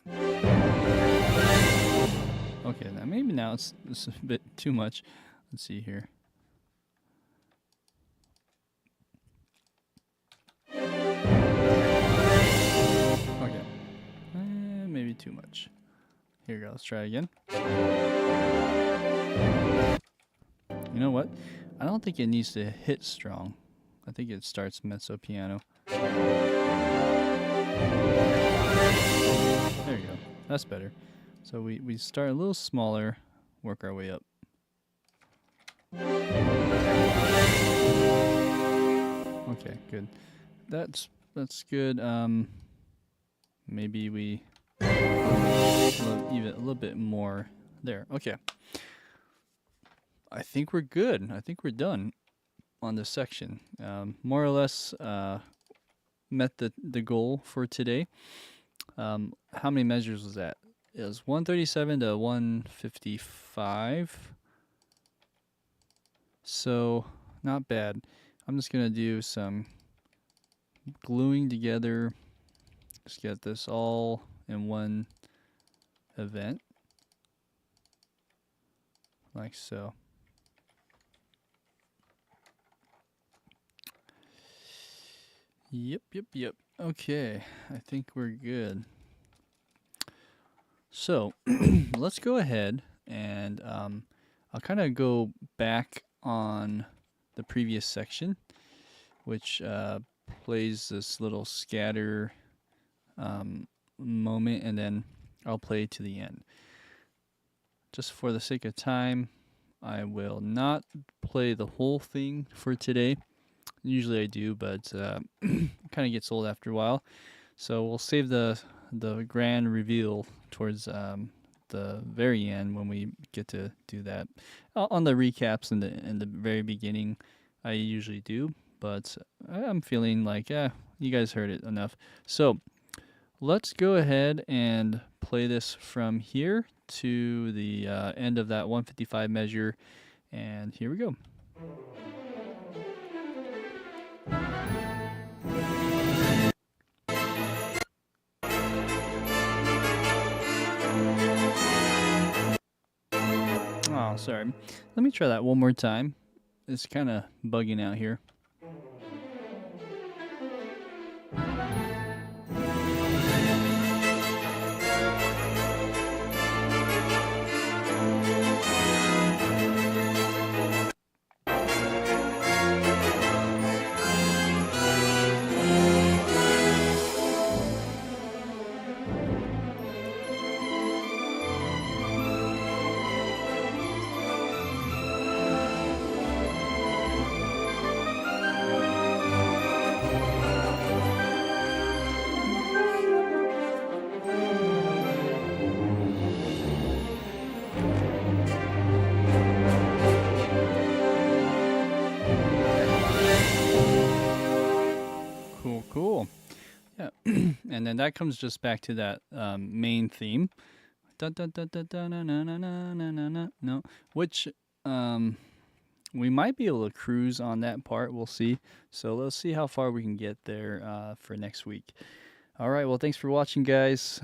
Okay, now maybe now it's a bit too much. Let's see here. Okay, maybe too much. Here we go, let's try again. You know what? I don't think it needs to hit strong. I think it starts mezzo piano. There you go. That's better. So we start a little smaller, work our way up. Okay, good. That's good. Maybe we even a little bit more there. Okay. I think we're good. I think we're done on this section. More or less met the goal for today. How many measures was that? It was 137 to 155. So, not bad. I'm just going to do some gluing together. Just get this all in one event. Like so. Yep. Okay, I think we're good. So, let's go ahead and I'll kind of go back on the previous section, which plays this little scatter moment, and then I'll play to the end. Just for the sake of time, I will not play the whole thing for today. Usually I do, but kind of gets old after a while. So we'll save the grand reveal towards the very end when we get to do that. On the recaps in the very beginning, I usually do, but I'm feeling like, you guys heard it enough. So let's go ahead and play this from here to the end of that 155 measure, and here we go. Oh, sorry. Let me try that one more time. It's kind of bugging out here. Cool. Yeah, and then that comes just back to that main theme, no, which we might be able to cruise on that part. We'll see. So let's see how far we can get there for next week. All right. Well, thanks for watching, guys.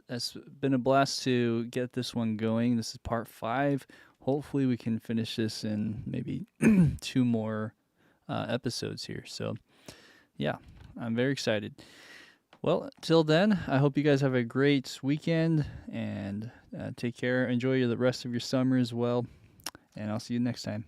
It's been a blast to get this one going. This is part 5. Hopefully, we can finish this in maybe 2 more episodes here. So, yeah, I'm very excited. Well, till then, I hope you guys have a great weekend and take care. Enjoy the rest of your summer as well. And I'll see you next time.